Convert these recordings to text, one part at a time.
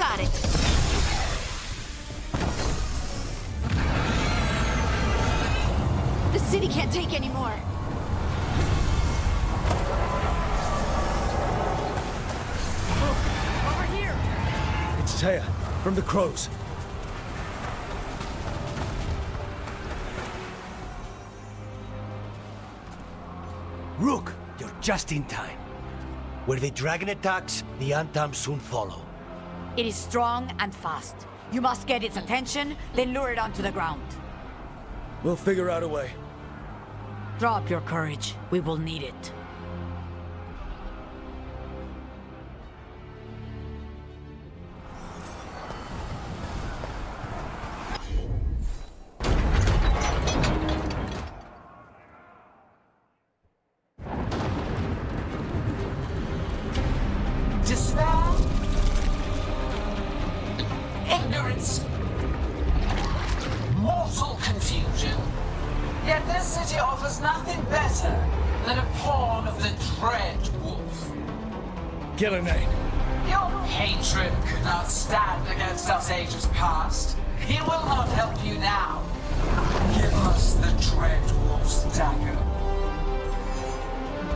got it. The city can't take any more. Over here. It's Taya, from the Crows. Rook, you're just in time. Where the dragon attacks, the Antam soon follow. It is strong and fast. You must get its attention, then lure it onto the ground. We'll figure out a way. Drop your courage. We will need it. Despair, ignorance, mortal confusion. Yet this city offers nothing better than a pawn of the Dread Wolf. Gillenane. Your hatred could not stand against us ages past. He will not help you now. Give us the Dread Wolf's dagger.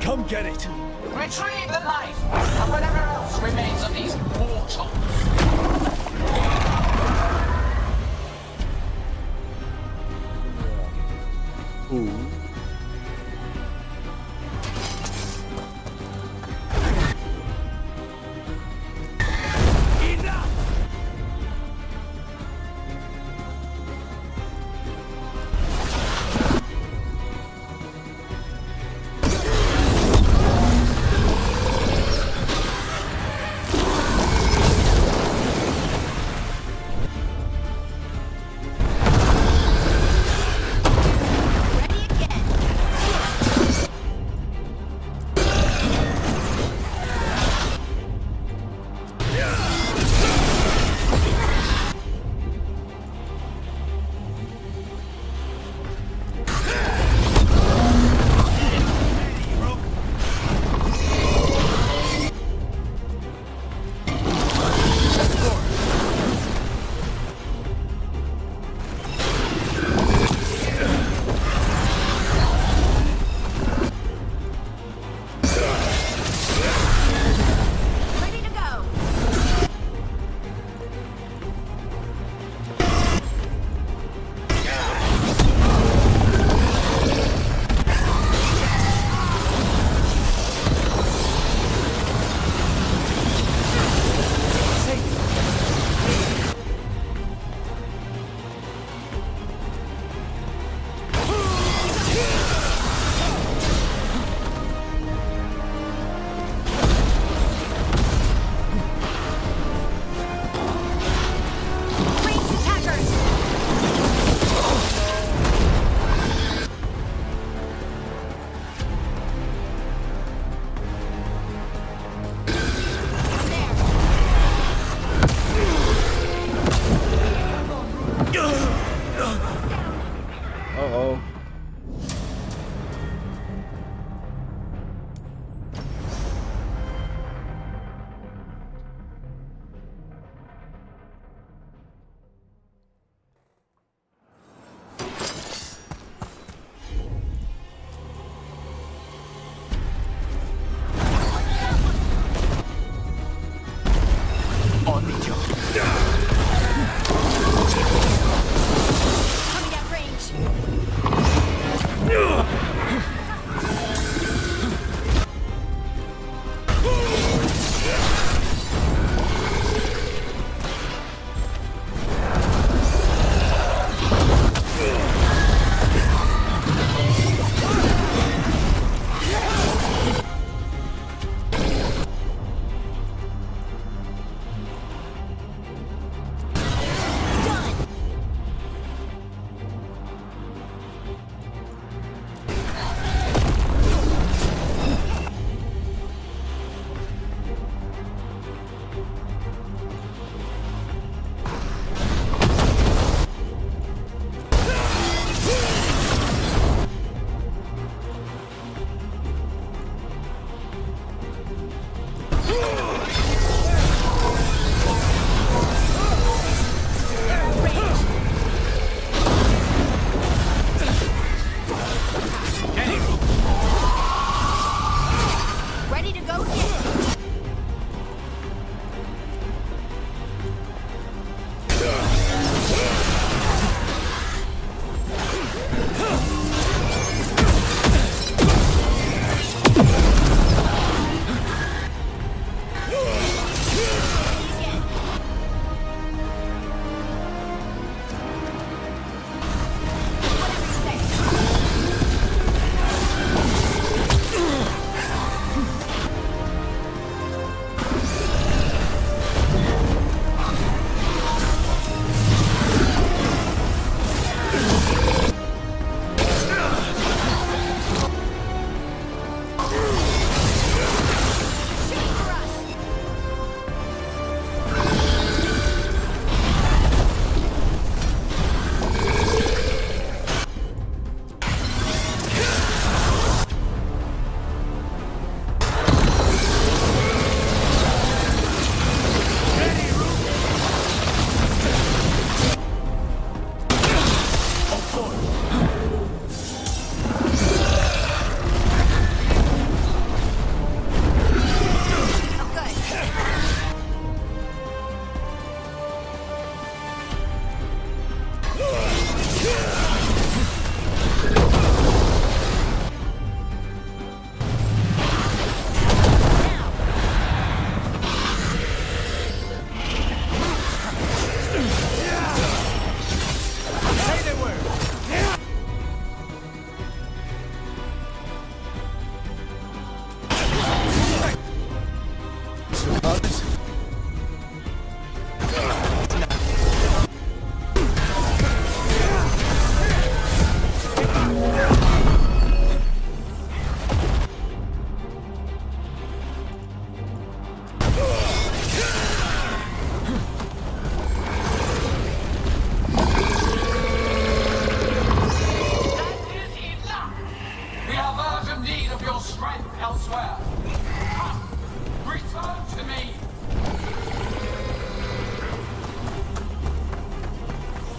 Come get it! Retrieve the knife and whatever else remains of these mortals.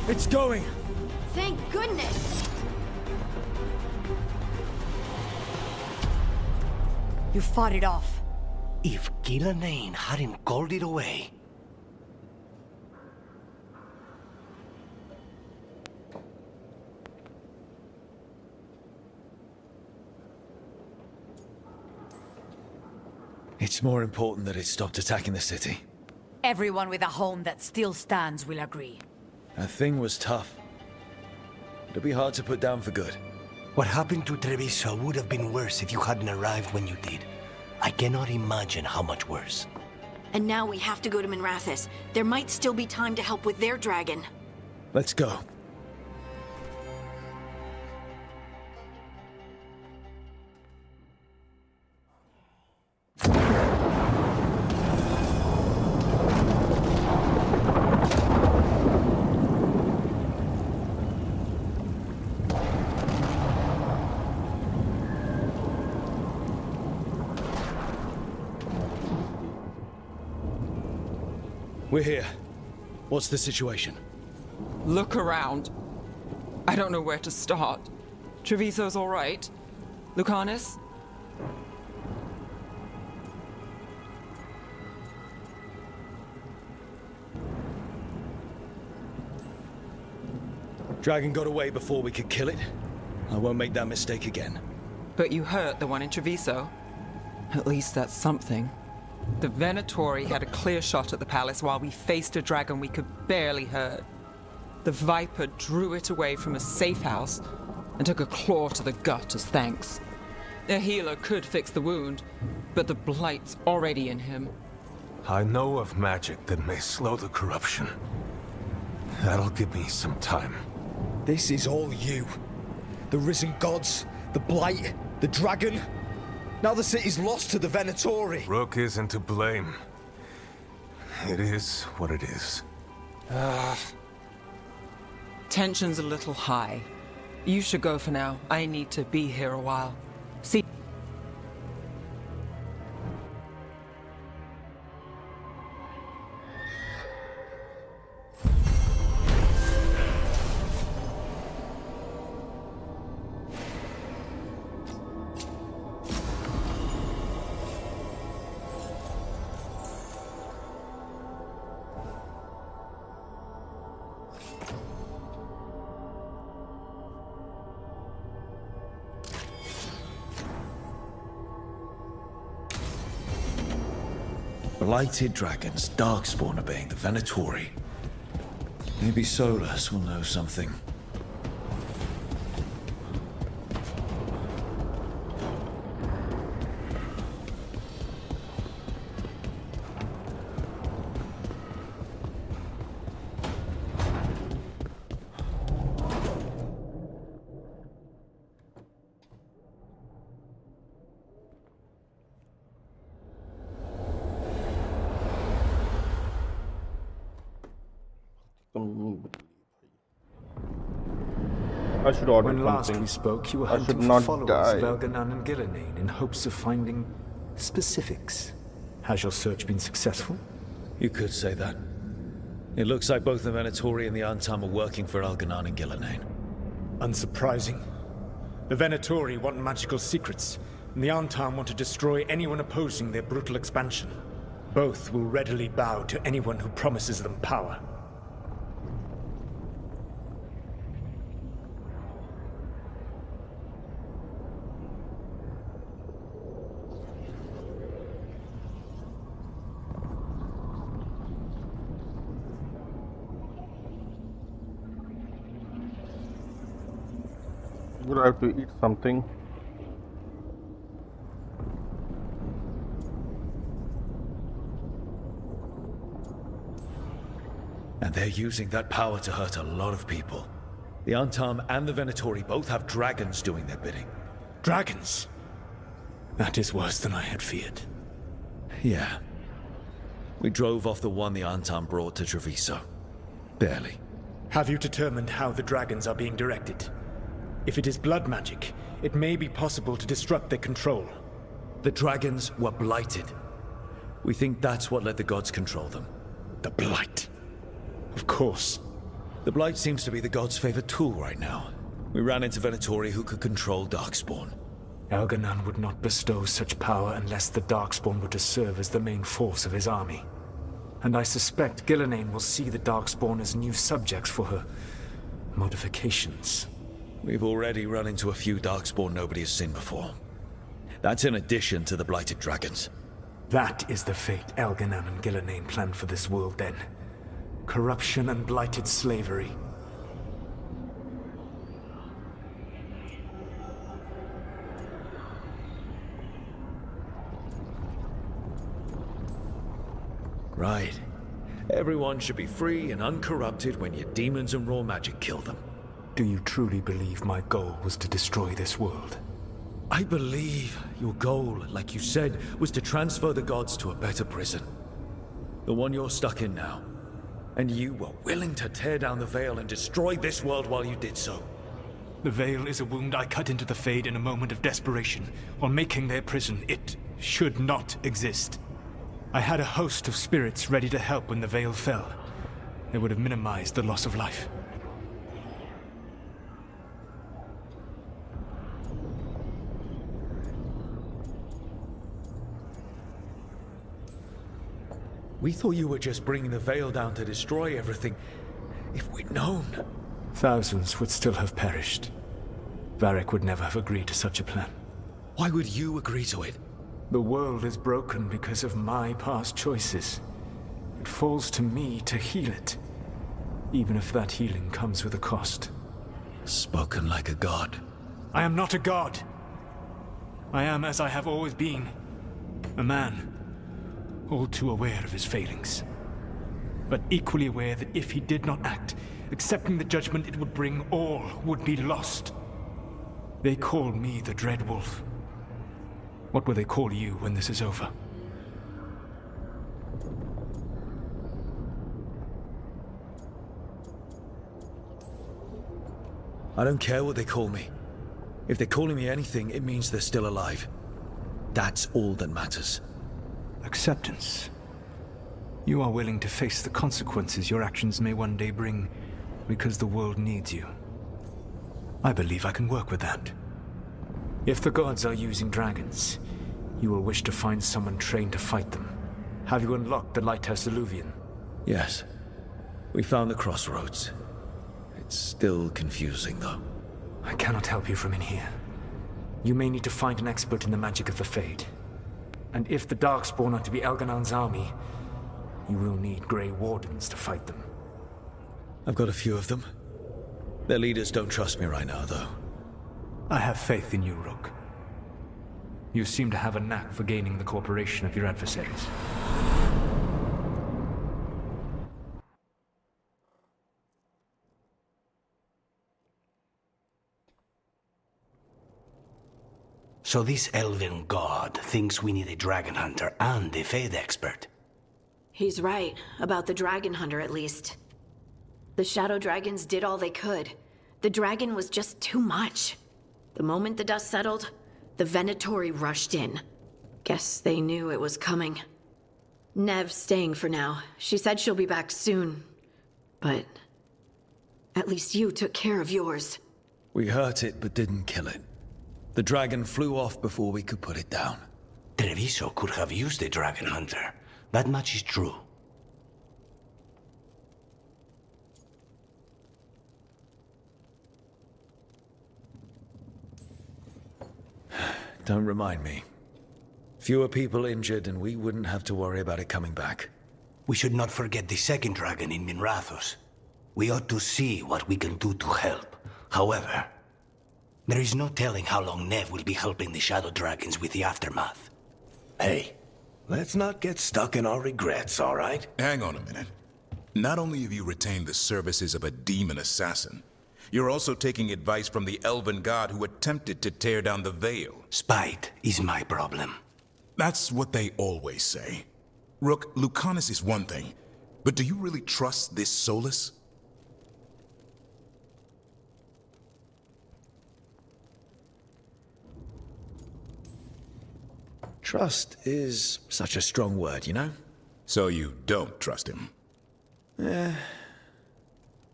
It's going! Thank goodness! You fought it off. If Gillenane hadn't called it away... It's more important that it stopped attacking the city. Everyone with a home that still stands will agree. That thing was tough. It'll be hard to put down for good. What happened to Treviso would have been worse if you hadn't arrived when you did. I cannot imagine how much worse. And now we have to go to Minrathous. There might still be time to help with their dragon. Let's go. We're here. What's the situation? Look around. I don't know where to start. Treviso's all right. Lucanus? Dragon got away before we could kill it. I won't make that mistake again. But you hurt the one in Treviso. At least that's something. The Venatori had a clear shot at the palace while we faced a dragon we could barely hurt. The Viper drew it away from a safe house and took a claw to the gut as thanks. A healer could fix the wound, but the Blight's already in him. I know of magic that may slow the corruption. That'll give me some time. This is all you. The risen gods, the Blight, the dragon. Now the city's lost to the Venatori. Rook isn't to blame. It is what it is. Tension's a little high. You should go for now. I need to be here a while. See. Blighted dragons, Darkspawn obeying the Venatori. Maybe Solus will know something. I should order When last something. we spoke, you were I should hunting not for followers die. of Veilguard and Gillenane in hopes of finding specifics. Has your search been successful? You could say that. It looks like both the Venatori and the Antam are working for Elganon and Gillenane. Unsurprising. The Venatori want magical secrets, and the Antam want to destroy anyone opposing their brutal expansion. Both will readily bow to anyone who promises them power. Would I have to eat something? And they're using that power to hurt a lot of people. The Antam and the Venatori both have dragons doing their bidding. Dragons? That is worse than I had feared. Yeah. We drove off the one the Antam brought to Treviso. Barely. Have you determined how the dragons are being directed? If it is blood magic, it may be possible to disrupt their control. The dragons were blighted. We think that's what let the gods control them. The Blight. Of course. The Blight seems to be the God's favorite tool right now. We ran into Venatori who could control Darkspawn. Elganon would not bestow such power unless the Darkspawn were to serve as the main force of his army. And I suspect Gillenane will see the Darkspawn as new subjects for her modifications. We've already run into a few Darkspawn nobody has seen before. That's in addition to the Blighted Dragons. That is the fate Elganon and Gillenane planned for this world then. Corruption and blighted slavery. Right. Everyone should be free and uncorrupted when your demons and raw magic kill them. Do you truly believe my goal was to destroy this world? I believe your goal, like you said, was to transfer the gods to a better prison. The one you're stuck in now. And you were willing to tear down the Veil and destroy this world while you did so. The Veil is a wound I cut into the Fade in a moment of desperation, while making their prison. It should not exist. I had a host of spirits ready to help when the Veil fell. They would have minimized the loss of life. We thought you were just bringing the Veil down to destroy everything. If we'd known... Thousands would still have perished. Varric would never have agreed to such a plan. Why would you agree to it? The world is broken because of my past choices. It falls to me to heal it, even if that healing comes with a cost. Spoken like a god. I am not a god. I am as I have always been. A man. All too aware of his failings. But equally aware that if he did not act, accepting the judgment it would bring, all would be lost. They call me the Dread Wolf. What will they call you when this is over? I don't care what they call me. If they're calling me anything, it means they're still alive. That's all that matters. Acceptance. You are willing to face the consequences your actions may one day bring because the world needs you. I believe I can work with that. If the gods are using dragons, you will wish to find someone trained to fight them. Have you unlocked the Lighthouse Illuvian? Yes. We found the crossroads. It's still confusing, though. I cannot help you from in here. You may need to find an expert in the magic of the Fade. And if the Darkspawn are to be Elganon's army, you will need Grey Wardens to fight them. I've got a few of them. Their leaders don't trust me right now, though. I have faith in you, Rook. You seem to have a knack for gaining the cooperation of your adversaries. So this elven god thinks we need a dragon hunter and a Fade expert. He's right, about the dragon hunter at least. The shadow dragons did all they could. The dragon was just too much. The moment the dust settled, the Venatori rushed in. Guess they knew it was coming. Nev's staying for now. She said she'll be back soon. But at least you took care of yours. We hurt it, but didn't kill it. The dragon flew off before we could put it down. Treviso could have used a dragon hunter. That much is true. Don't remind me. Fewer people injured and we wouldn't have to worry about it coming back. We should not forget the second dragon in Minrathos. We ought to see what we can do to help. However, there is no telling how long Nev will be helping the Shadow Dragons with the aftermath. Hey, let's not get stuck in our regrets, all right? Hang on a minute. Not only have you retained the services of a demon assassin, you're also taking advice from the elven god who attempted to tear down the Veil. Spite is my problem. That's what they always say. Rook, Lucanus is one thing, but do you really trust this Solus? Trust is such a strong word, you know? So you don't trust him?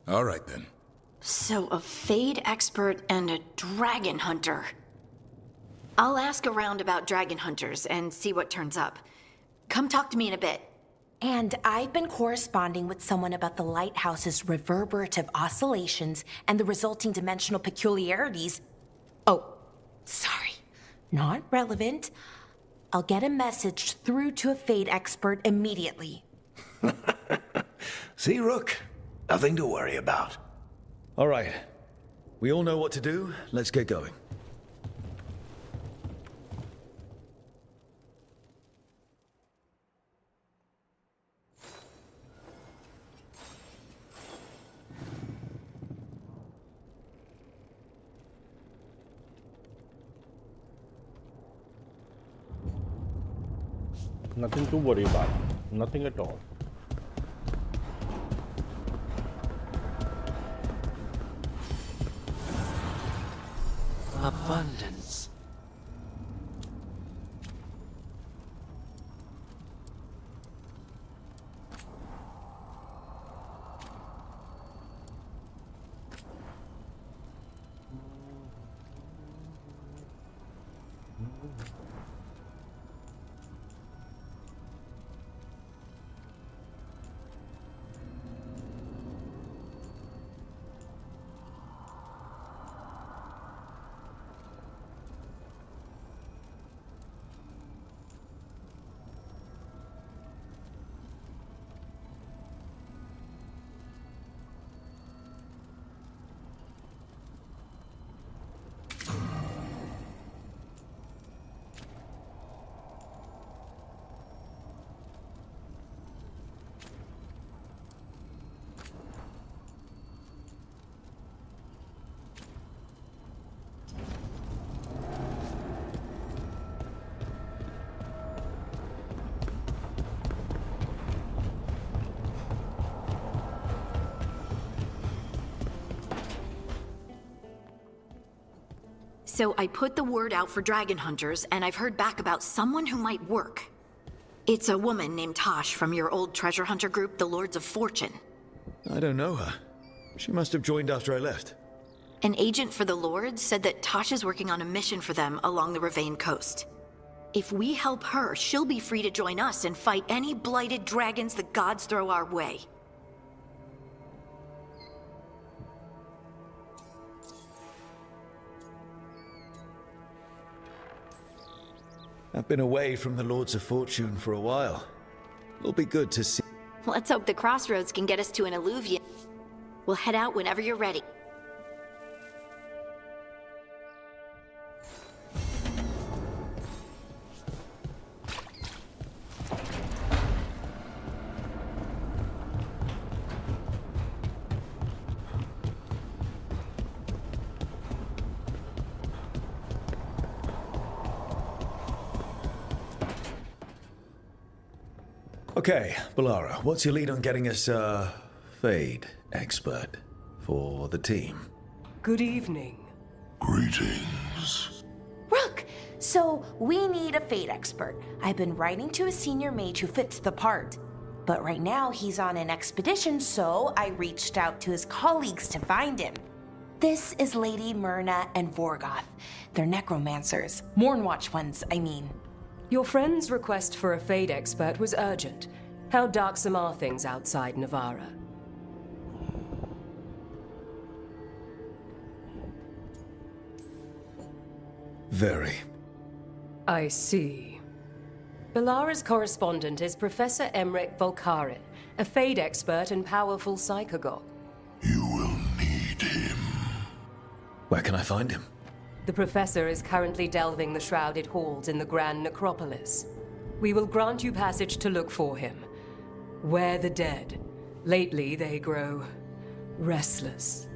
All right, then. So, a Fade expert and a dragon hunter. I'll ask around about dragon hunters and see what turns up. Come talk to me in a bit. And I've been corresponding with someone about the lighthouse's reverberative oscillations and the resulting dimensional peculiarities. Oh, sorry. Not relevant. I'll get a message through to a Fade expert immediately. See, Rook? Nothing to worry about. All right. We all know what to do. Let's get going. Nothing to worry about. Nothing at all. Abundance. So I put the word out for dragon hunters, and I've heard back about someone who might work. It's a woman named Tosh from your old treasure hunter group, the Lords of Fortune. I don't know her. She must have joined after I left. An agent for the Lords said that Tosh is working on a mission for them along the Ravane coast. If we help her, she'll be free to join us and fight any blighted dragons the gods throw our way. I've been away from the Lords of Fortune for a while. It'll be good to see. Let's hope the crossroads can get us to an alluvium. We'll head out whenever you're ready. Okay, Balara, what's your lead on getting us a Fade expert for the team? Good evening. Greetings. Rook! So, we need a Fade expert. I've been writing to a senior mage who fits the part. But right now, he's on an expedition, so I reached out to his colleagues to find him. This is Lady Myrna and Vorgoth. They're necromancers. Mournwatch ones, I mean. Your friend's request for a Fade expert was urgent. How darksome are things outside Navarra? Very. I see. Balara's correspondent is Professor Emmerich Volkarin, a Fade expert and powerful psychagogue. You will need him. Where can I find him? The Professor is currently delving the shrouded halls in the Grand Necropolis. We will grant you passage to look for him. Where the dead. Lately they grow restless.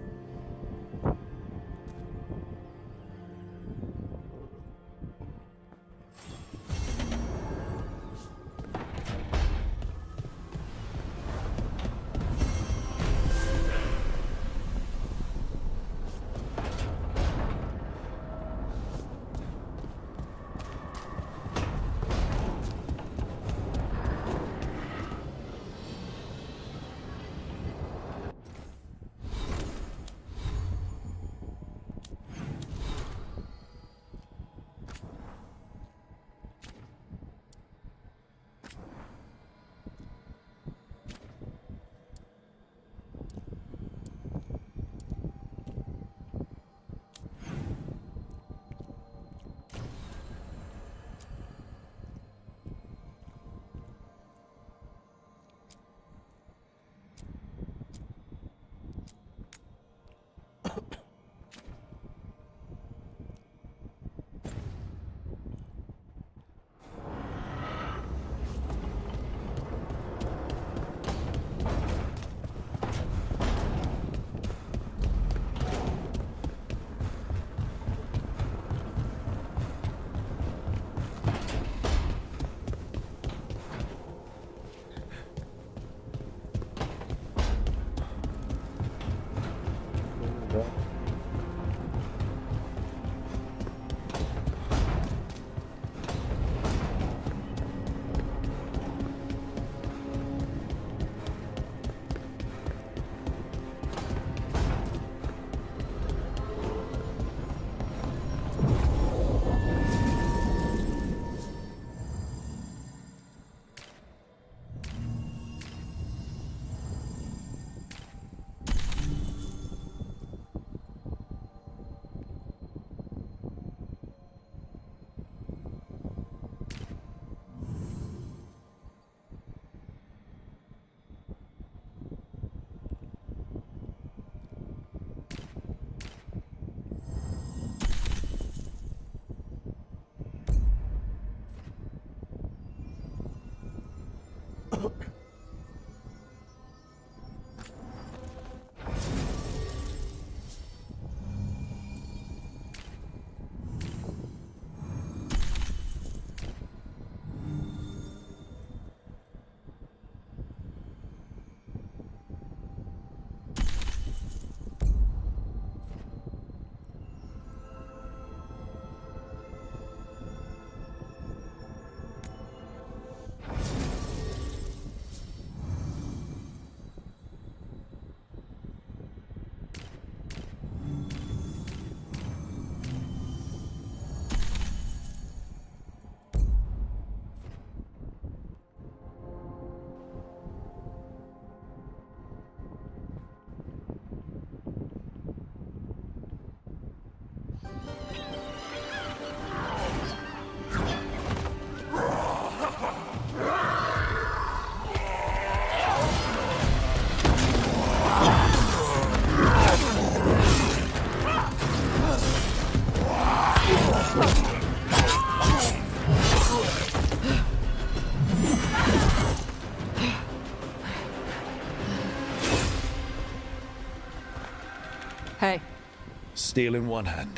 Steel in one hand.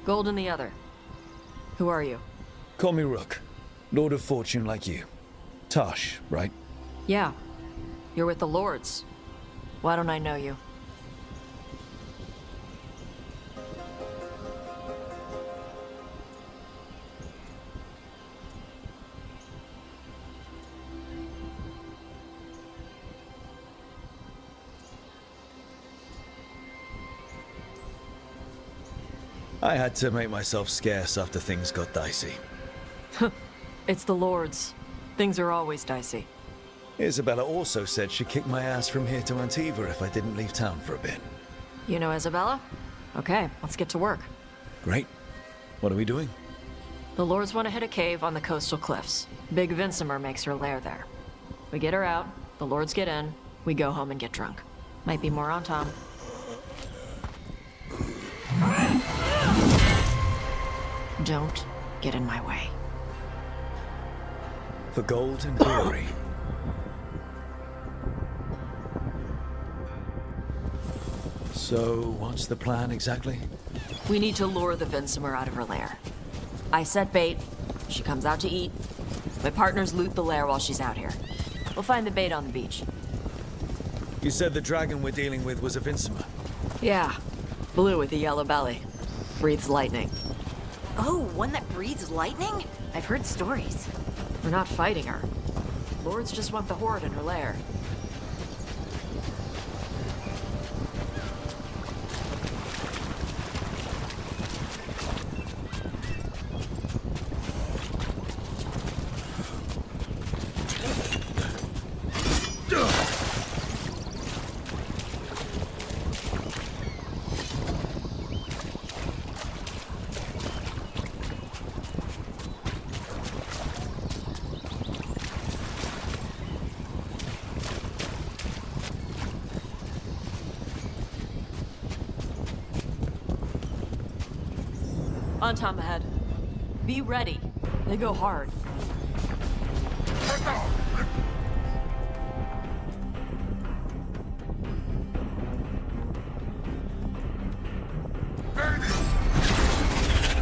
Gold in the other. Who are you? Call me Rook. Lord of Fortune like you. Tosh, right? Yeah. You're with the Lords. Why don't I know you? I had to make myself scarce after things got dicey. It's the Lords. Things are always dicey. Isabella also said she'd kick my ass from here to Antiva if I didn't leave town for a bit. You know Isabella? Okay, let's get to work. Great. What are we doing? The Lords want to hit a cave on the coastal cliffs. Big Vincimer makes her lair there. We get her out, the Lords get in, we go home and get drunk. Might be more on Tom. Don't get in my way. For gold and glory. So, what's the plan exactly? We need to lure the Vincimer out of her lair. I set bait, she comes out to eat. My partners loot the lair while she's out here. We'll find the bait on the beach. You said the dragon we're dealing with was a Vincimer. Yeah, blue with a yellow belly. Breathes lightning. Oh, one that breathes lightning? I've heard stories. We're not fighting her. Lords just want the Horde in her lair. On Tom ahead. Be ready. They go hard.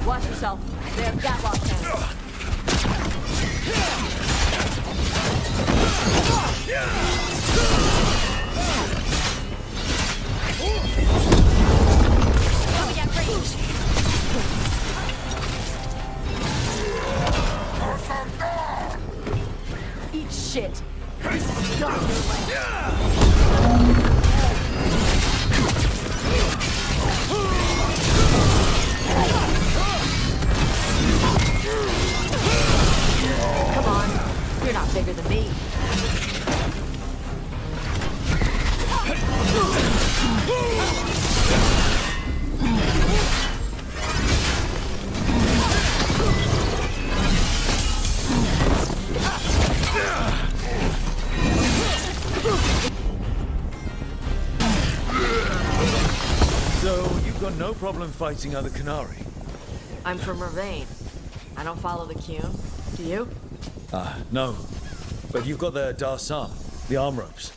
Watch yourself. They have Gatlock cannons. Coming at range. Eat shit. This is not your way. Come on, you're not bigger than me. So, you've got no problem fighting other Canary? I'm from Mervain. I don't follow the Qun. Do you? No. But you've got the Darsam, the arm ropes.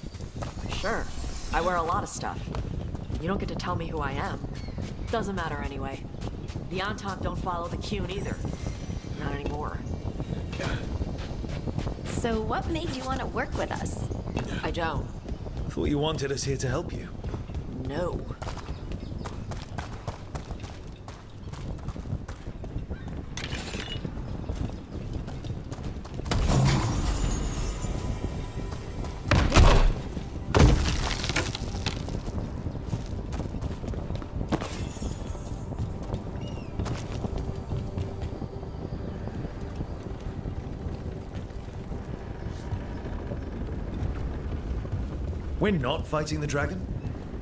Sure. I wear a lot of stuff. You don't get to tell me who I am. Doesn't matter anyway. The Entente don't follow the Qun either. Not anymore. So what made you want to work with us? I don't. Thought you wanted us here to help you. No. We're not fighting the dragon?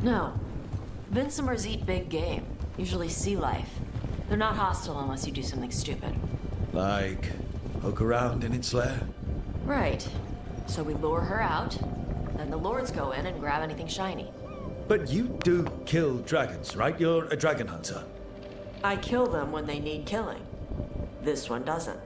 No. Vincimers eat big game, usually sea life. They're not hostile unless you do something stupid. Like, poke around in its lair? Right. So we lure her out, then the Lords go in and grab anything shiny. But you do kill dragons, right? You're a dragon hunter. I kill them when they need killing. This one doesn't.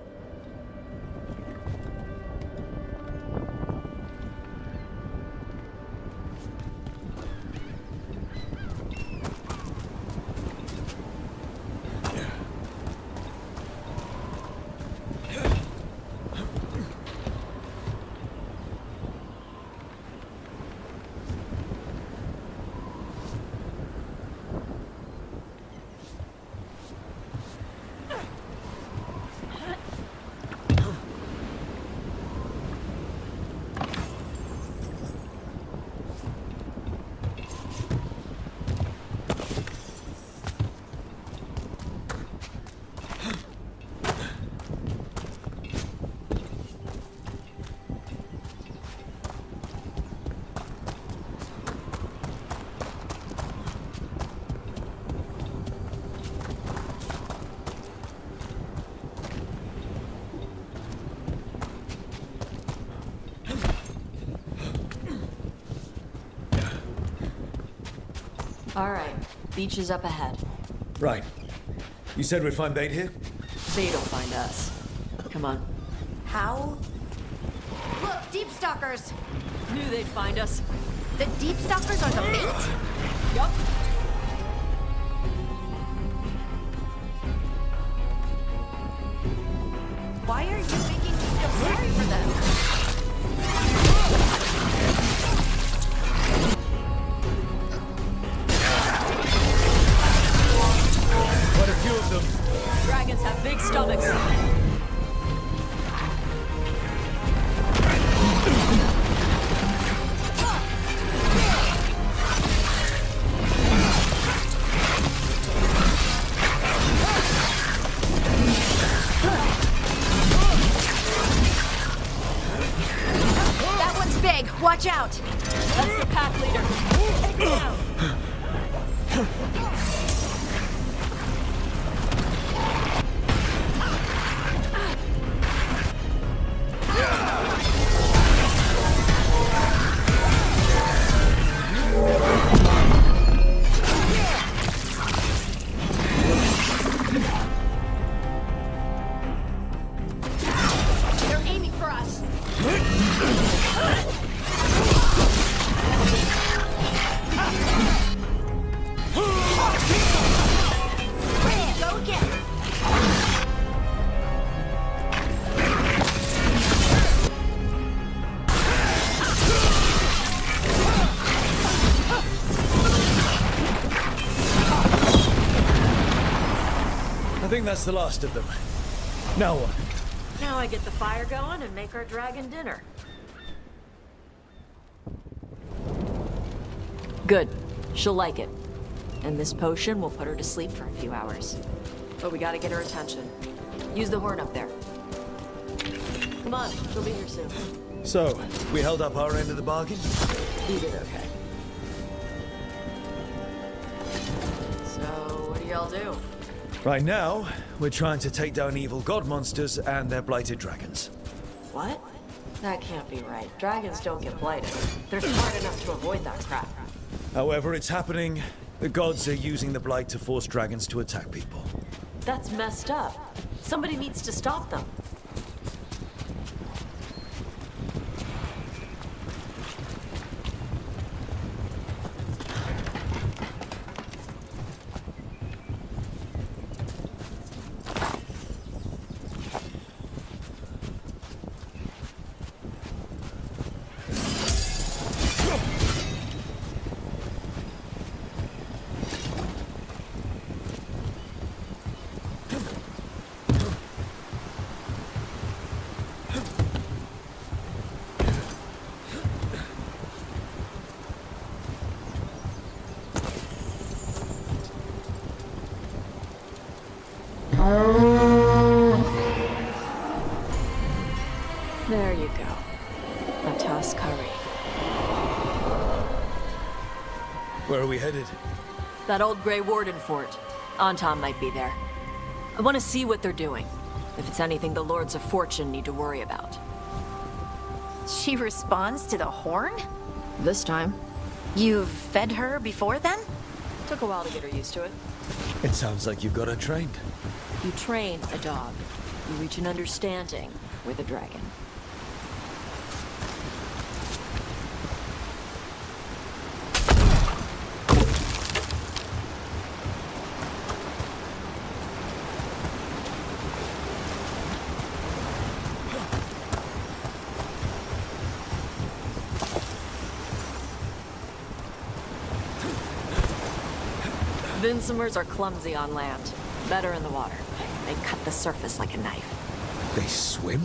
All right, beach is up ahead. Right. You said we'd find bait here? They don't find us. Come on. How? Look, deep stalkers! Knew they'd find us. The deep stalkers are the bait? Yup. Why are you making me feel sorry for them? Quite a few of them. Dragons have big stomachs. That one's big. Watch out. That's the pack leader. Take him down. They're aiming for us. Ready to go again. I think that's the last of them. Now what? Now I get the fire going and make our dragon dinner. Good. She'll like it. And this potion will put her to sleep for a few hours. But we gotta get her attention. Use the horn up there. Come on, she'll be here soon. So, we held up our end of the bargain? You did okay. So, what do y'all do? Right now, we're trying to take down evil god monsters and their blighted dragons. What? That can't be right. Dragons don't get blighted. They're smart enough to avoid that crap. However it's happening, the gods are using the blight to force dragons to attack people. That's messed up. Somebody needs to stop them. There you go. A toss curry. Where are we headed? That old Grey Warden fort. Anton might be there. I want to see what they're doing. If it's anything the Lords of Fortune need to worry about. She responds to the horn? This time. You've fed her before then? Took a while to get her used to it. It sounds like you've got her trained. You train a dog. You reach an understanding with a dragon. Vinsomers are clumsy on land, better in the water. They cut the surface like a knife. They swim?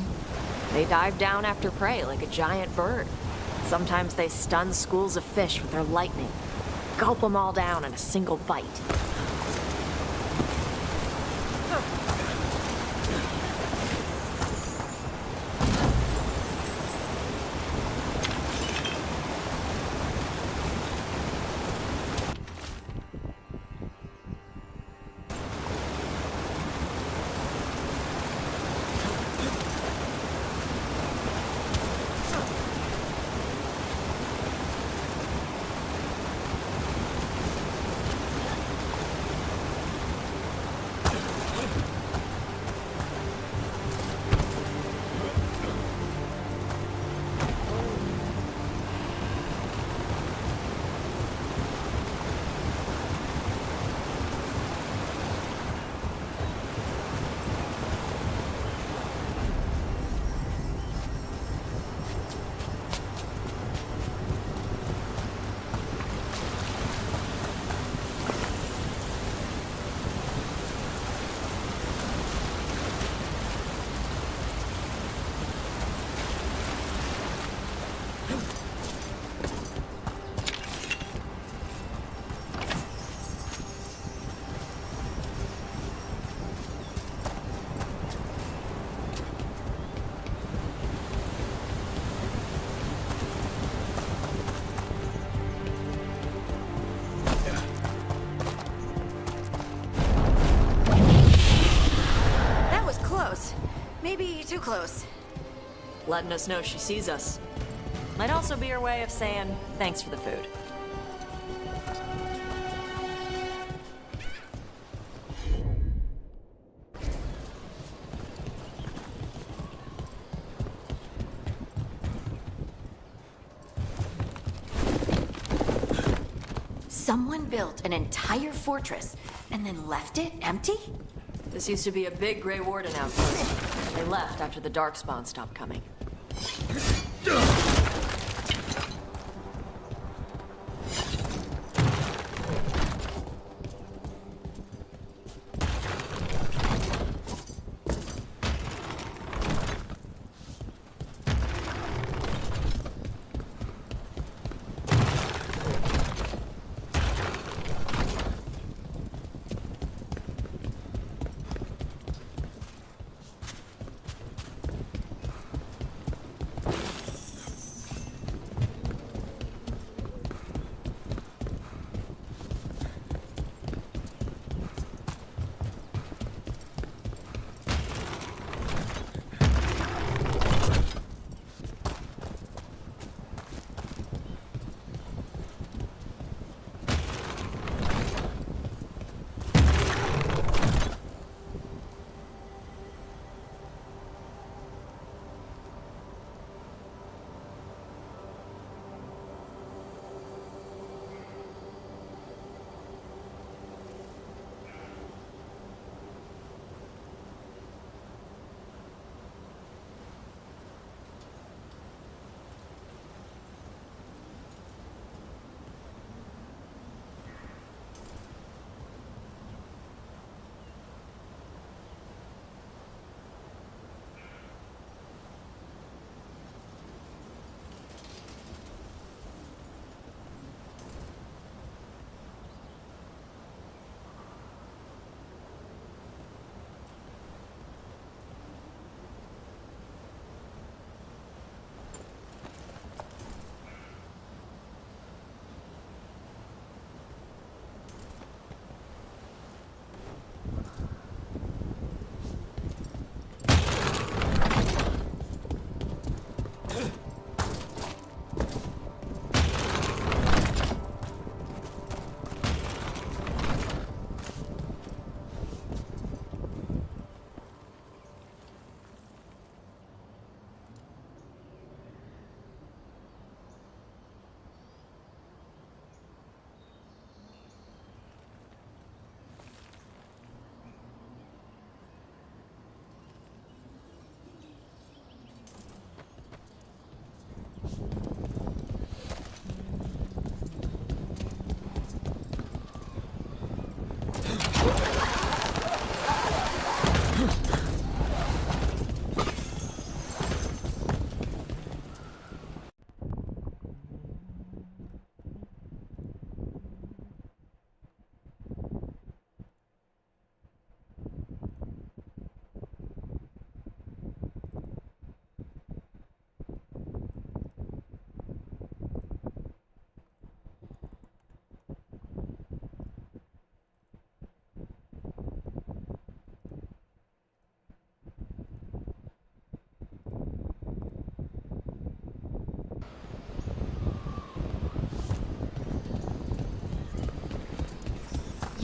They dive down after prey like a giant bird. Sometimes they stun schools of fish with their lightning. Gulp them all down in a single bite. close. Letting us know she sees us. Might also be her way of saying thanks for the food. Someone built an entire fortress and then left it empty? This used to be a big Grey Warden outpost. They left after the Darkspawn stopped coming.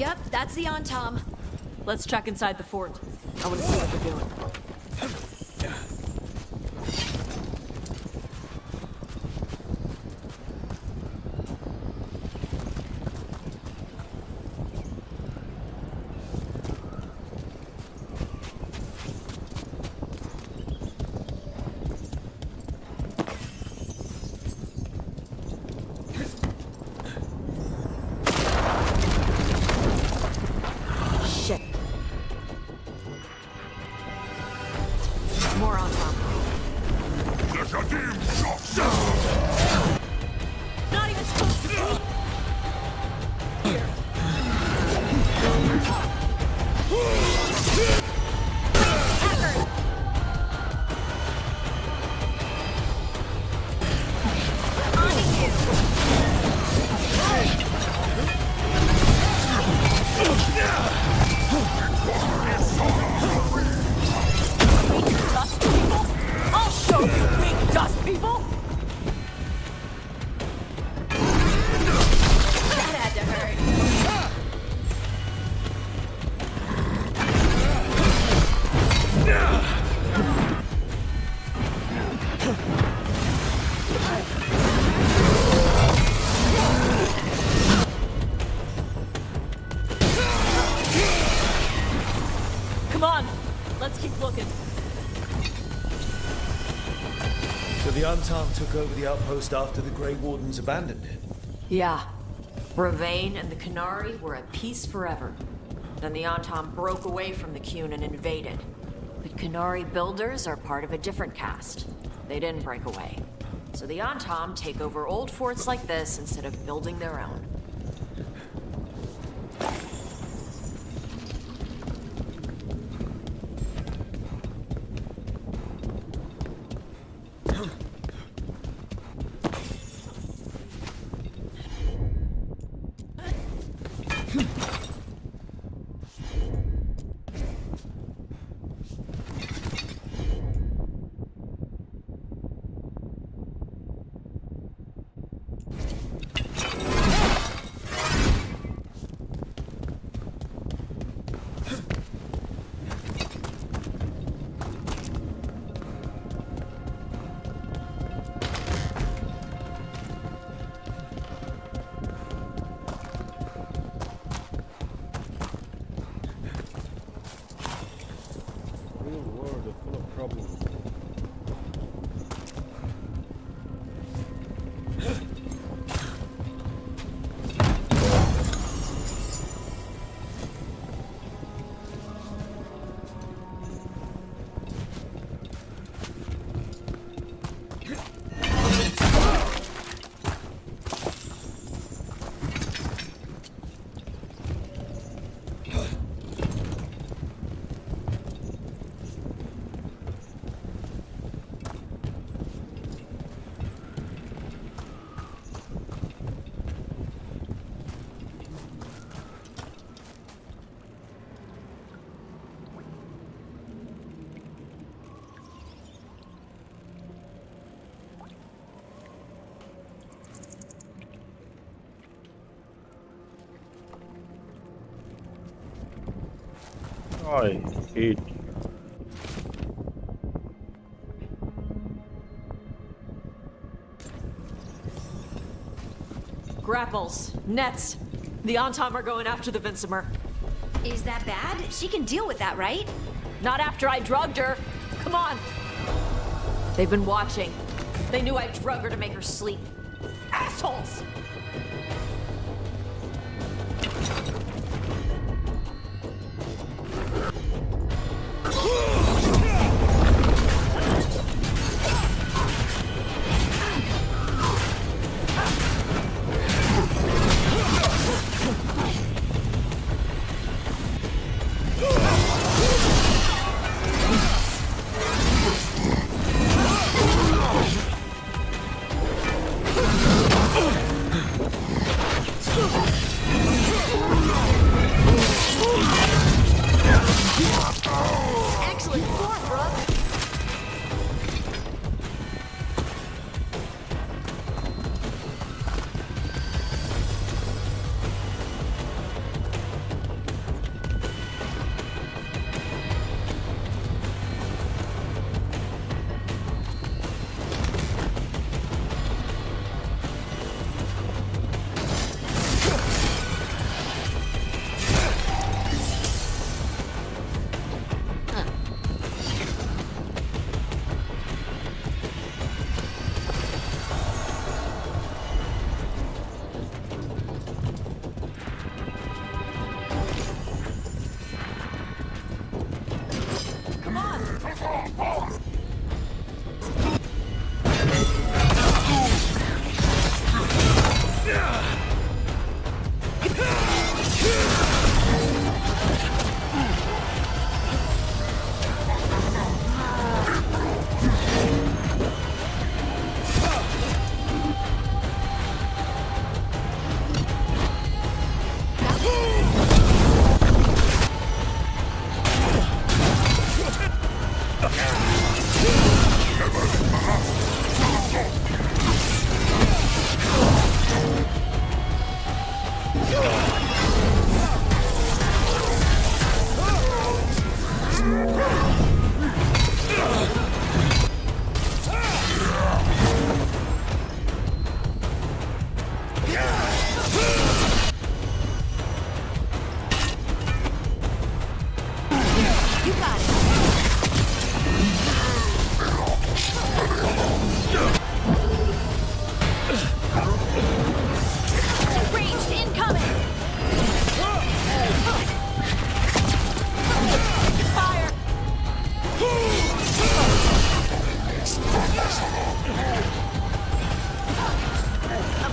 Yep, that's the on-tom. Let's check inside the fort. I want to see what they're doing. Antam took over the outpost after the Grey Wardens abandoned it. Yeah. Ravain and the Canari were at peace forever. Then the Antam broke away from the Qun and invaded. But Canari builders are part of a different caste. They didn't break away. So the Antam take over old forts like this instead of building their own. I hate you. Grapples, nets. The Antam are going after the Vinsimer. Is that bad? She can deal with that, right? Not after I drugged her. Come on. They've been watching. They knew I drugged her to make her sleep. Assholes!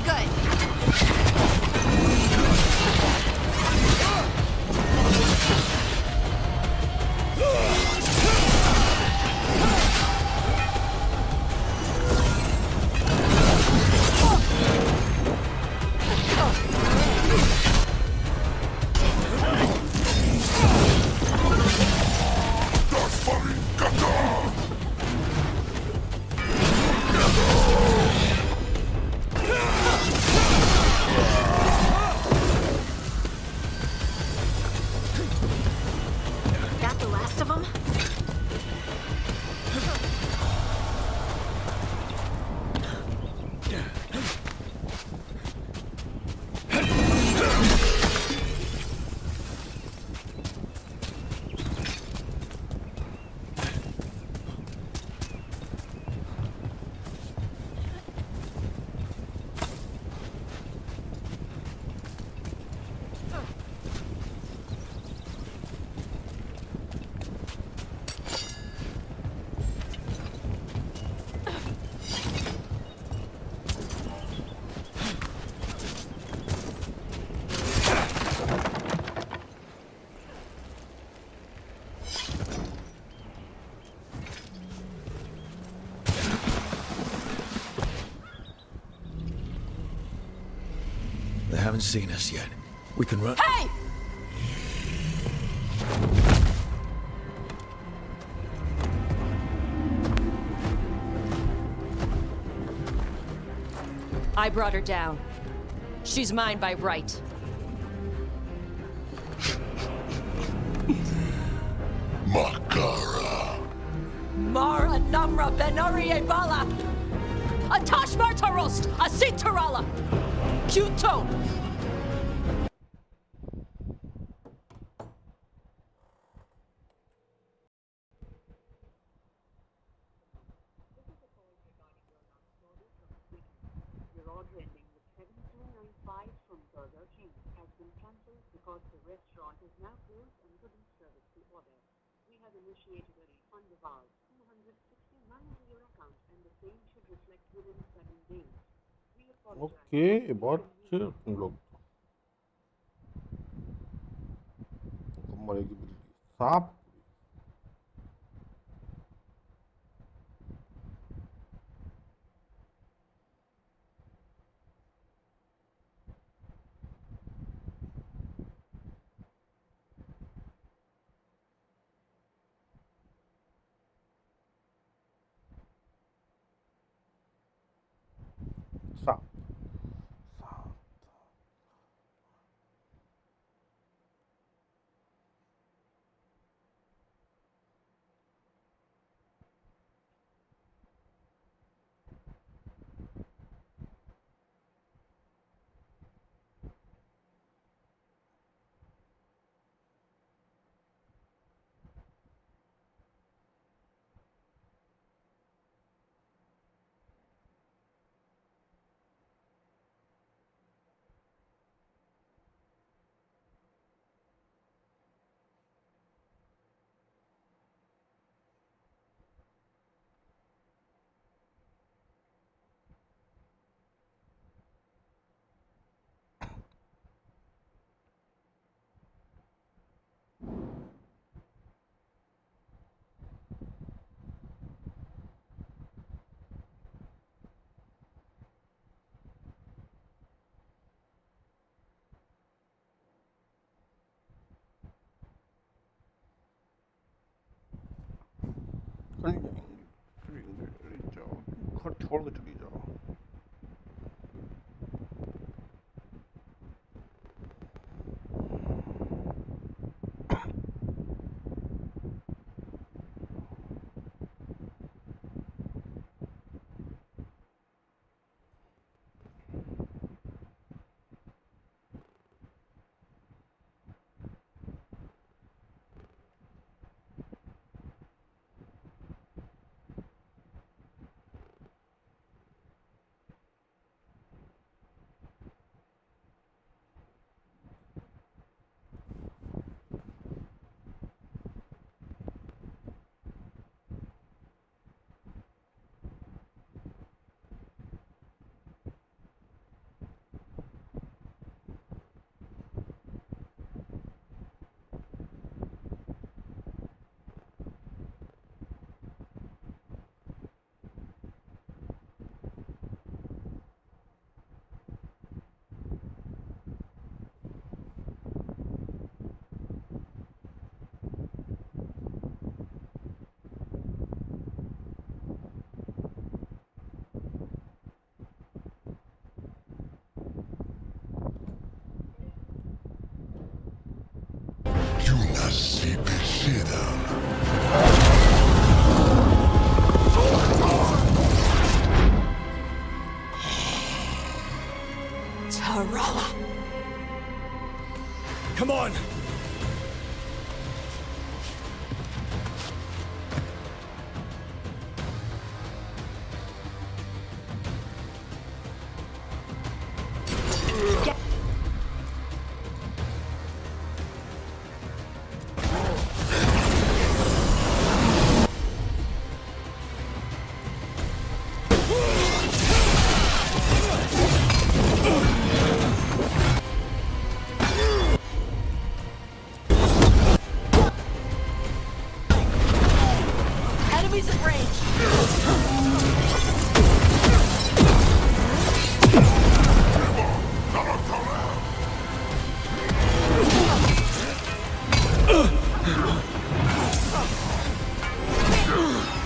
That the last of them? They haven't seen us yet. We can run. Hey! I brought her down. She's mine by right. Makara. Mara Namra Benari Bala! Atash Martarost! Asitarala! Kyuto! Your order ending with 7295 from Burger King has been cancelled because the restaurant is now closed and couldn't service the order. We have initiated a refund of ours, 269 to your account, and the same should reflect within 7 days. We apologize. Okay एबार हচ্ছে हम लोग मरेगी बिल्ली सांप सांप चली जाओ घर छोड़ के चली जाओ Tarala! Come on! Enemies at range!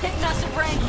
Hitting us at range!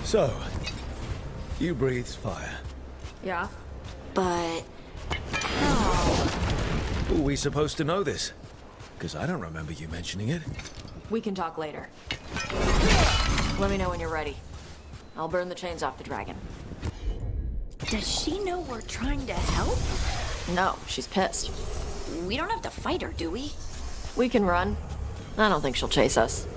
So, you breathed fire. Yeah. But Are we supposed to know this? Because I don't remember you mentioning it. We can talk later. Let me know when you're ready. I'll burn the chains off the dragon. does she know we're trying to help? No, she's pissed. We don't have to fight her, do we? We can run. I don't think she'll chase us.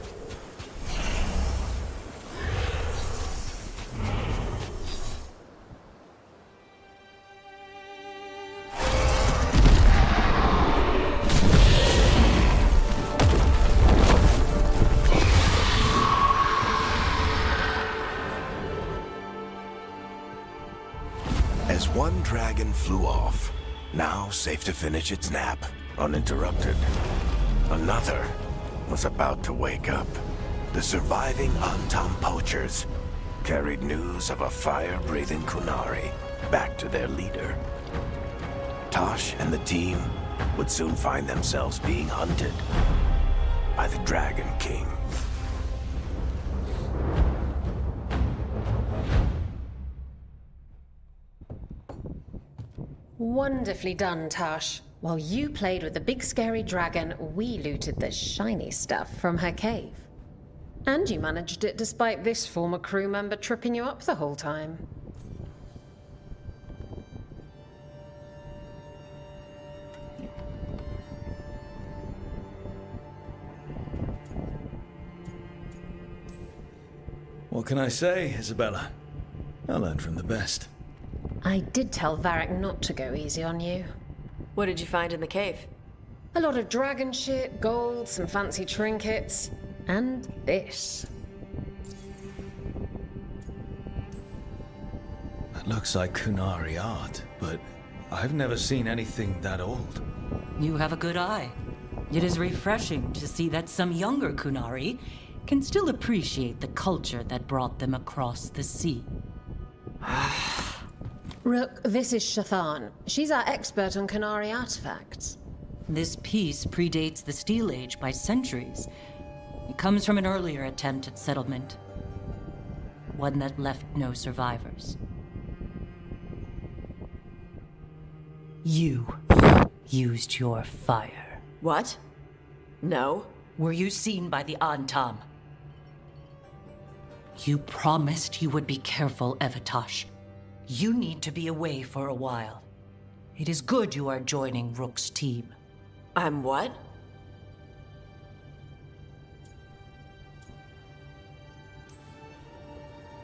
As one dragon flew off, now safe to finish its nap, uninterrupted, another was about to wake up. The surviving Antam poachers carried news of a fire-breathing Kunari back to their leader. Tosh and the team would soon find themselves being hunted by the Dragon King. Wonderfully done, Tash. While you played with the big scary dragon, we looted the shiny stuff from her cave. And you managed it despite this former crew member tripping you up the whole time. What can I say, Isabella? I learned from the best. I did tell Varric not to go easy on you. What did you find in the cave? A lot of dragon shit, gold, some fancy trinkets, and this. That looks like Kunari art, but I've never seen anything that old. You have a good eye. It is refreshing to see that some younger Kunari can still appreciate the culture that brought them across the sea. Rook, this is Shathan. She's our expert on Kunari artifacts. This piece predates the Steel Age by centuries. It comes from an earlier attempt at settlement. One that left no survivors. You used your fire. What? No. Were you seen by the Antam? You promised you would be careful, Evatosh. You need to be away for a while. It is good you are joining Rook's team. I'm what?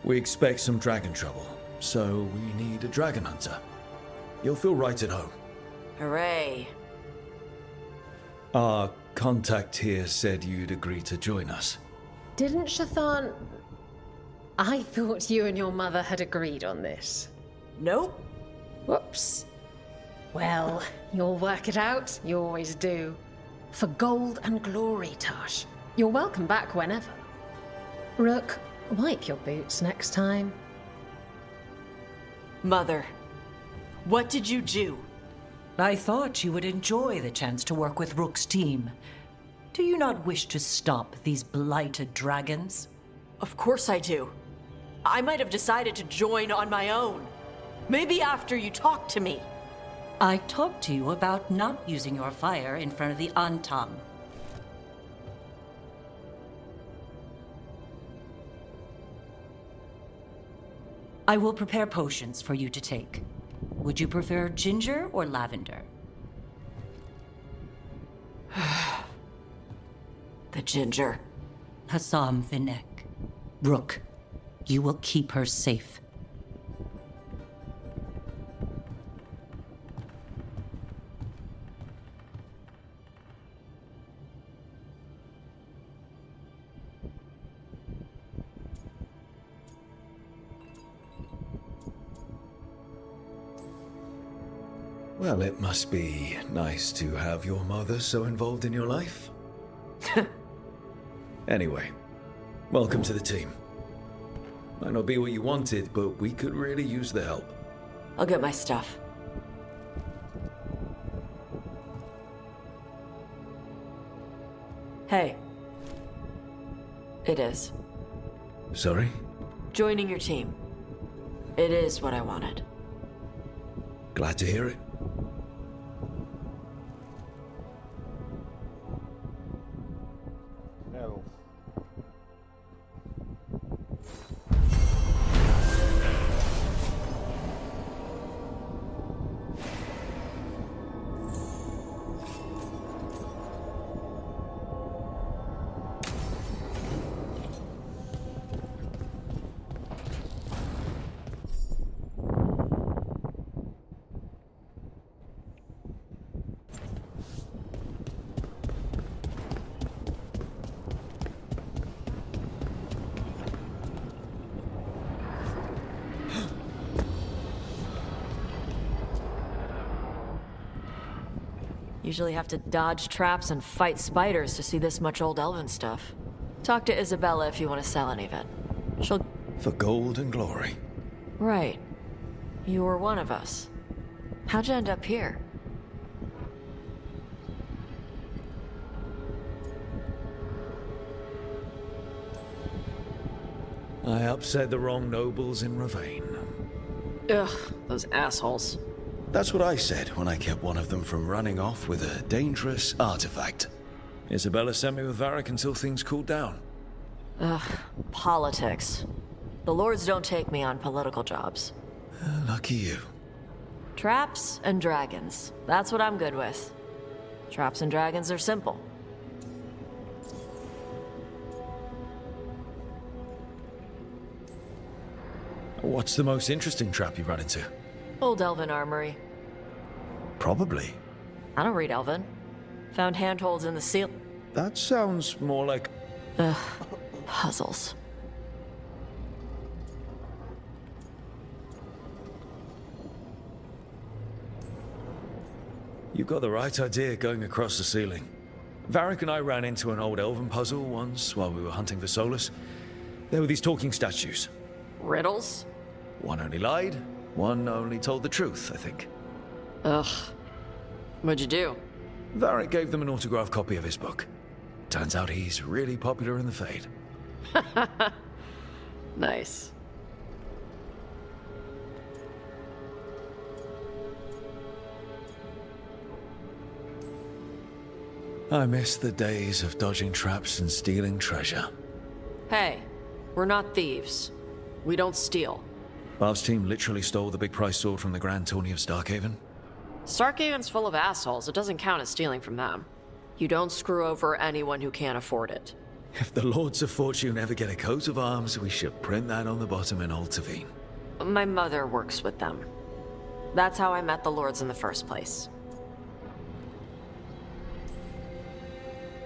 We expect some dragon trouble, so we need a dragon hunter. You'll feel right at home. Hooray. Our contact here said you'd agree to join us. Didn't Shathan... I thought you and your mother had agreed on this. Nope. Whoops. Well, you'll work it out. You always do. For gold and glory, Tosh. You're welcome back whenever. Rook, wipe your boots next time. Mother, what did you do? I thought you would enjoy the chance to work with Rook's team. Do you not wish to stop these blighted dragons? Of course I do. I might have decided to join on my own. Maybe after you talked to me. I talked to you about not using your fire in front of the Antam. I will prepare potions for you to take. Would you prefer ginger or lavender? The ginger. Hassam Vinek. Rook, you will keep her safe. Well, it must be nice to have your mother so involved in your life. Anyway, welcome to the team. Might not be what you wanted, but we could really use the help. I'll get my stuff. Hey. It is. Sorry? Joining your team. It is what I wanted. Glad to hear it. Hell. Usually have to dodge traps and fight spiders to see this much old elven stuff. Talk to Isabella if you want to sell any of it. She'll... For gold and glory. Right. You were one of us. How'd you end up here? I upset the wrong nobles in Ravane. Ugh, those assholes. That's what I said when I kept one of them from running off with a dangerous artifact. Isabella sent me with Varric until things cooled down. Ugh, politics. The lords don't take me on political jobs. Lucky you. Traps and dragons. That's what I'm good with. Traps and dragons are simple. What's the most interesting trap you've run into? Old elven armory. Probably. I don't read elven. Found handholds in the seal. That sounds more like... Ugh, puzzles. You've got the right idea going across the ceiling. Varric and I ran into an old elven puzzle once while we were hunting for Solus. There were these talking statues. Riddles? One only lied, one only told the truth, I think. Ugh. What'd you do? Varric gave them an autographed copy of his book. Turns out he's really popular in the Fade. Nice. I miss the days of dodging traps and stealing treasure. Hey, we're not thieves. We don't steal. Bob's team literally stole the big prize sword from the Grand Tourney of Starkhaven. Starkhaven's full of assholes. It doesn't count as stealing from them. You don't screw over anyone who can't afford it. If the Lords of Fortune ever get a coat of arms, we should print that on the bottom in Old Tavine. My mother works with them. That's how I met the Lords in the first place.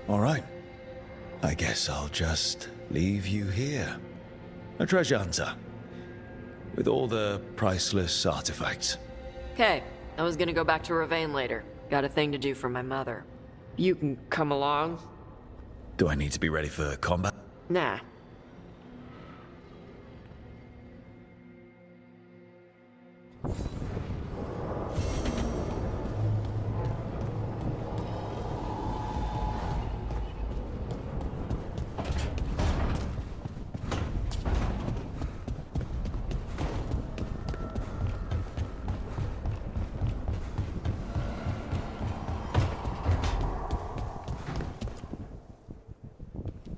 All right. I guess I'll just leave you here. A treasure hunter. With all the priceless artifacts. Okay, I was gonna go back to Ravane later. Got a thing to do for my mother. You can come along? Do I need to be ready for combat? Nah.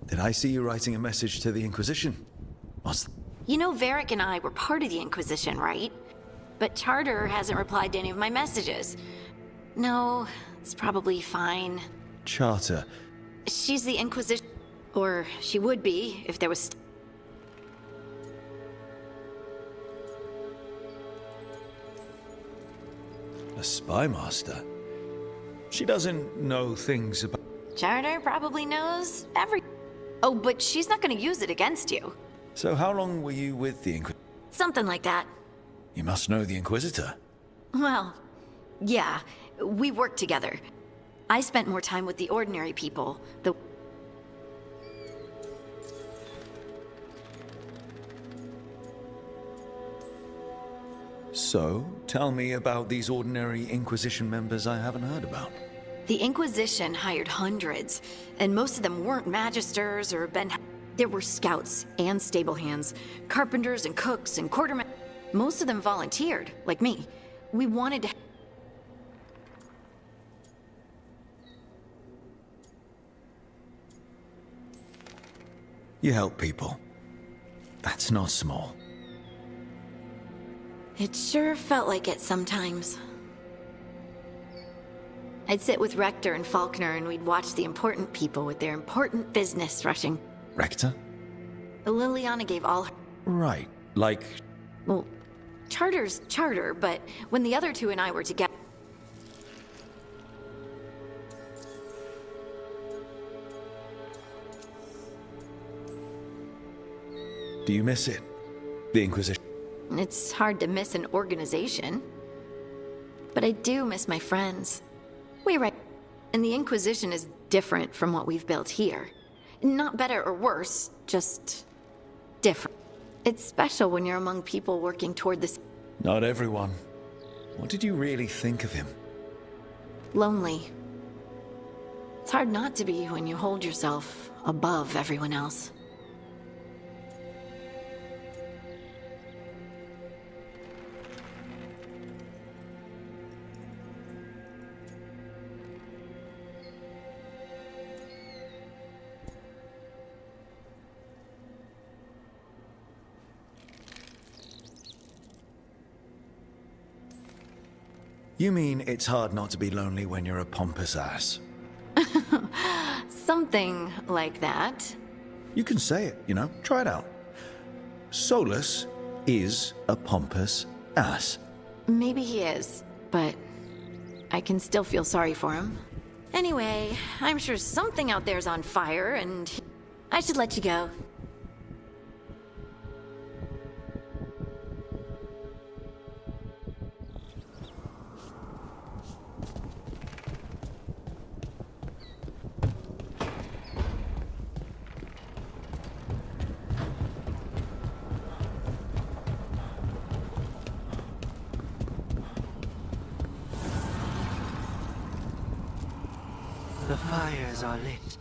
Did I see you writing a message to the Inquisition? You know Varric and I were part of the Inquisition, right? But Charter hasn't replied to any of my messages. No, it's probably fine. Charter? She's the Inquisition. Or she would be, if there was... A spy master? She doesn't know things about... Charter probably knows every... Oh, but she's not gonna use it against you. So how long were you with the Inquisitor? Something like that. You must know the Inquisitor. Well, yeah, we worked together. I spent more time with the ordinary people, So, tell me about these ordinary Inquisition members I haven't heard about. The Inquisition hired hundreds, and most of them weren't magisters or There were scouts and stable hands, carpenters and cooks and quartermen. Most of them volunteered, like me. We wanted to... You help people. That's not small. It sure felt like it sometimes. I'd sit with Rector and Faulkner and we'd watch the important people with their important business rushing. Rector? Liliana gave all her... Right, like... Well, Charter's Charter, but when the other two and I were together... Do you miss it? The Inquisition? It's hard to miss an organization. But I do miss my friends. And the Inquisition is different from what we've built here. Not better or worse, just different. It's special when you're among people working toward this. Not everyone. What did you really think of him? Lonely. It's hard not to be when you hold yourself above everyone else. You mean it's hard not to be lonely when you're a pompous ass? Something like that. You can say it, you know. Try it out. Solus is a pompous ass. Maybe he is, but I can still feel sorry for him. Anyway, I'm sure something out there's on fire, and I should let you go. The fires are lit.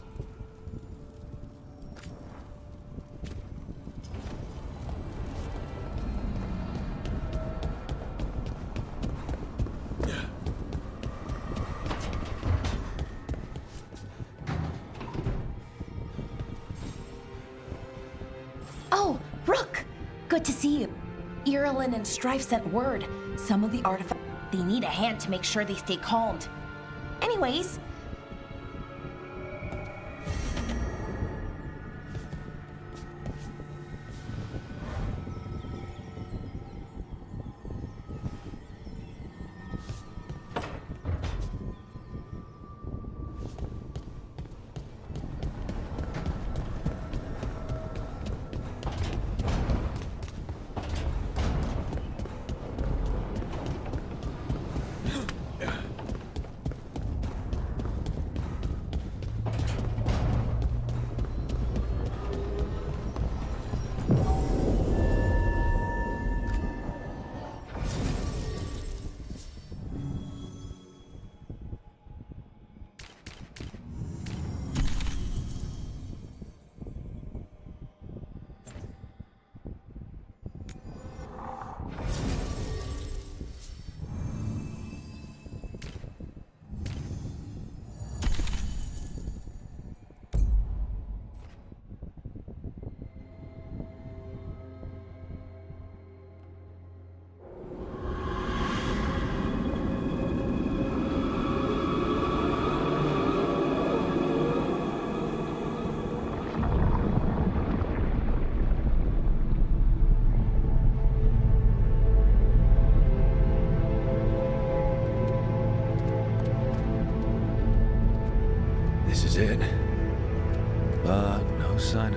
Oh, Rook! Good to see you. Irilyn and Strife sent word. Some of the artifacts... They need a hand to make sure they stay calmed. Anyways...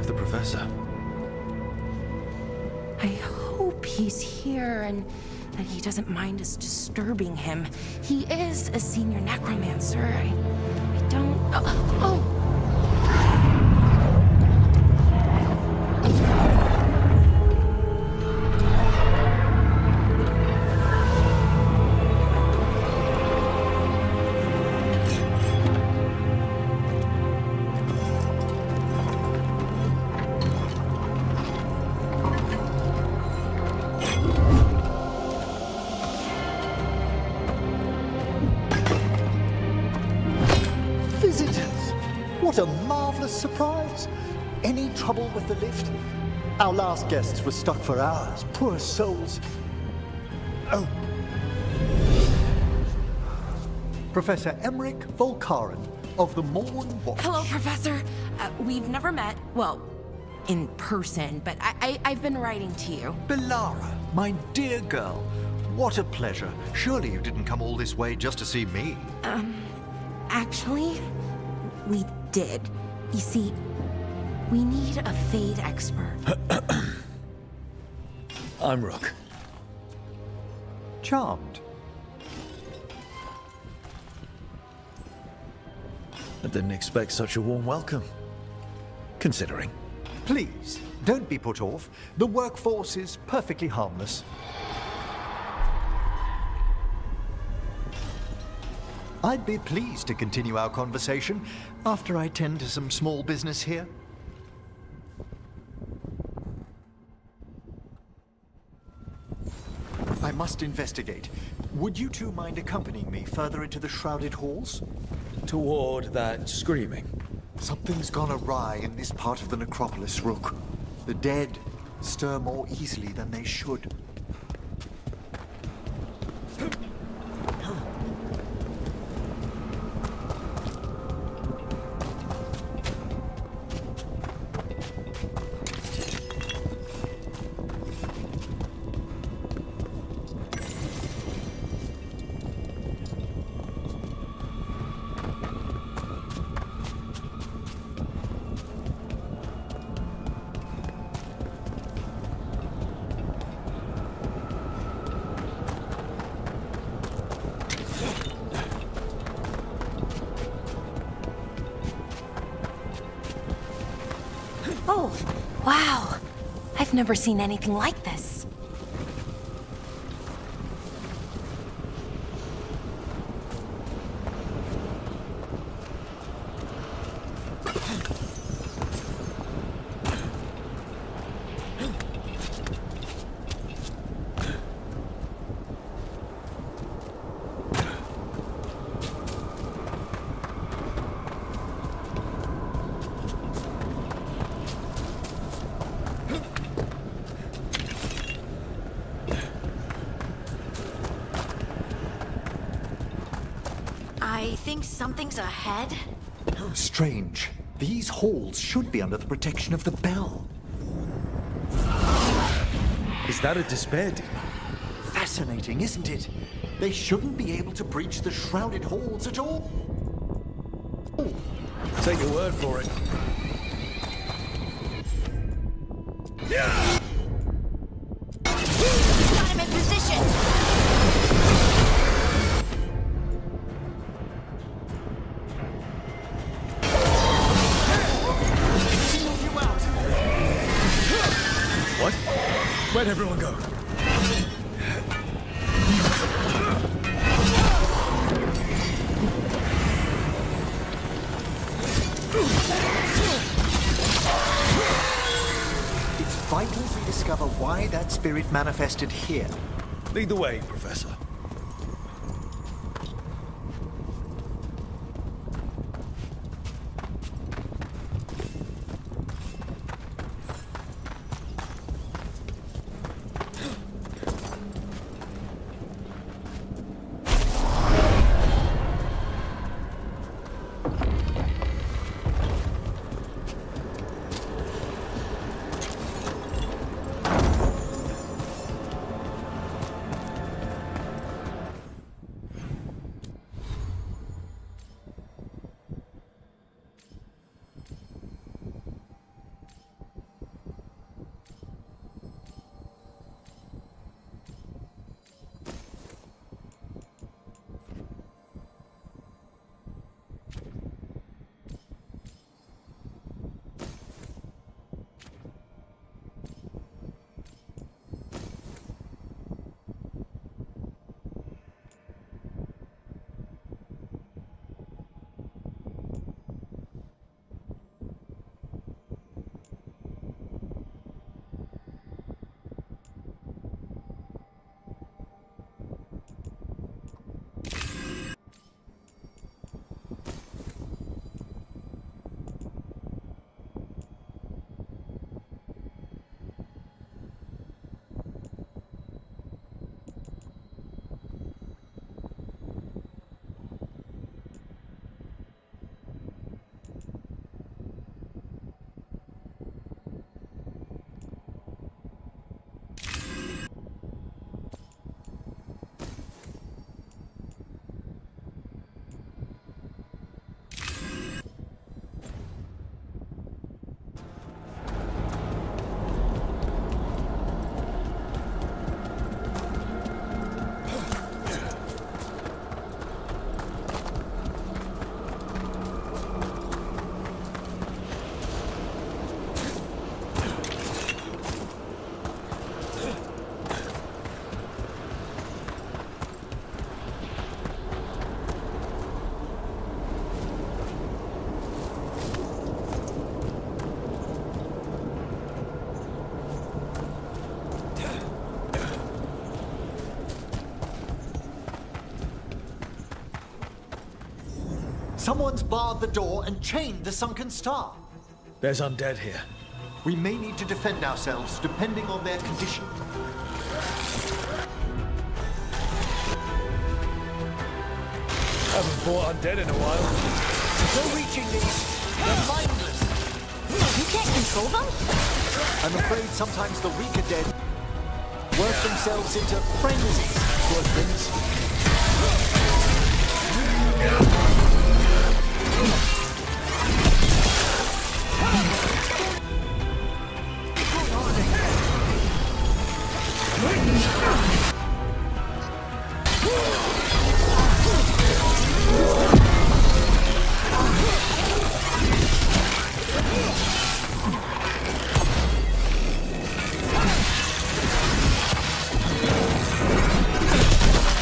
the professor? I hope he's here and that he doesn't mind us disturbing him. He is a senior necromancer. I don't... Oh! What a marvelous surprise! Any trouble with the lift? Our last guests were stuck for hours. Poor souls. Oh. Professor Emmerich Volkaren of the Morn Watch. Hello, Professor. We've never met. Well, in person, but I've been writing to you. Belara, my dear girl. What a pleasure. Surely you didn't come all this way just to see me. Actually, we did. You see, we need a Fade expert. I'm Rook. Charmed. I didn't expect such a warm welcome. Considering. Please, don't be put off. The workforce is perfectly harmless. I'd be pleased to continue our conversation after I tend to some small business here. I must investigate. Would you two mind accompanying me further into the shrouded halls? Toward that screaming. Something's gone awry in this part of the necropolis, Rook. The dead stir more easily than they should. Oh, wow. I've never seen anything like this. I think something's ahead. Strange. These halls should be under the protection of the bell. Is that a despair demon? Fascinating, isn't it? They shouldn't be able to breach the shrouded halls at all. Take your word for it. Got him in position! What? Where'd everyone go? It's vital we discover why that spirit manifested here. Lead the way, Professor. Someone's barred the door and chained the sunken star. There's undead here. We may need to defend ourselves, depending on their condition. Haven't fought undead in a while. No reaching these. They're mindless. You can't control them? I'm afraid sometimes the weaker dead work themselves into frenzies, poor things.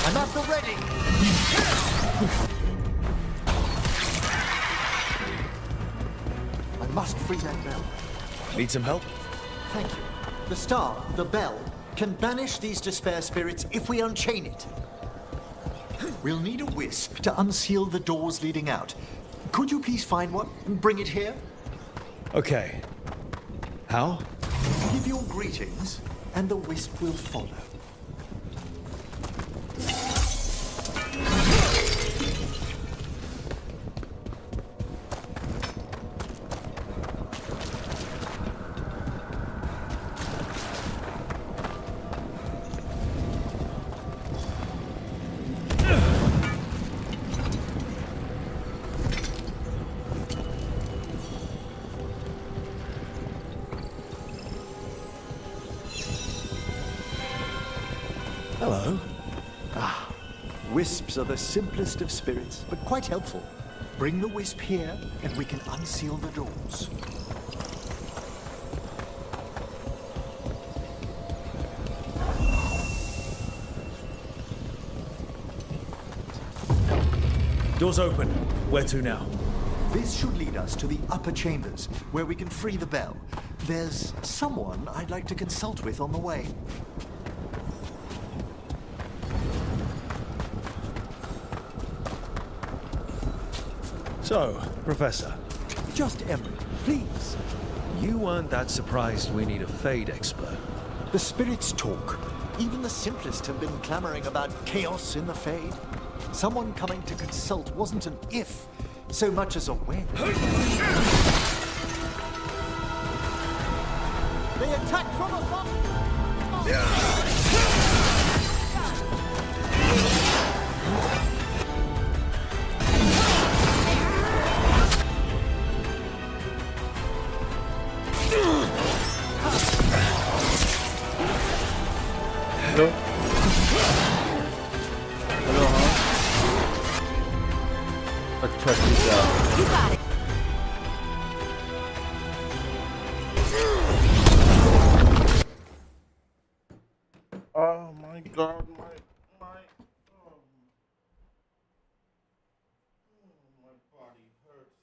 I'm at the ready. I must free that bell. Need some help? Thank you. The star, the bell, can banish these despair spirits if we unchain it. We'll need a wisp to unseal the doors leading out. Could you please find one and bring it here? Okay. How? Give your greetings, and the wisp will follow. Hello. Wisps are the simplest of spirits, but quite helpful. Bring the wisp here, and we can unseal the doors. Door's open. Where to now? This should lead us to the upper chambers, where we can free the bell. There's someone I'd like to consult with on the way. So, Professor. Just Emery, please. You weren't that surprised we need a Fade expert. The spirits talk. Even the simplest have been clamoring about chaos in the Fade. Someone coming to consult wasn't an if, so much as a when. They attack from above! Hello? Hello, huh? Let's check this out. You got it. Oh my god, my body hurts.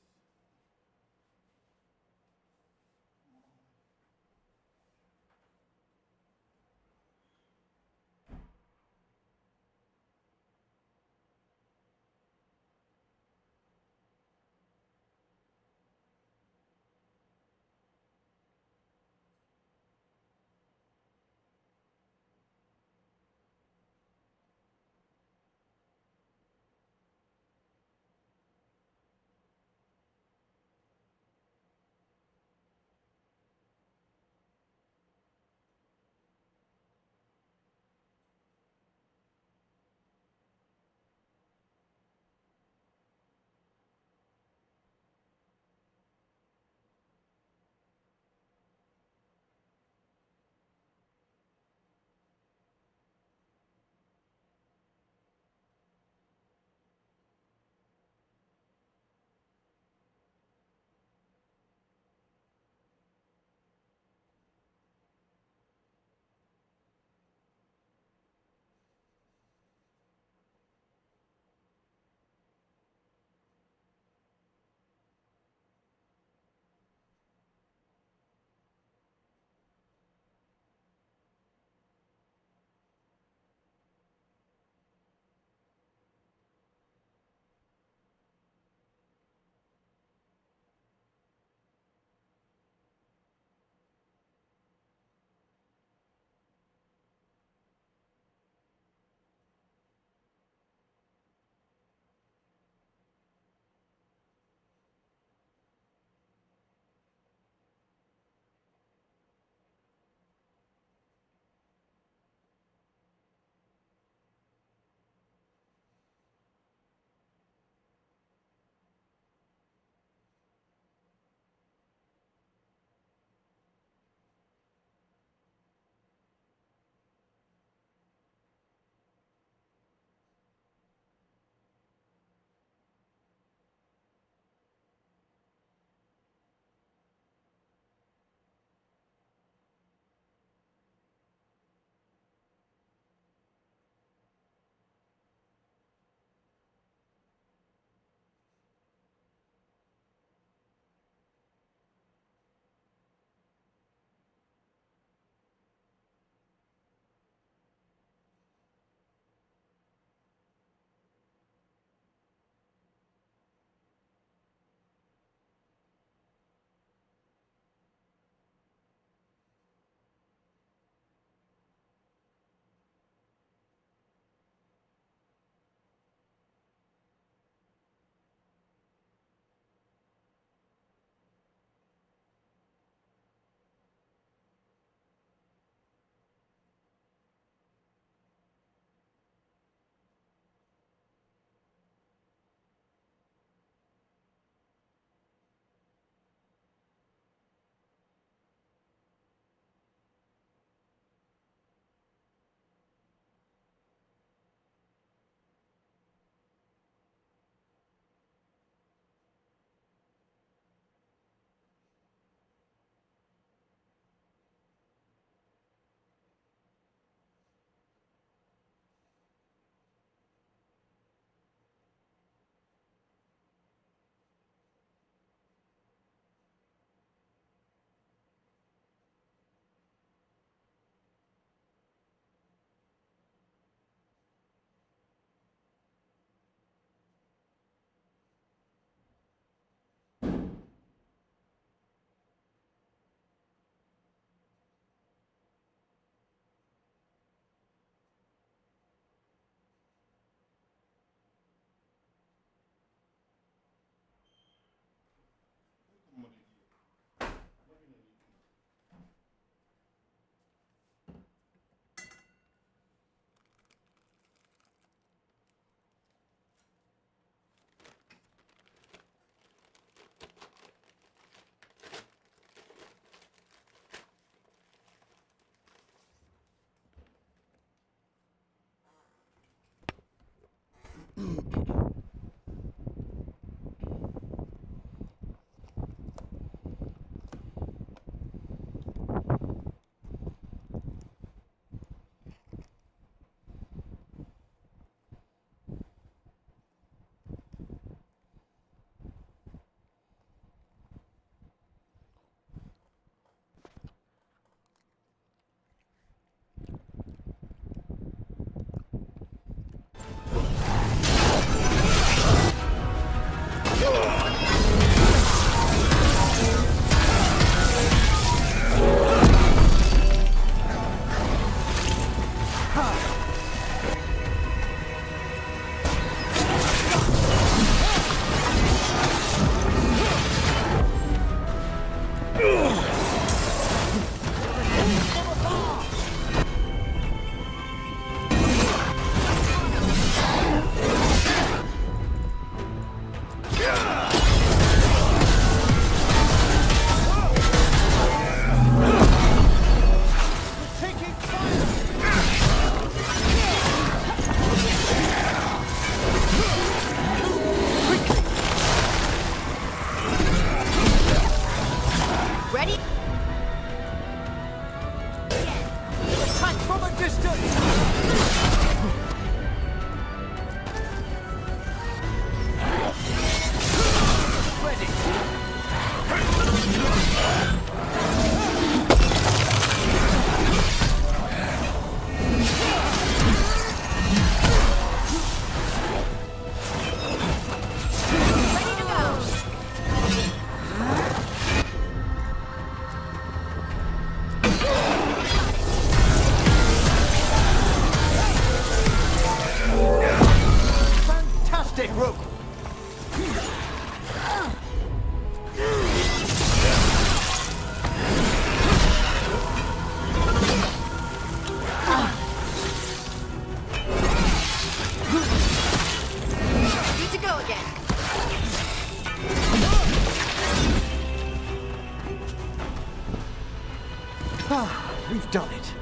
We've done it.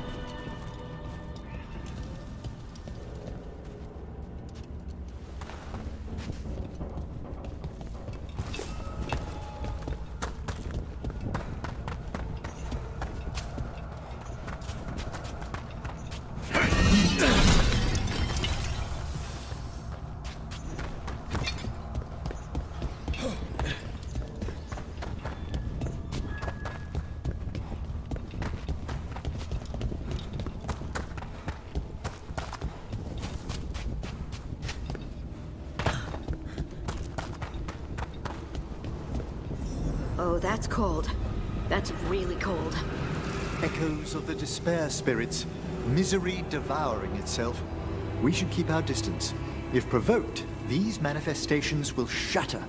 Oh, that's cold. That's really cold. Echoes of the despair spirits, misery devouring itself. We should keep our distance. If provoked, these manifestations will shatter.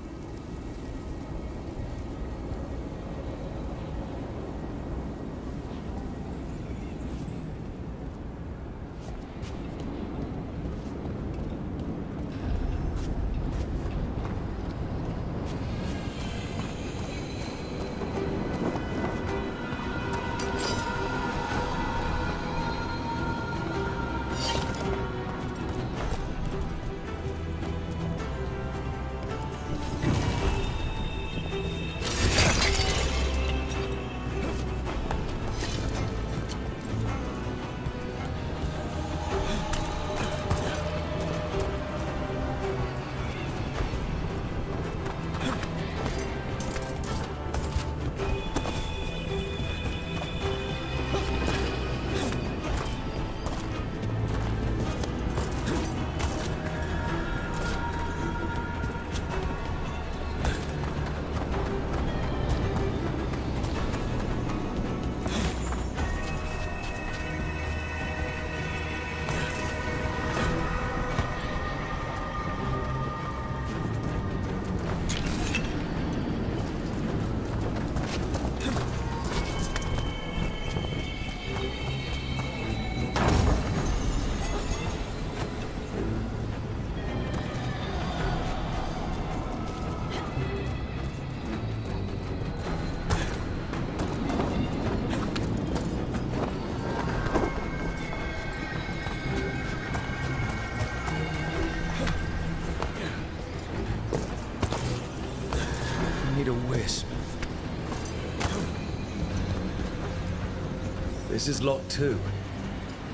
This is Lot 2.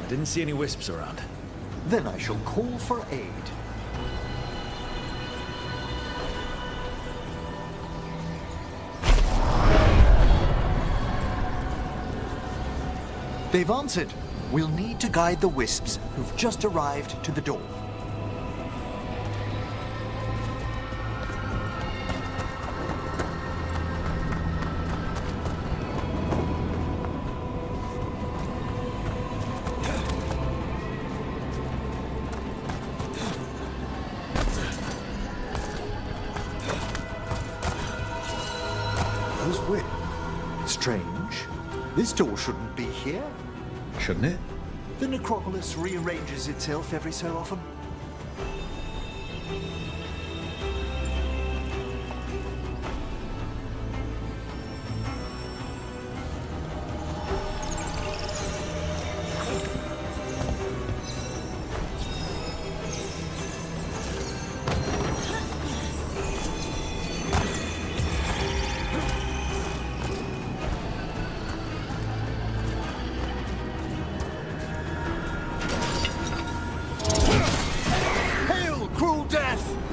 I didn't see any wisps around. Then I shall call for aid. They've answered. We'll need to guide the wisps who've just arrived to the door. Strange. This door shouldn't be here. Shouldn't it? The necropolis rearranges itself every so often. Cruel death!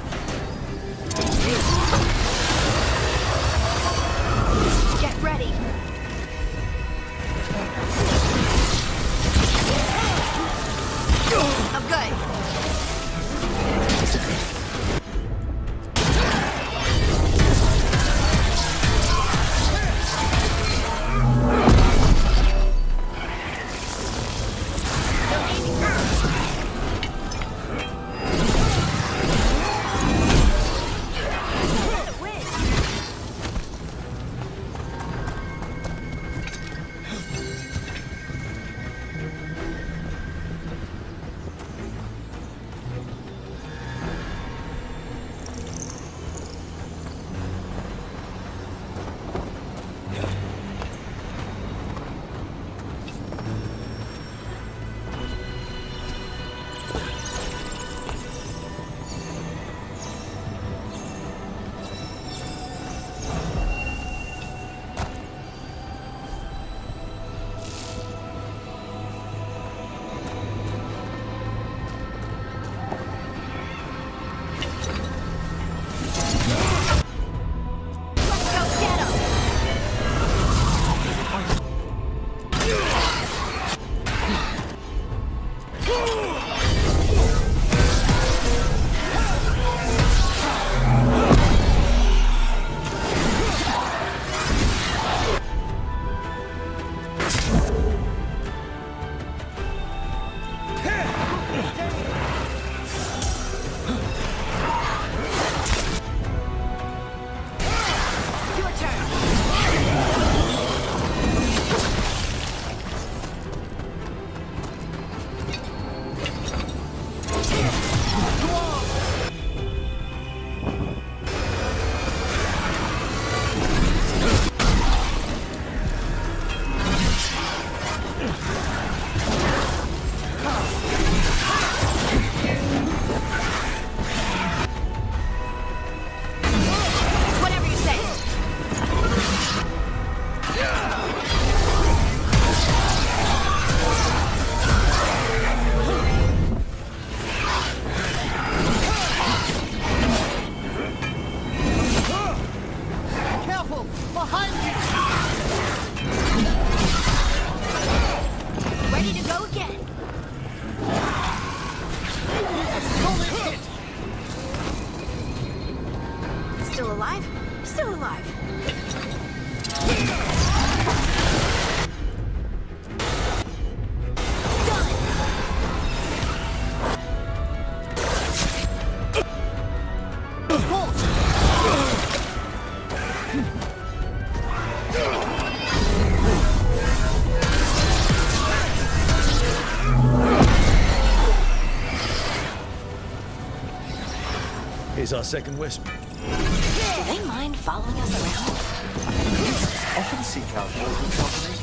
Here's our second wisp. Do they mind following us around? Often seek out mortal company.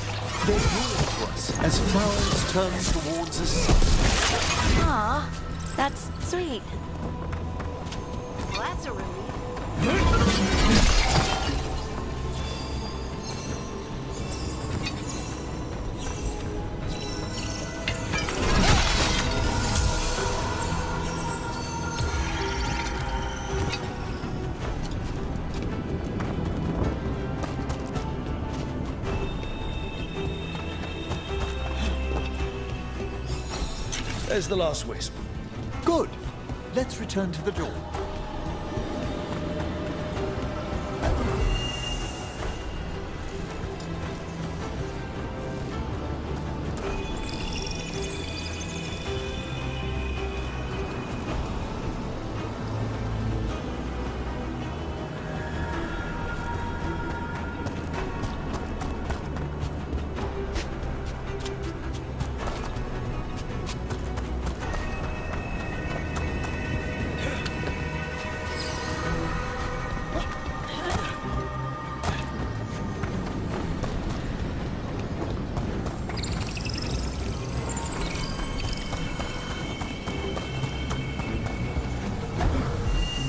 They're drawn to us as flowers turn towards a sun. Aw, that's sweet. Well, that's a relief. There's the last wisp. Good. Let's return to the door.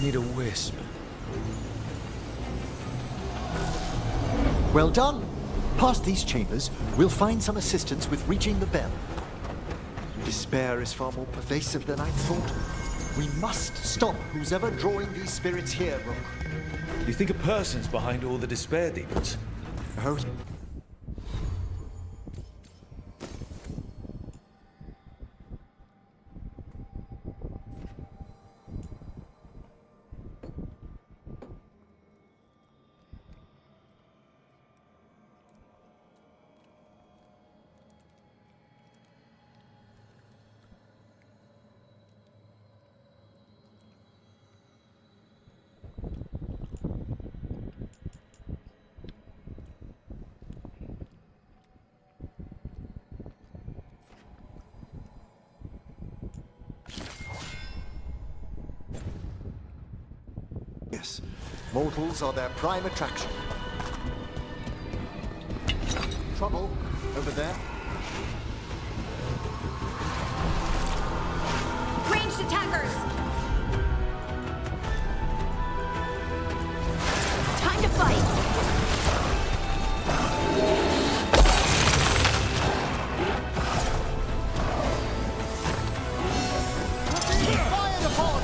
Need a wisp. Well done. Past these chambers, we'll find some assistance with reaching the bell. Despair is far more pervasive than I thought. We must stop who's ever drawing these spirits here, Rook. You think a person's behind all the despair demons? Oh. Yes, mortals are their prime attraction. Trouble over there. Ranged attackers! Time to fight! Fired upon!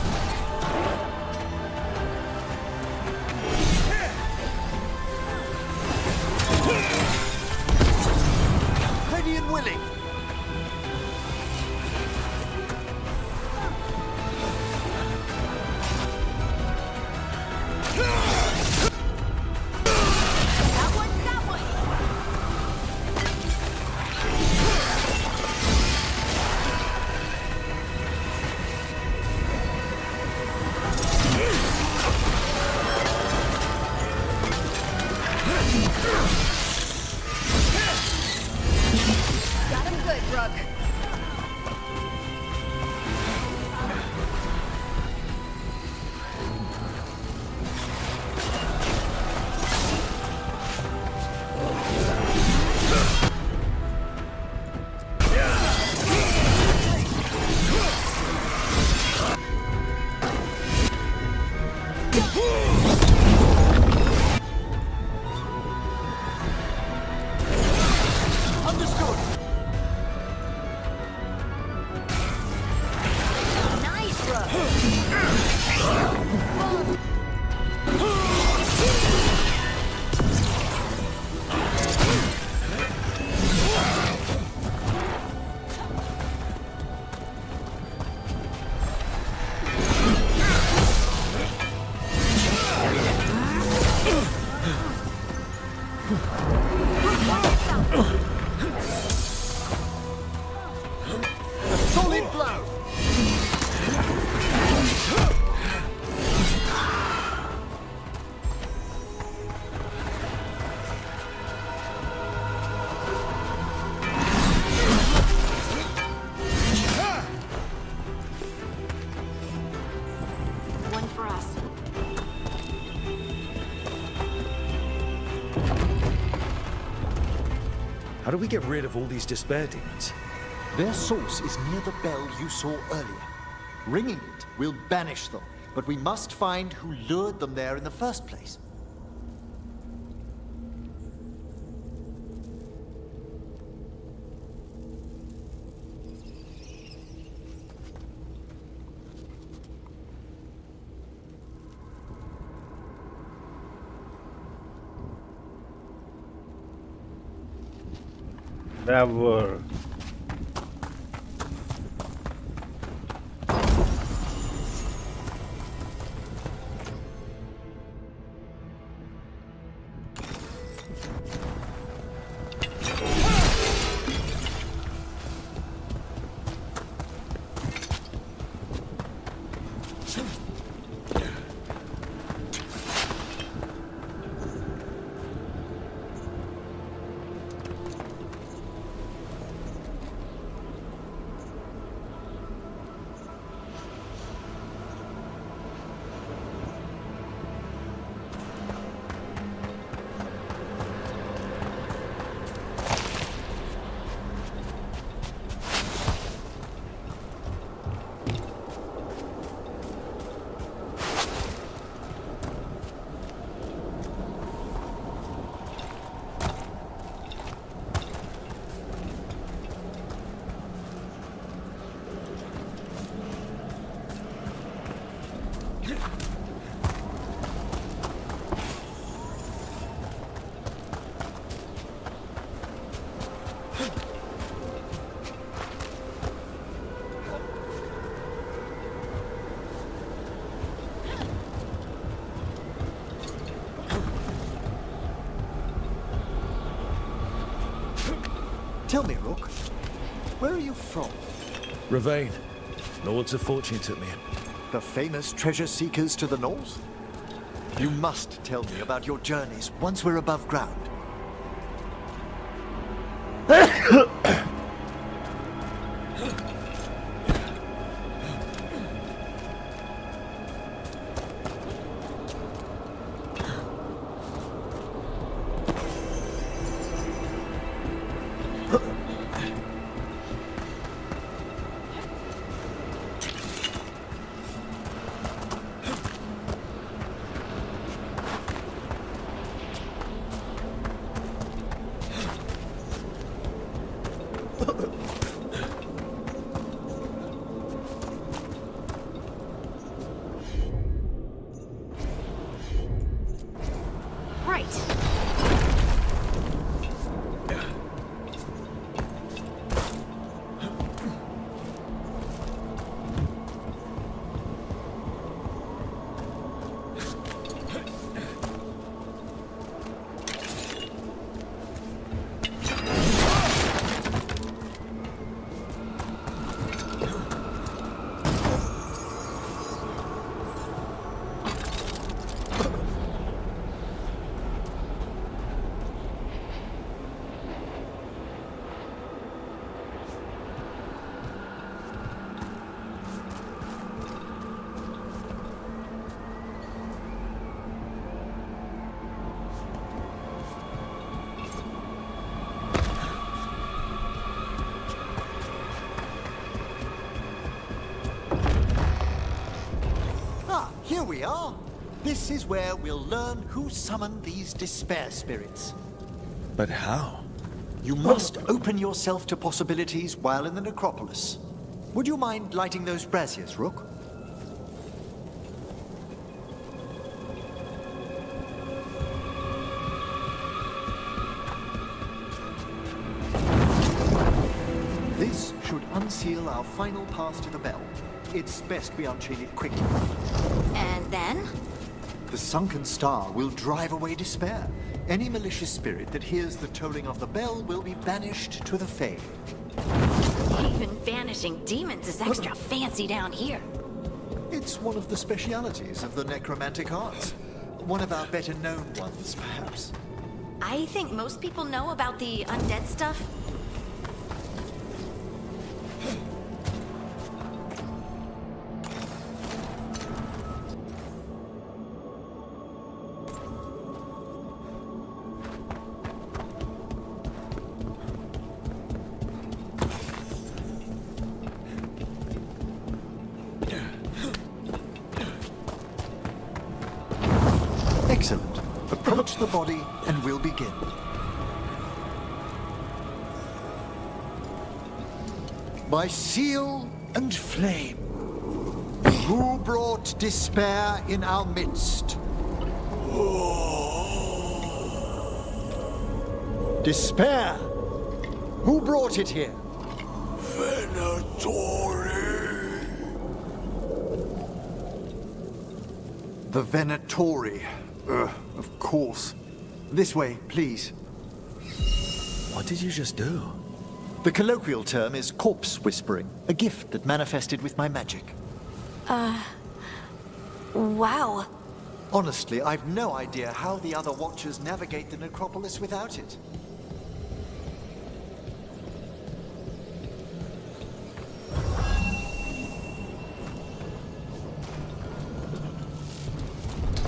Ready and willing. That one, that one! Got him good, Rook. Understood. How do we get rid of all these despair demons? Their source is near the bell you saw earlier. Ringing it will banish them, but we must find who lured them there in the first place. Never. Tell me, Rook, where are you from? Ravane. Lords of Fortune took me in. The famous treasure seekers to the north? You must tell me about your journeys once we're above ground. Here we are. This is where we'll learn who summoned these despair spirits. But how? You must open yourself to possibilities while in the necropolis. Would you mind lighting those braziers, Rook? This should unseal our final pass to the bell. It's best we unchain it quickly. And then? The sunken star will drive away despair. Any malicious spirit that hears the tolling of the bell will be banished to the Fae. Even banishing demons is extra fancy down here. It's one of the specialities of the necromantic arts. One of our better known ones, perhaps. I think most people know about the undead stuff. Approach the body and we'll begin. By seal and flame, who brought despair in our midst? Despair? Who brought it here? Venatori. The Venatori. Of course. This way, please. What did you just do? The colloquial term is corpse whispering, a gift that manifested with my magic. Wow. Honestly, I've no idea how the other Watchers navigate the necropolis without it.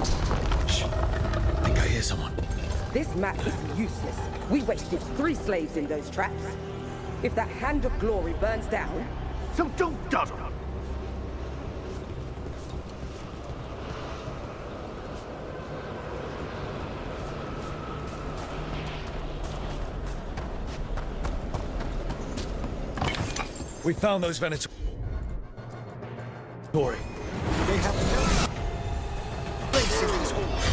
I think I hear someone. This map is useless. We wasted 3 slaves in those traps. If that Hand of Glory burns down... So don't dawdle. We found those Venatori. They have no place in these halls.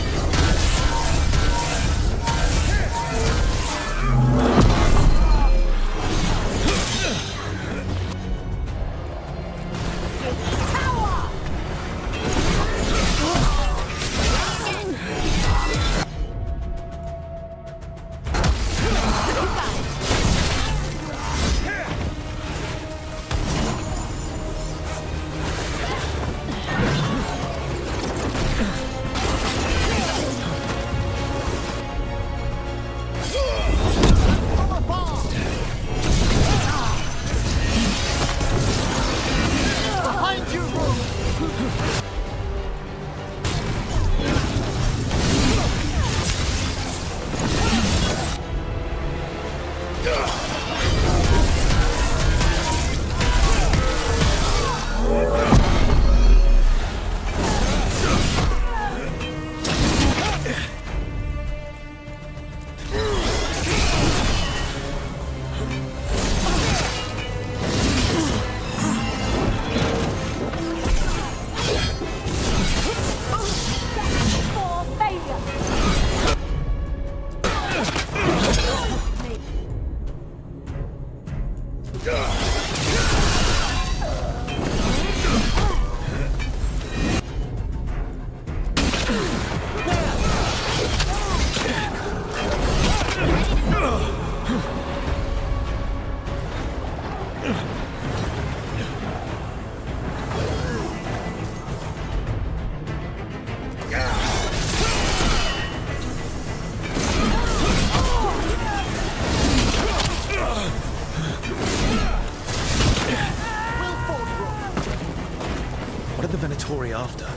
What are the Venatori after?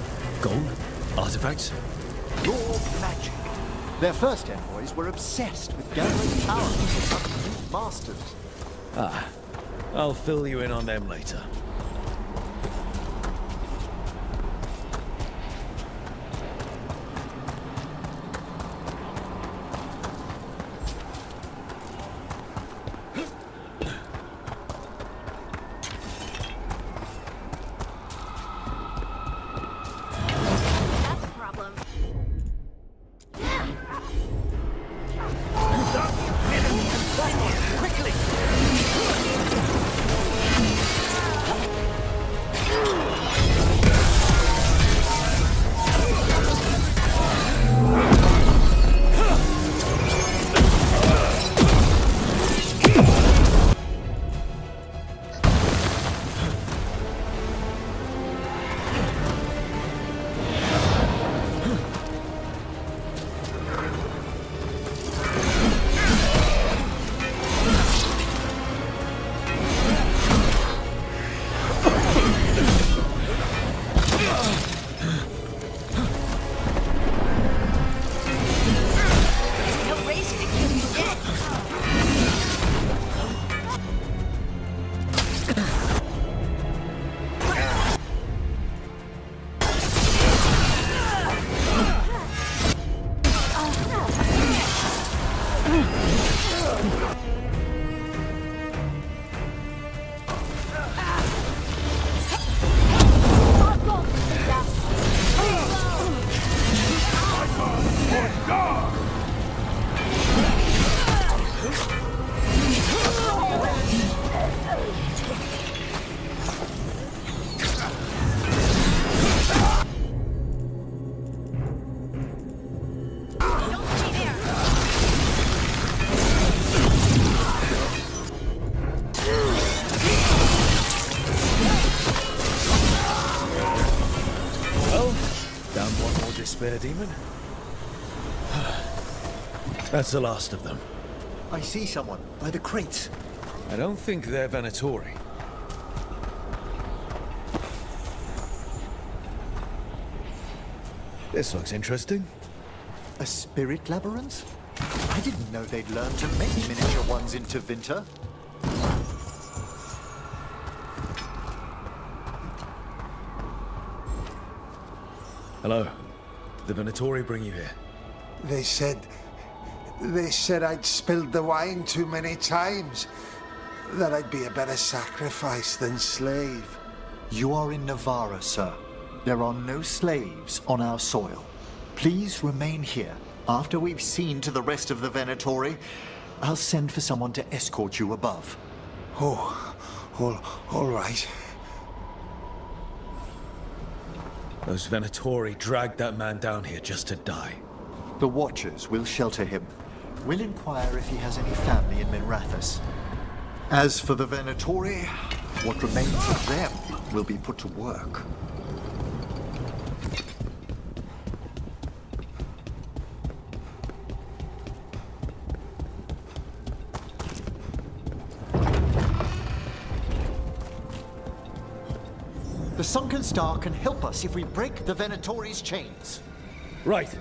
Gold? Artifacts? Raw magic. Their first envoys were obsessed with gathering power for some new masters. Ah, I'll fill you in on them later. That's a problem. Quickly! despair demon. That's the last of them. I see someone by the crates. I don't think they're Venatori. This looks interesting. A spirit labyrinth? I didn't know they'd learned to make miniature ones into Winter. Hello. Did the Venatori bring you here? They said I'd spilled the wine too many times. That I'd be a better sacrifice than slave. You are in Navarra, sir. There are no slaves on our soil. Please remain here. After we've seen to the rest of the Venatori, I'll send for someone to escort you above. Oh, all right. Those Venatori dragged that man down here just to die. The Watchers will shelter him. We'll inquire if he has any family in Minrathous. As for the Venatori, what remains of them will be put to work. The Sunken Star can help us if we break the Venatori's chains. Right.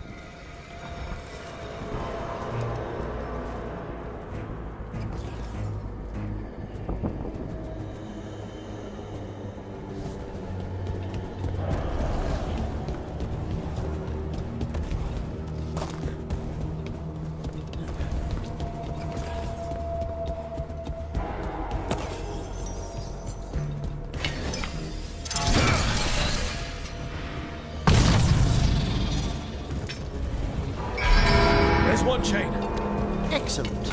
One chain. Excellent.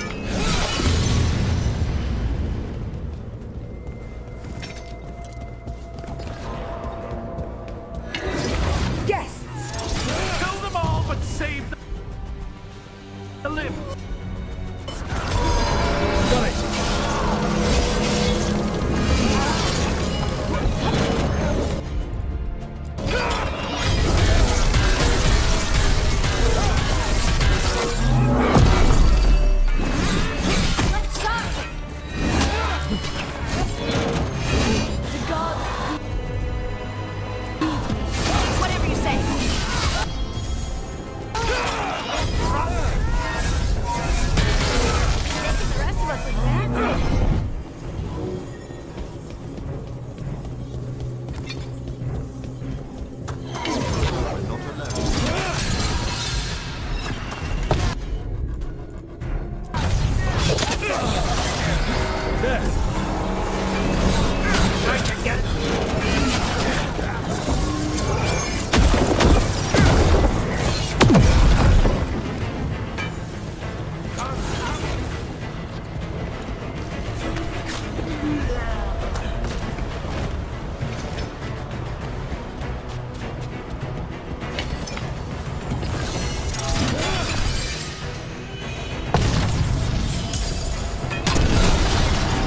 Yes! Kill them all, but save the live. Got it. Whatever you say. The rest of us is mad.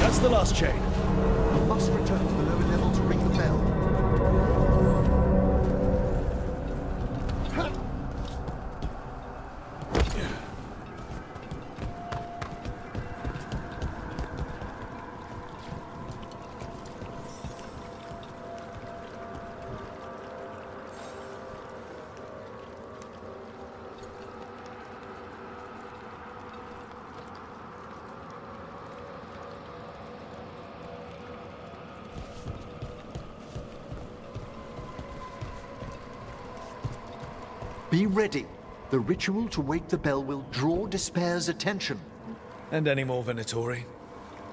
That's the last chain. We must return to the lower level to ring the bell. Be ready. The ritual to wake the bell will draw Despair's attention. And any more Venatori?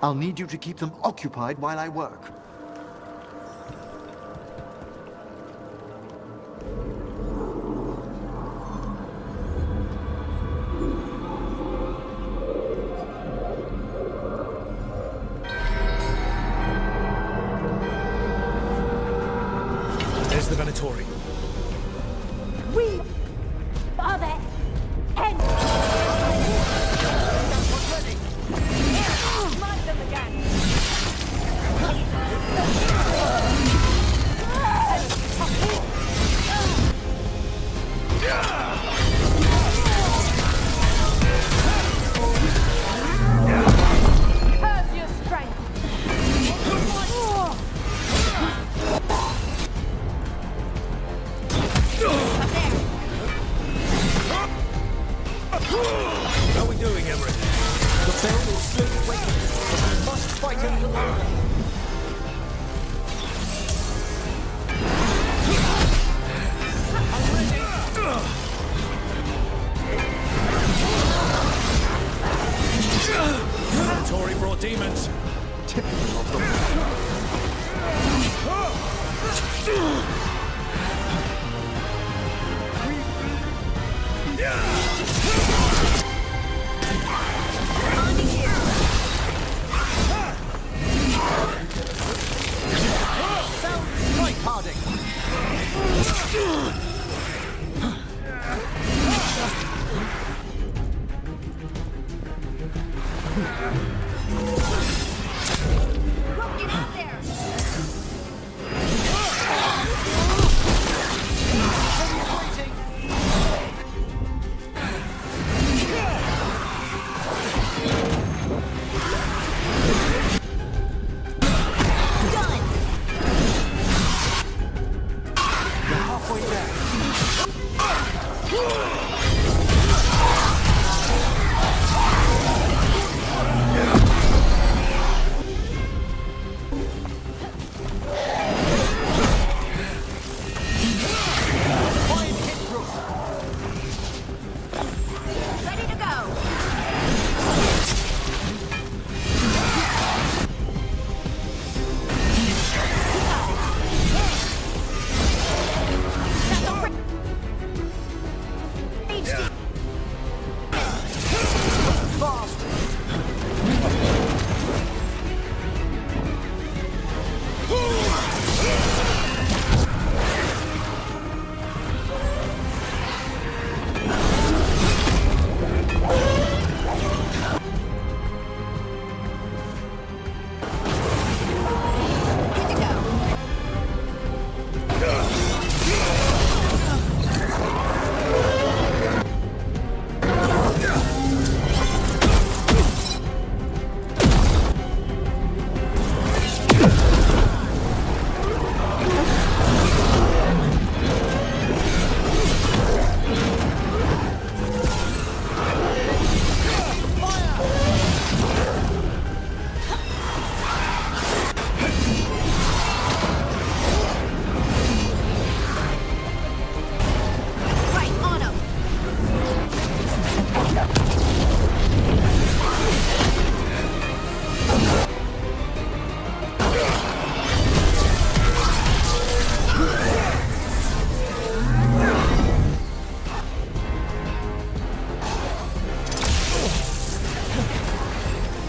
I'll need you to keep them occupied while I work. There's the Venatori. We are the end. Smite them again. typical of them. Sounds right, Harding. Get out there!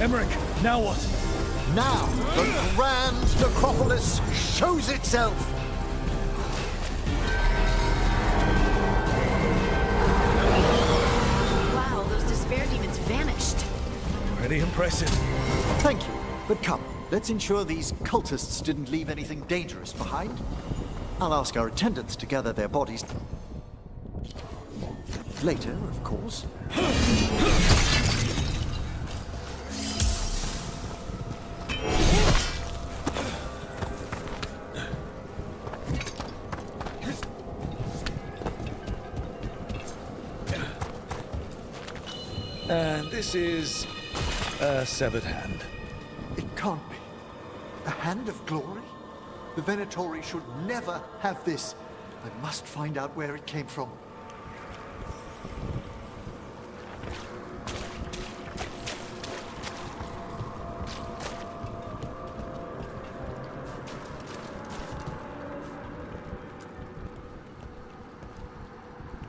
Emmerich, now what? Now, the grand necropolis shows itself! Wow, those despair demons vanished. Pretty impressive. Thank you, but come, let's ensure these cultists didn't leave anything dangerous behind. I'll ask our attendants to gather their bodies. Later, of course. And this is a severed hand. It can't be. A hand of glory? The Venatori should never have this. I must find out where it came from.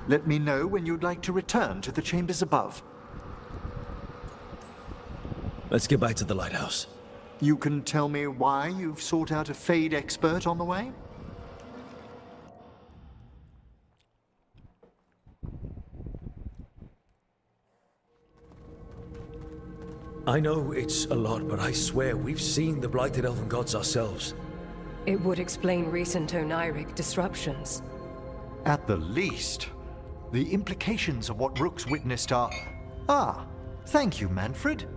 Let me know when you'd like to return to the chambers above. Let's get back to the lighthouse. You can tell me why you've sought out a Fade expert on the way? I know it's a lot, but I swear we've seen the blighted elven gods ourselves. It would explain recent Oniric disruptions. At the least. The implications of what Rook's witnessed are... Ah, thank you, Manfred.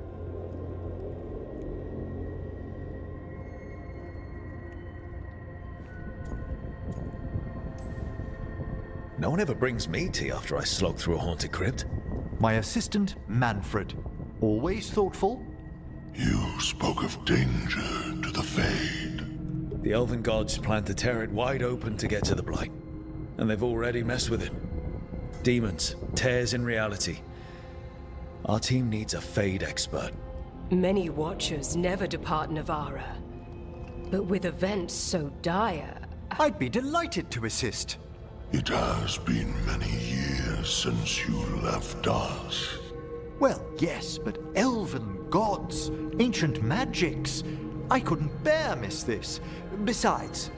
No one ever brings me tea after I slog through a haunted crypt. My assistant, Manfred. Always thoughtful. You spoke of danger to the Fade. The elven gods plan to tear it wide open to get to the Blight. And they've already messed with it. Demons, tears in reality. Our team needs a Fade expert. Many Watchers never depart Navarra. But with events so dire... I'd be delighted to assist. It has been many years since you left us. Well, yes, but elven gods, ancient magics. I couldn't bear miss this. Besides,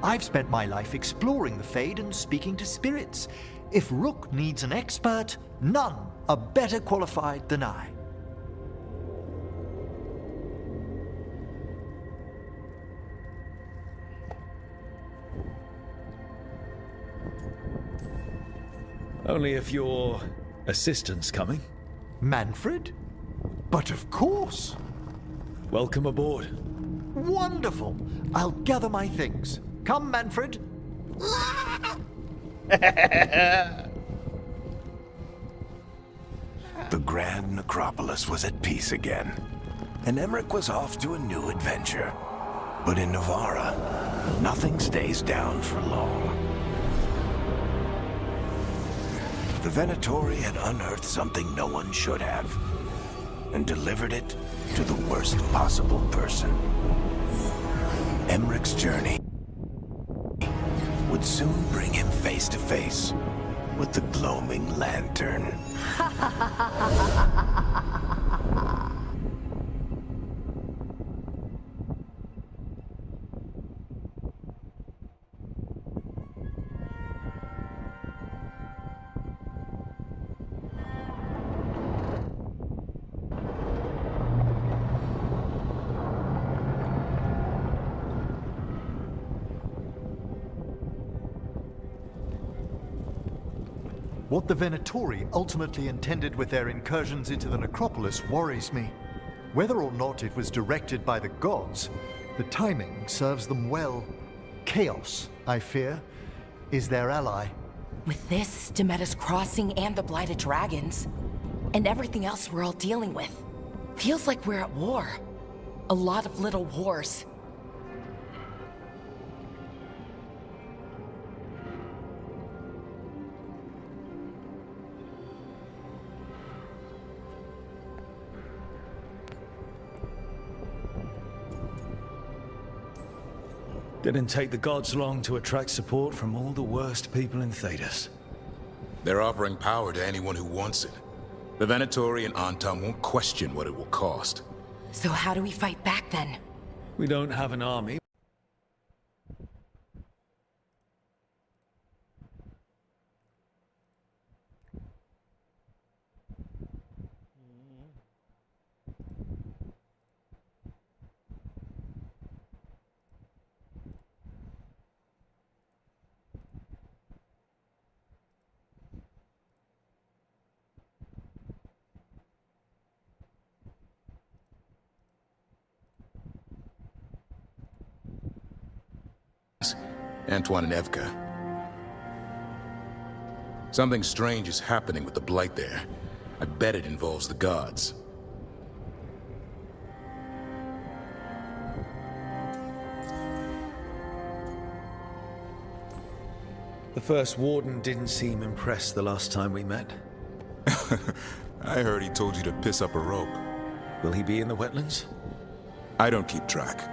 I've spent my life exploring the Fade and speaking to spirits. If Rook needs an expert, none are better qualified than I. Only if your assistant's coming. Manfred? But of course. Welcome aboard. Wonderful. I'll gather my things. Come, Manfred. The Grand Necropolis was at peace again, and Emmerich was off to a new adventure. But in Navarra, nothing stays down for long. The Venatori had unearthed something no one should have, and delivered it to the worst possible person. Emmerich's journey would soon bring him face to face with the gloaming lantern. What the Venatori ultimately intended with their incursions into the necropolis worries me. Whether or not it was directed by the gods, the timing serves them well. Chaos, I fear, is their ally. With this, Demeter's Crossing and the Blighted Dragons, and everything else we're all dealing with, feels like we're at war. A lot of little wars. Didn't take the gods long to attract support from all the worst people in Thedas. They're offering power to anyone who wants it. The Venatori and Antam won't question what it will cost. So how do we fight back then? We don't have an army. Antoine and Evka. Something strange is happening with the Blight there. I bet it involves the gods. The first warden didn't seem impressed the last time we met. I heard he told you to piss up a rope. Will he be in the wetlands? I don't keep track.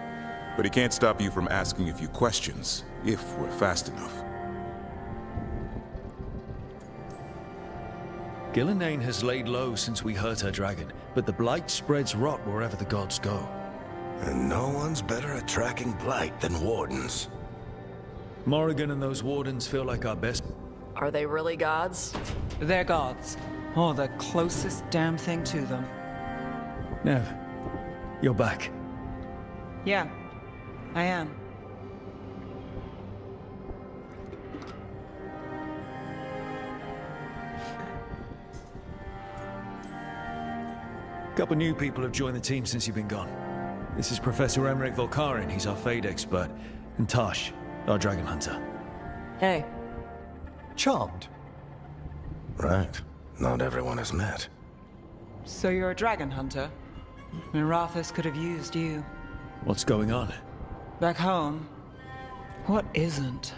But he can't stop you from asking a few questions, if we're fast enough. Gillenane has laid low since we hurt her dragon, but the Blight spreads rot wherever the gods go. And no one's better at tracking Blight than wardens. Morrigan and those wardens feel like our best... Are they really gods? They're gods. Or the closest damn thing to them. Nev, you're back. Yeah, I am. Couple new people have joined the team since you've been gone. This is Professor Emmerich Volkarin, he's our Fade expert, and Tosh, our dragon hunter. Hey. Charmed. Right. Not everyone has met. So you're a dragon hunter? Mirathus could have used you. What's going on? Back home, what isn't?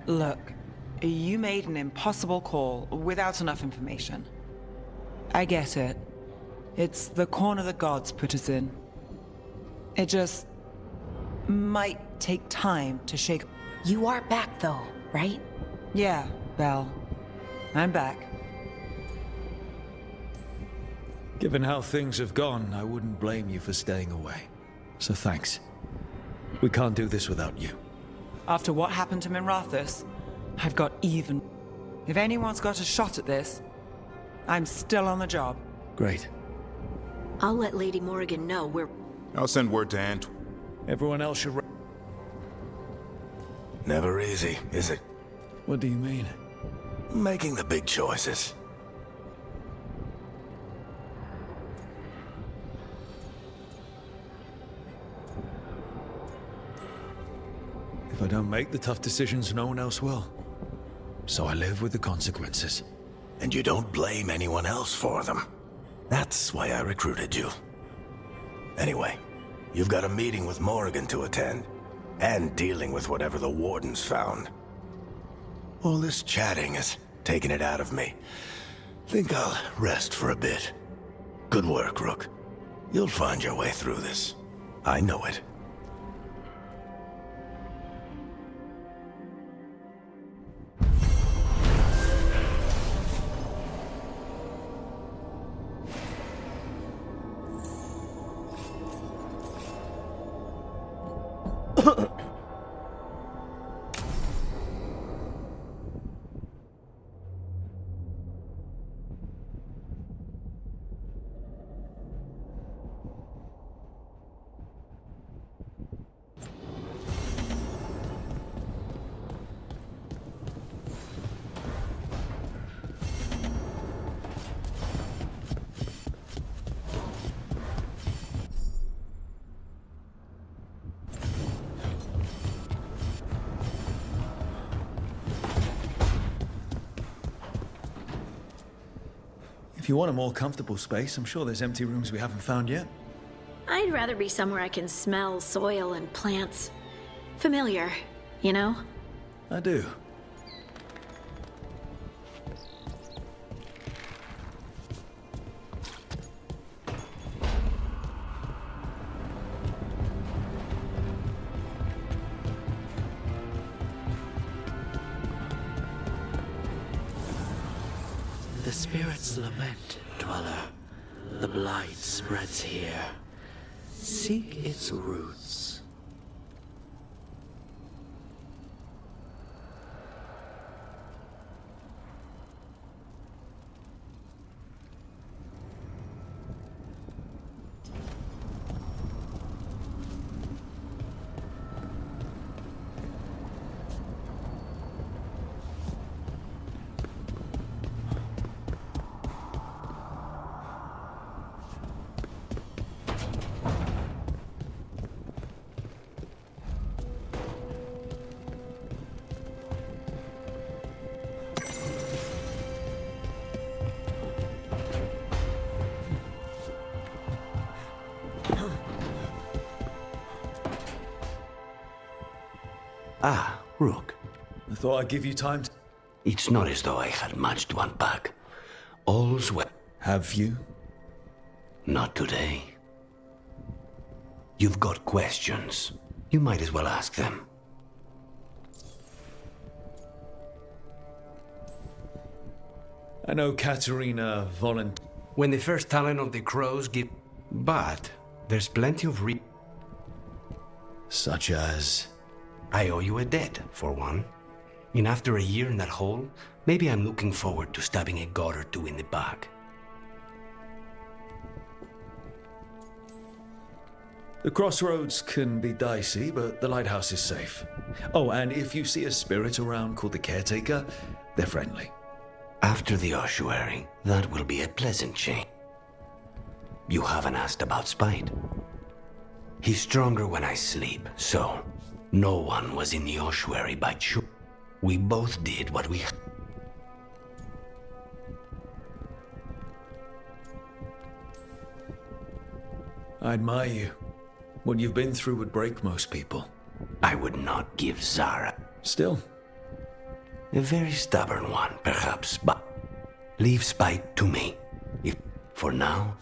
Look, you made an impossible call without enough information. I get it. It's the corner the gods put us in. It just might take time to shake. You are back, though, right? Yeah, Belle. I'm back. Given how things have gone, I wouldn't blame you for staying away. So thanks. We can't do this without you. After what happened to Minrathous, I've got even. If anyone's got a shot at this, I'm still on the job. Great. I'll let Lady Morrigan know we're... I'll send word to Ant. Everyone else should... Never easy, is it? What do you mean? Making the big choices. If I don't make the tough decisions, no one else will. So I live with the consequences. And you don't blame anyone else for them. That's why I recruited you. Anyway, you've got a meeting with Morrigan to attend, and dealing with whatever the Wardens found. All this chatting has taken it out of me. Think I'll rest for a bit. Good work, Rook. You'll find your way through this. I know it. If you want a more comfortable space, I'm sure there's empty rooms we haven't found yet. I'd rather be somewhere I can smell soil and plants. Familiar, you know? I do. The spirits lament, Dweller. The blight spreads here. Seek its roots. Ah, Rook. I thought I'd give you time to... It's not as though I had much to unpack. All's well. Have you? Not today. You've got questions. You might as well ask them. I know Katerina When the first talent of the crows give... But there's plenty of Such as... I owe you a debt, for one. And after a year in that hole, maybe I'm looking forward to stabbing a god or two in the back. The crossroads can be dicey, but the lighthouse is safe. Oh, and if you see a spirit around called the Caretaker, they're friendly. After the ossuary, that will be a pleasant change. You haven't asked about Spite. He's stronger when I sleep, so no one was in the ossuary by choice. We both did what we... I admire you. What you've been through would break most people. I would not give Zara... Still. A very stubborn one, perhaps, but leave Spite to me. If, for now,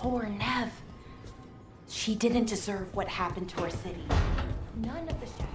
Poor Nev. She didn't deserve what happened to her city. None of the shadows.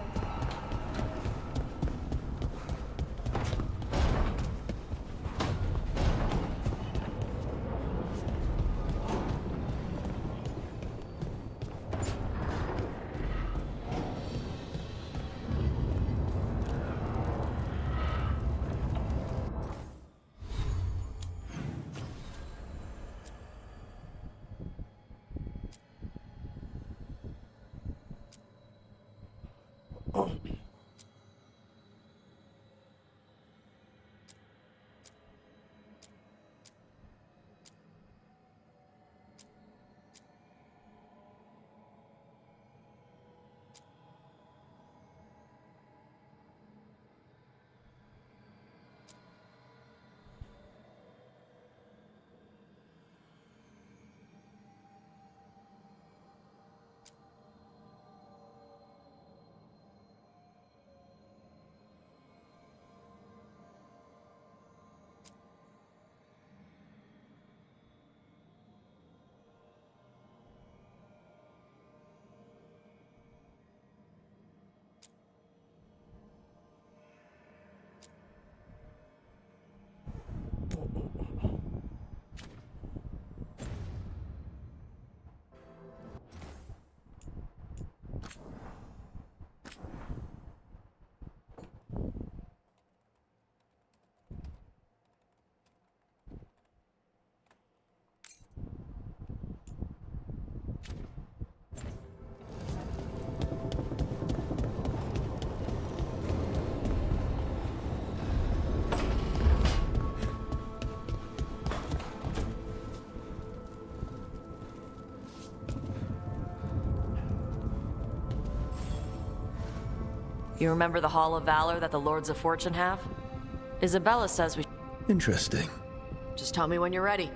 You remember the Hall of Valor that the Lords of Fortune have? Isabella says we... Interesting. Just tell me when you're ready.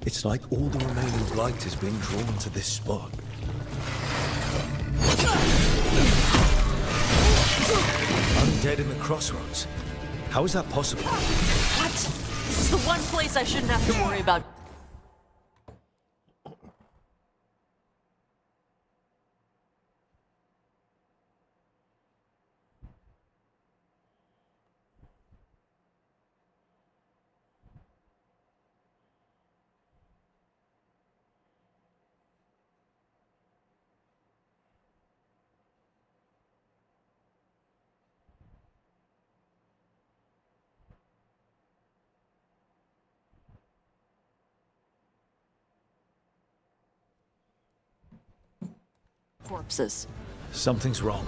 It's like all the remaining Blight is being drawn to this spot. Undead in the crossroads. How is that possible? What? This is the one place I shouldn't have to worry about. corpses. Something's wrong.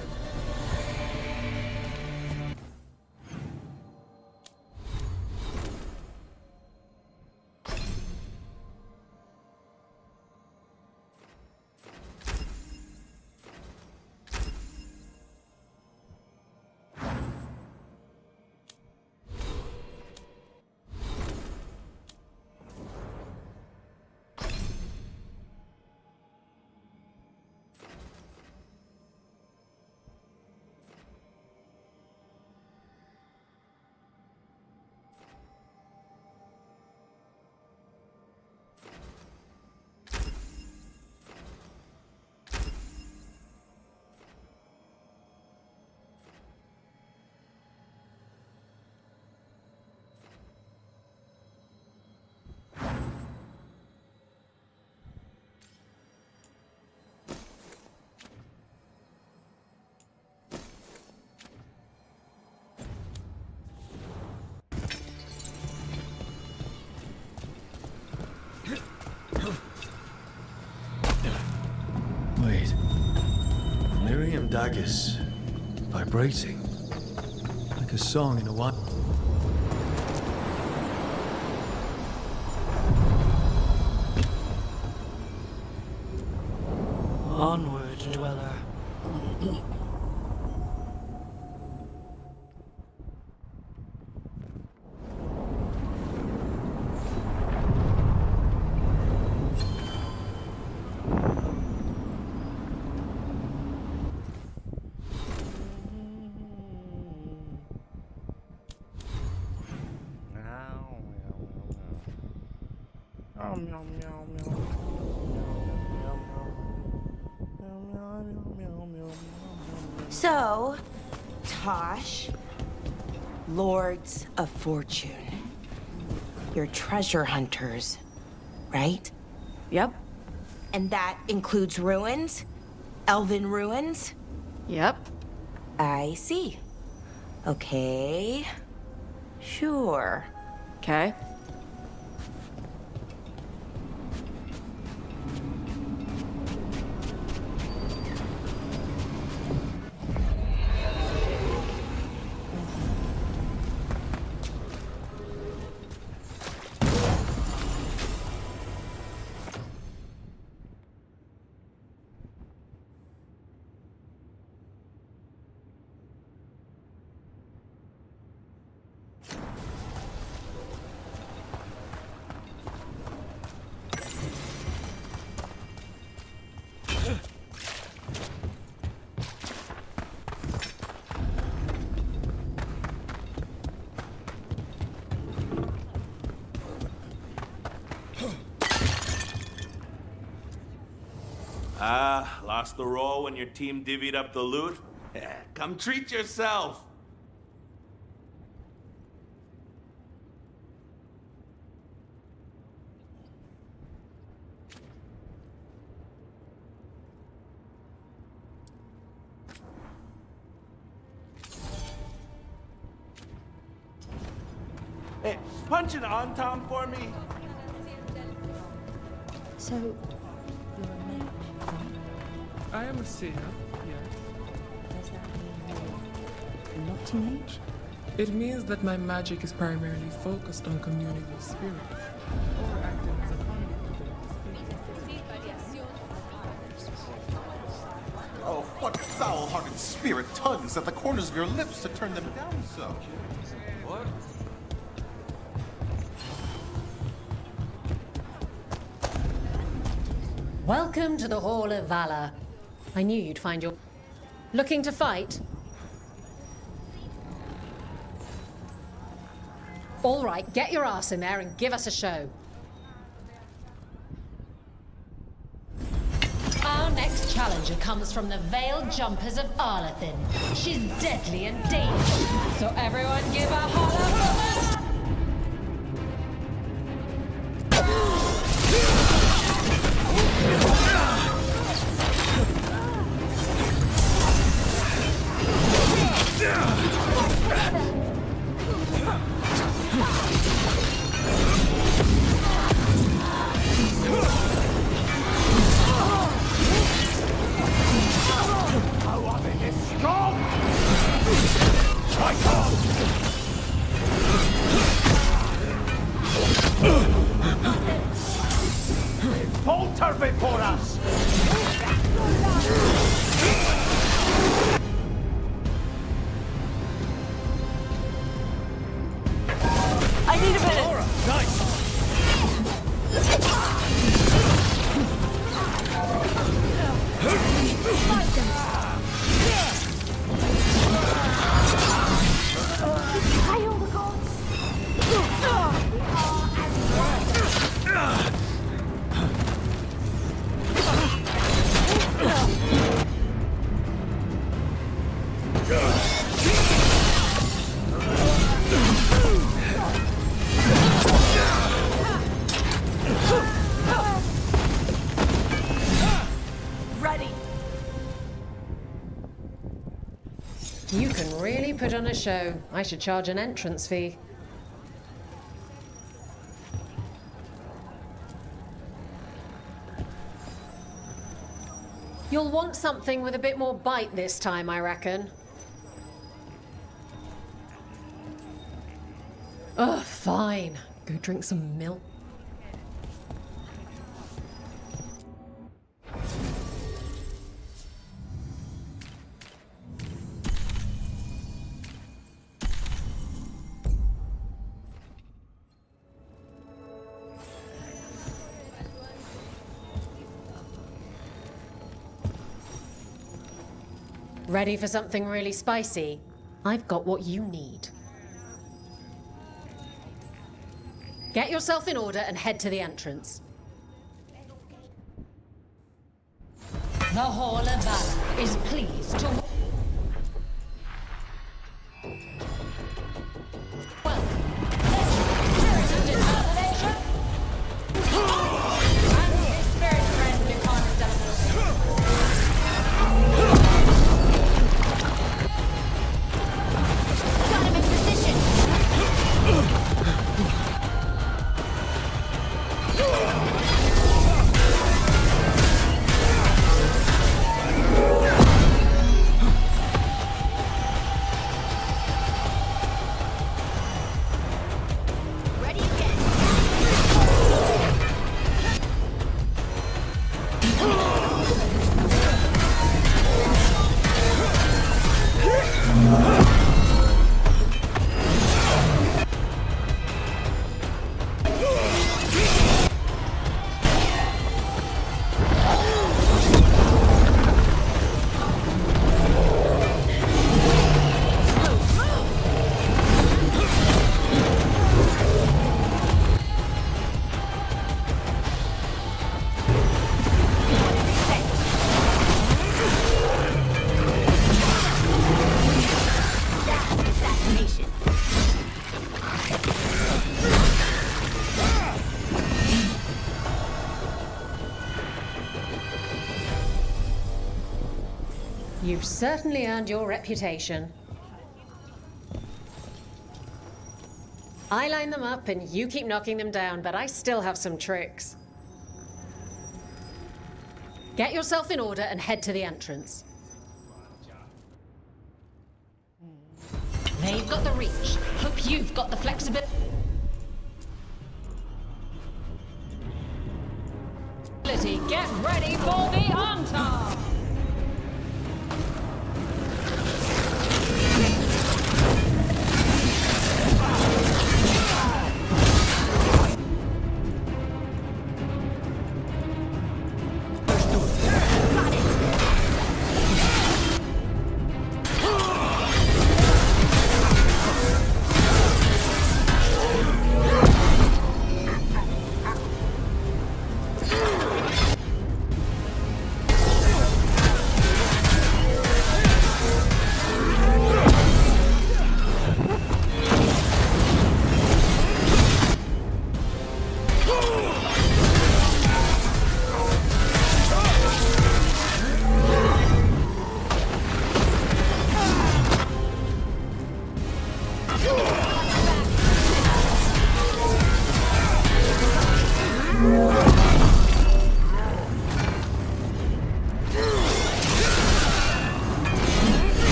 Wait. Miriam daggers. Vibrating. Like a song in a while. Onward, dweller. So, Tosh, Lords of Fortune. You're treasure hunters, right? Yep. And that includes ruins? Elven ruins? Yep. I see. Okay. Sure. Okay. Ah, lost the roll when your team divvied up the loot? Come treat yourself! Hey, punch an on-tom for me! So, you're a mage, right? I am a seer, yes. Does that mean you're not a mage? It means that my magic is primarily focused on communing with spirits, or acting as a conduit to their spirits. Oh, what foul-hearted spirit tugs at the corners of your lips to turn them down so? What? Welcome to the Hall of Valor. I knew you'd find your... Looking to fight? All right, get your ass in there and give us a show. Our next challenger comes from the Veiled Jumpers of Arlathan. She's deadly and dangerous, so everyone give a holler. put on a show. I should charge an entrance fee. You'll want something with a bit more bite this time, I reckon. Ugh, fine. Go drink some milk. Ready for something really spicy? I've got what you need. Get yourself in order and head to the entrance. The Hall of Valor is pleased to welcome legendary determination and his spirit friend Got him in position. Ready again. You've certainly earned your reputation. I line them up and you keep knocking them down, but I still have some tricks. Get yourself in order and head to the entrance. They've got the reach. Hope you've got the flexibility. Get ready for the on-top!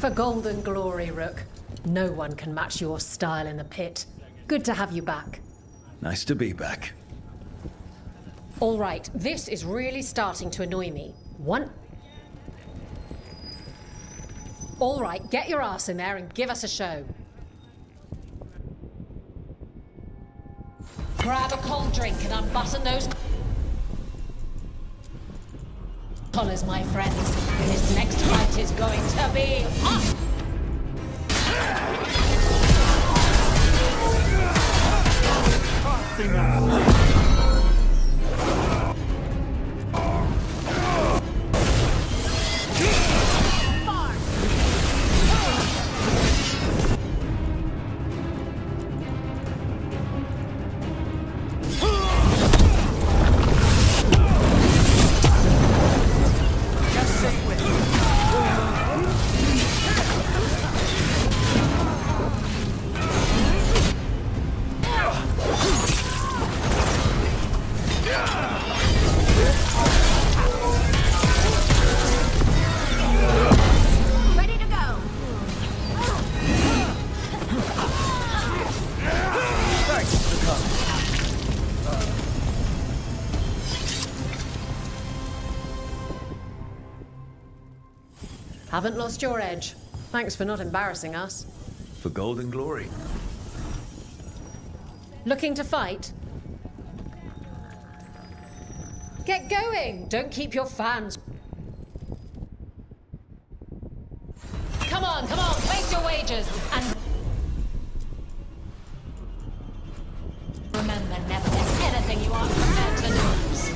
For golden glory, Rook. No one can match your style in the pit. Good to have you back. Nice to be back. All right, this is really starting to annoy me. All right, get your ass in there and give us a show. Grab a cold drink and unbutton those collars, my friends. This next fight is going to be on! Haven't lost your edge. Thanks for not embarrassing us. For gold and glory. Looking to fight? Get going! Don't keep your fans. Come on, place your wagers and remember, never there's anything you aren't prepared to lose.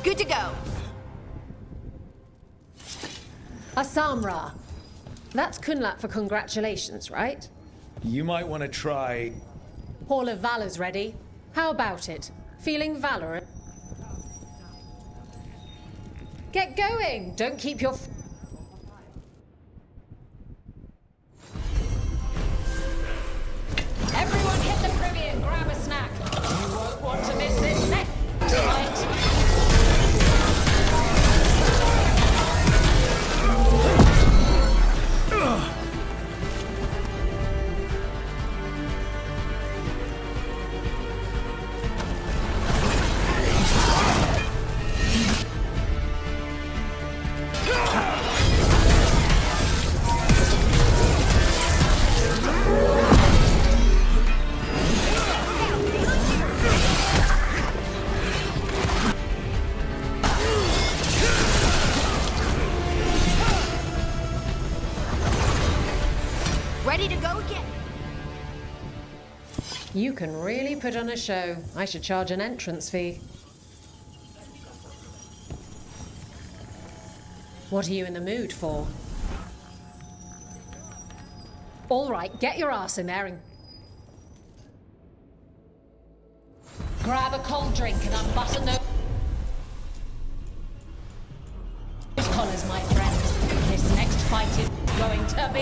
Good to go. Asamra. That's Kunlat for congratulations, right? You might want to try... Hall of Valor's ready. How about it? Feeling valorant? Get going! Don't keep your... Everyone hit the privy and grab a snack. You won't want to miss this next fight. Ready to go again. You can really put on a show. I should charge an entrance fee. What are you in the mood for? All right, get your ass in there and... Grab a cold drink and unbutton those collars, my friends. This next fight is going to be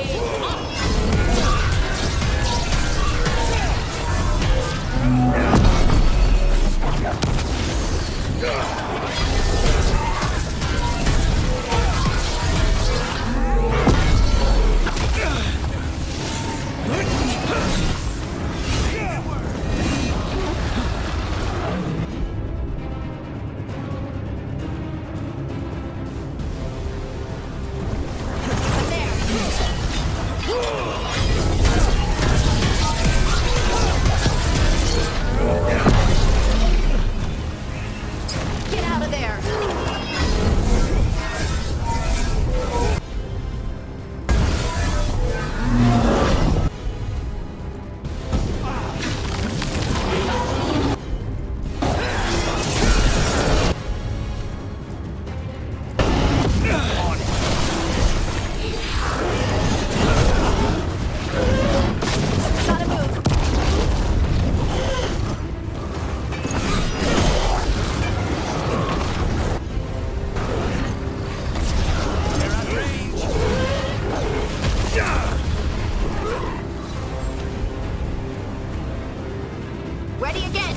Ready again.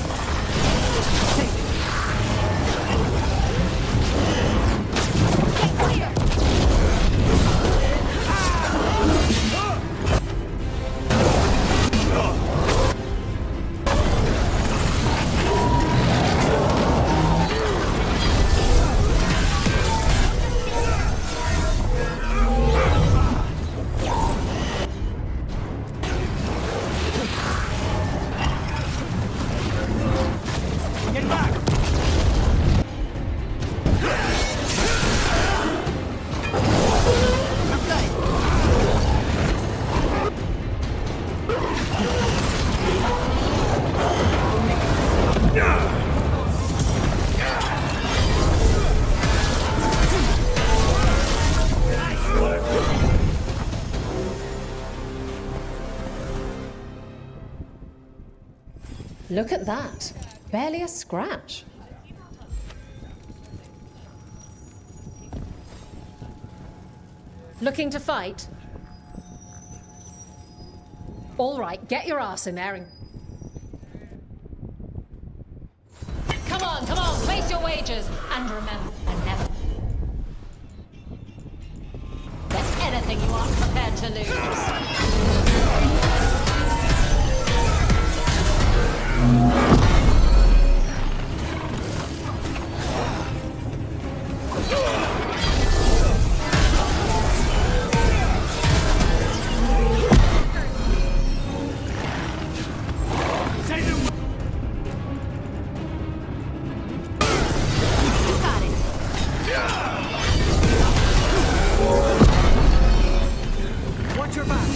Get clear. Look at that. Barely a scratch. Looking to fight? All right, get your ass in there and... Come on, place your wagers. And remember, never... There's anything you aren't prepared to lose. Watch your back!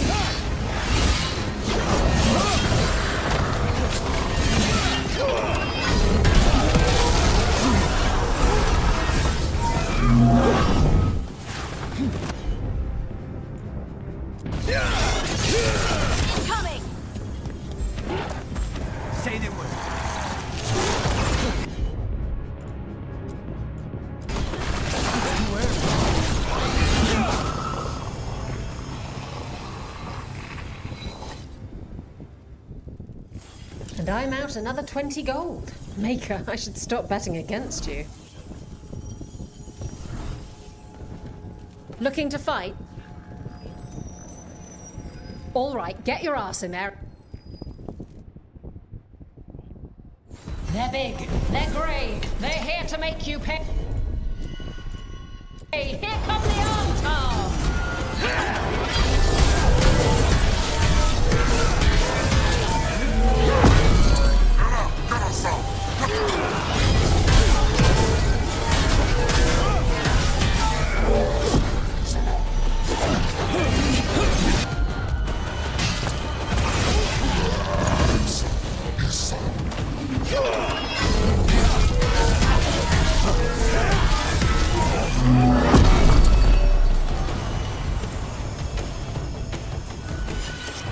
Incoming! Say the word. And I'm out another 20 gold. Maker, I should stop betting against you. Looking to fight? All right, get your ass in there. They're big, they're grey, they're here to make you pay. Hey, here come the Arm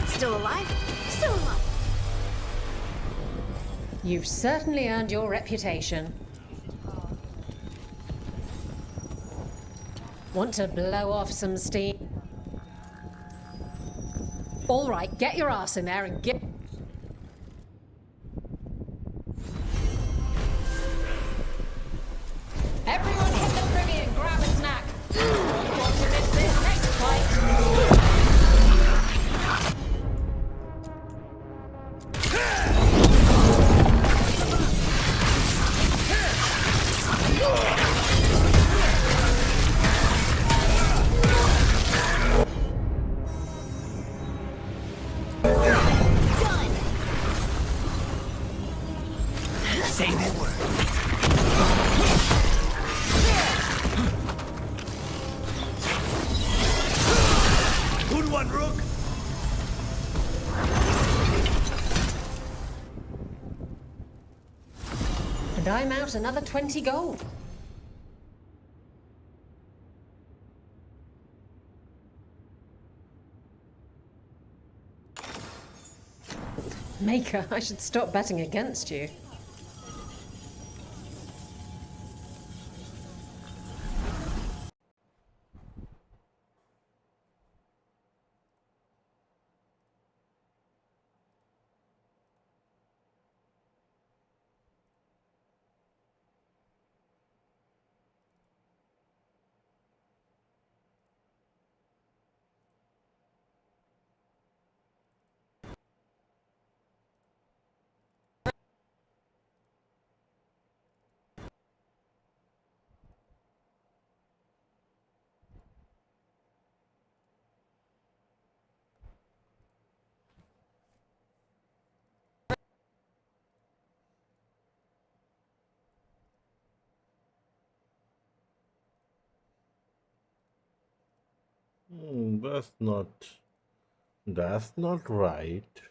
Still alive? Still alive. You've certainly earned your reputation. Want to blow off some steam? All right, get your ass in there and get... Everyone hit the privy and grab a snack. Want to miss this next fight? Say the word. Good one, Rook. And I'm out another 20 gold. Maker, I should stop betting against you. That's not right.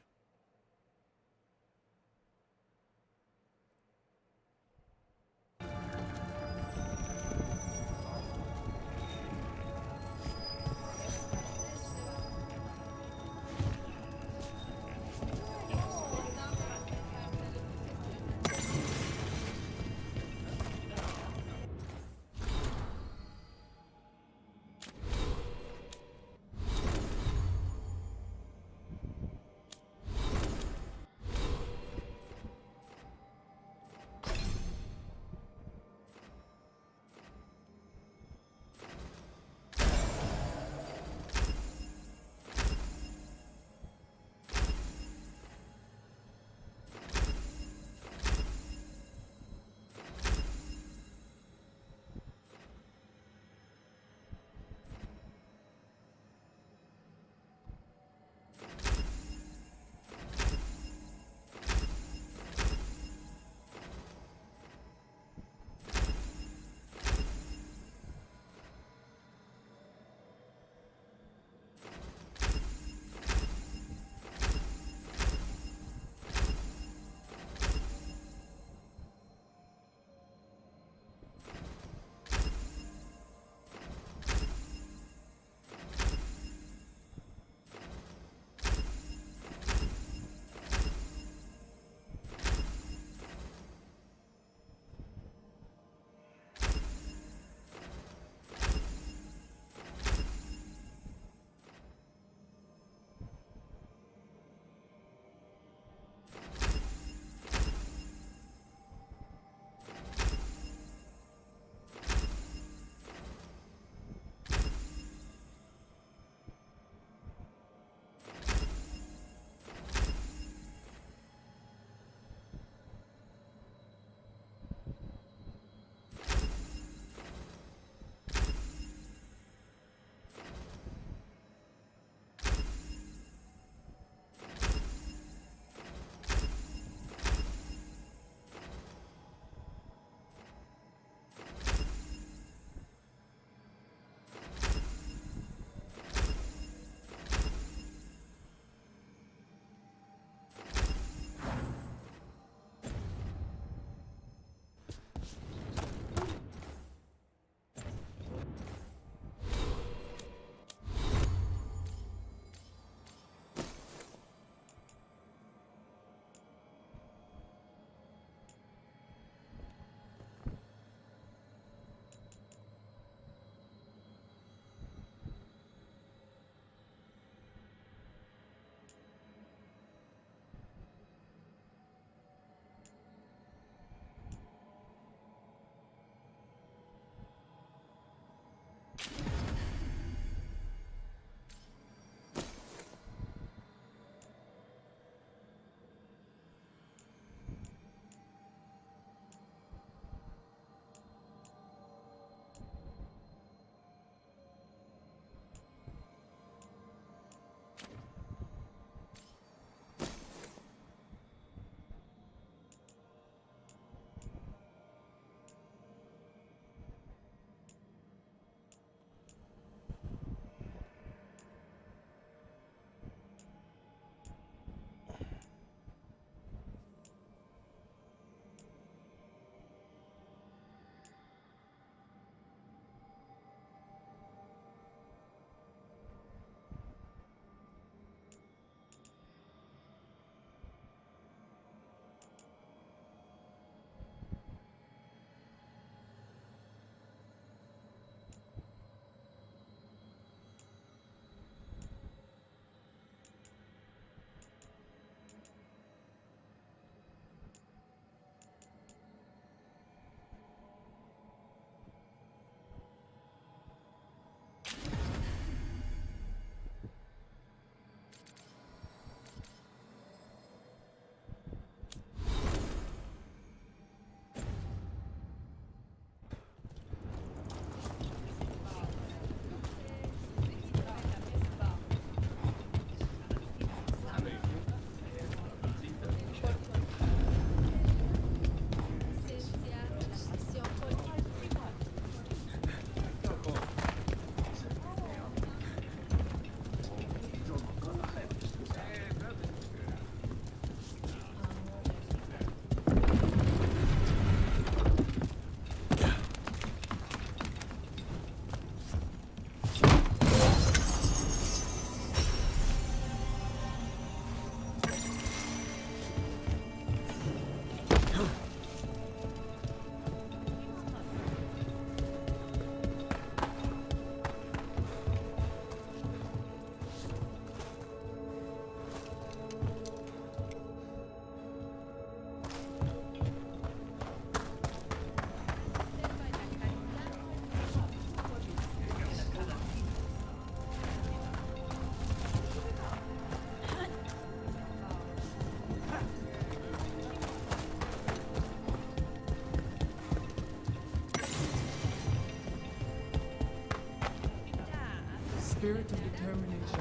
spirit of determination.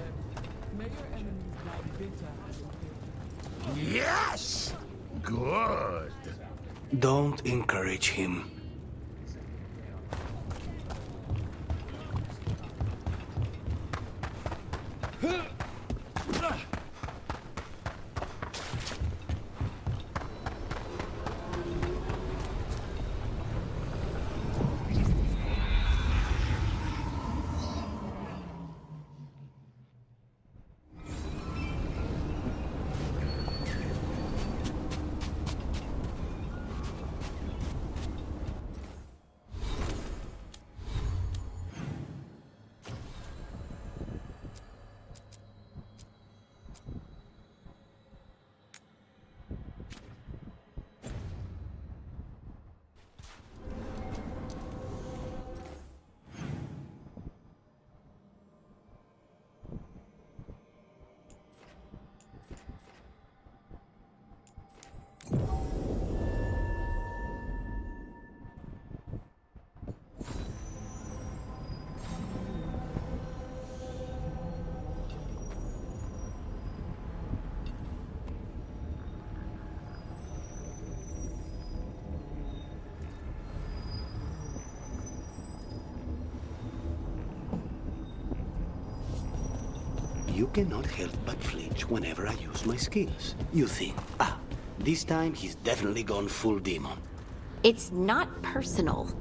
May your enemies die bitter and impatient. Yes! Good. Don't encourage him. You cannot help but flinch whenever I use my skills. You think, this time he's definitely gone full demon. It's not personal.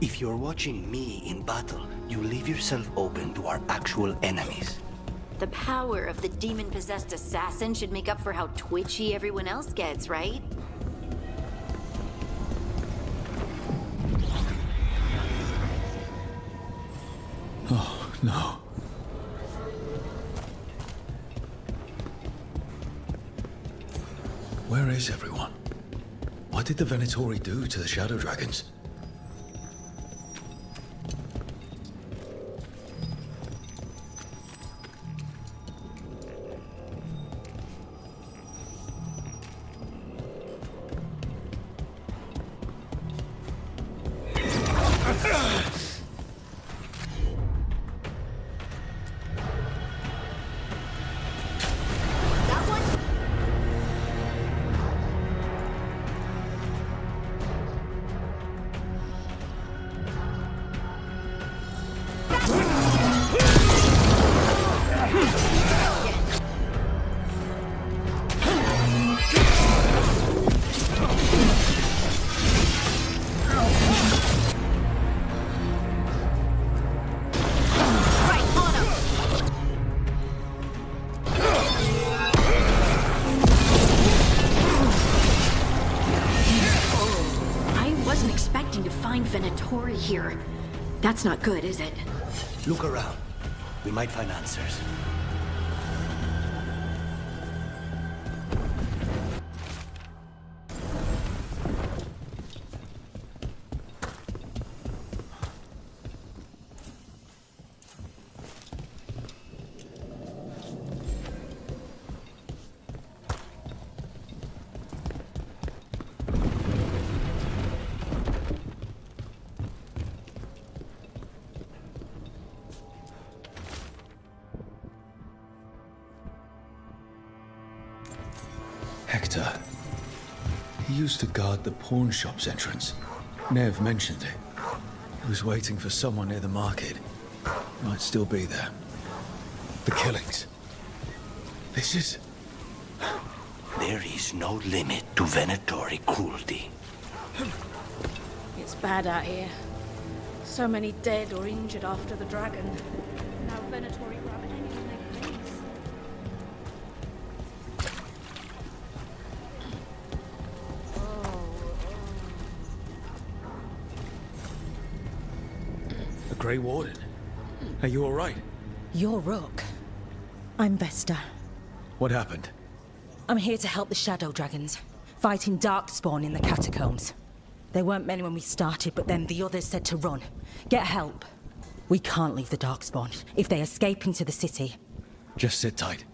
If you're watching me in battle, you leave yourself open to our actual enemies. The power of the demon-possessed assassin should make up for how twitchy everyone else gets, right? Oh, no. Where is everyone? What did the Venatori do to the Shadow Dragons? Venatori here. That's not good, is it? Look around. We might find answers. Hector. He used to guard the pawn shop's entrance. Nev mentioned it. He was waiting for someone near the market. Might still be there. The killings. This is... There is no limit to Venatori cruelty. It's bad out here. So many dead or injured after the dragon. Now Venatori grab anyone they please. The Grey Warden. Are you all right? You're Rook. I'm Vesta. What happened? I'm here to help the Shadow Dragons, fighting Darkspawn in the catacombs. There weren't many when we started, but then the others said to run. Get help. We can't leave the Darkspawn if they escape into the city. Just sit tight.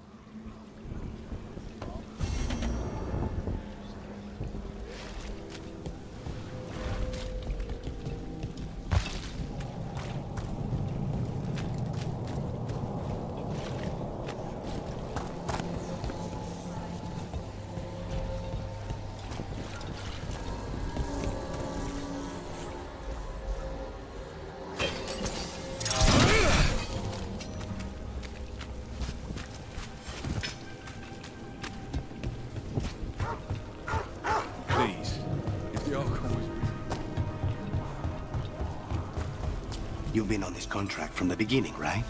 You've been on this contract from the beginning, right?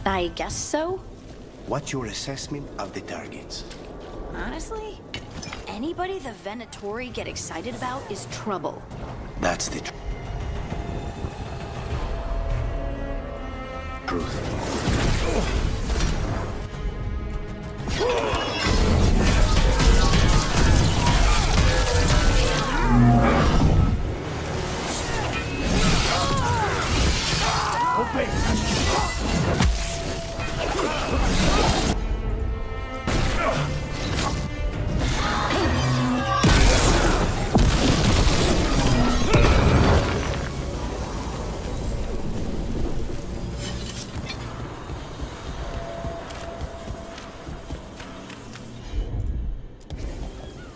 I guess so. What's your assessment of the targets? Honestly, anybody the Venatori get excited about is trouble. That's the truth.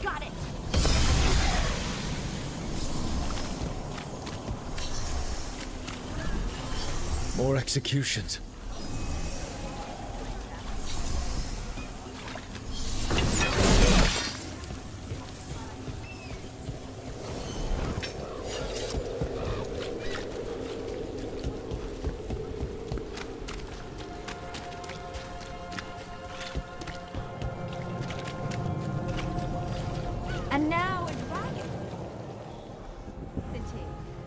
Got it. More executions. And now a dragon. City.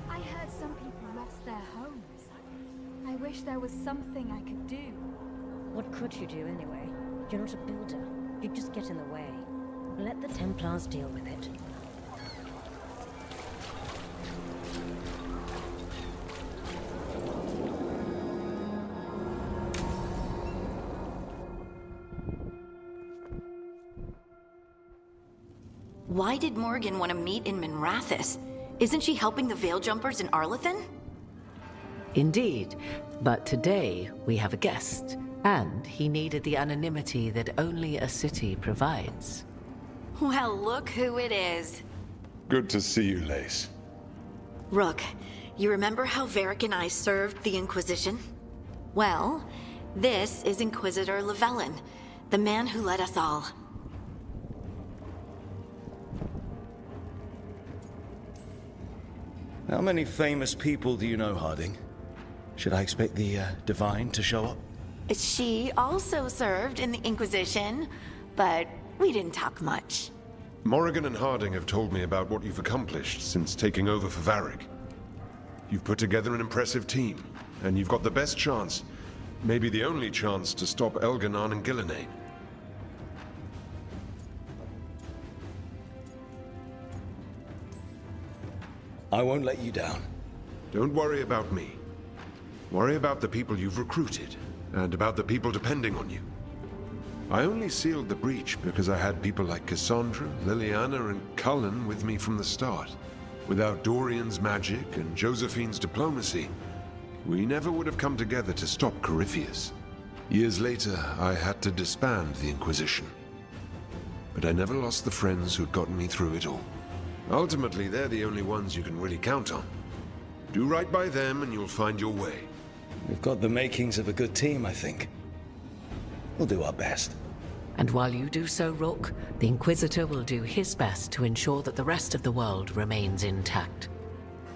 I heard some people lost their homes. I wish there was something I could do. What could you do anyway? You're not a builder. You'd just get in the way. Let the Templars deal with it. Why did Morgan want to meet in Minrathous? Isn't she helping the Veil Jumpers in Arlathan? Indeed, but today we have a guest, and he needed the anonymity that only a city provides. Well, look who it is. Good to see you, Lace. Rook, you remember how Varric and I served the Inquisition? Well, this is Inquisitor Llewellyn, the man who led us all. How many famous people do you know, Harding? Should I expect the Divine to show up? She also served in the Inquisition, but we didn't talk much. Morrigan and Harding have told me about what you've accomplished since taking over for Varric. You've put together an impressive team, and you've got the best chance, maybe the only chance, to stop Elganon and Gillenane. I won't let you down. Don't worry about me. Worry about the people you've recruited, and about the people depending on you. I only sealed the breach because I had people like Cassandra, Liliana, and Cullen with me from the start. Without Dorian's magic and Josephine's diplomacy, we never would have come together to stop Corypheus. Years later, I had to disband the Inquisition. But I never lost the friends who'd gotten me through it all. Ultimately, they're the only ones you can really count on. Do right by them and you'll find your way. We've got the makings of a good team, I think. We'll do our best. And while you do so, Rook, the Inquisitor will do his best to ensure that the rest of the world remains intact.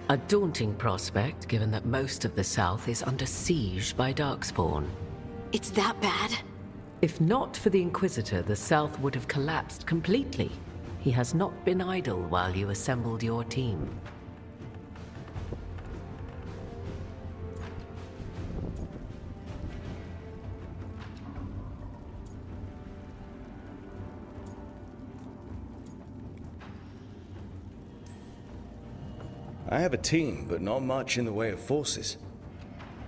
A daunting prospect, given that most of the South is under siege by Darkspawn. It's that bad? If not for the Inquisitor, the South would have collapsed completely. He has not been idle while you assembled your team. I have a team, but not much in the way of forces.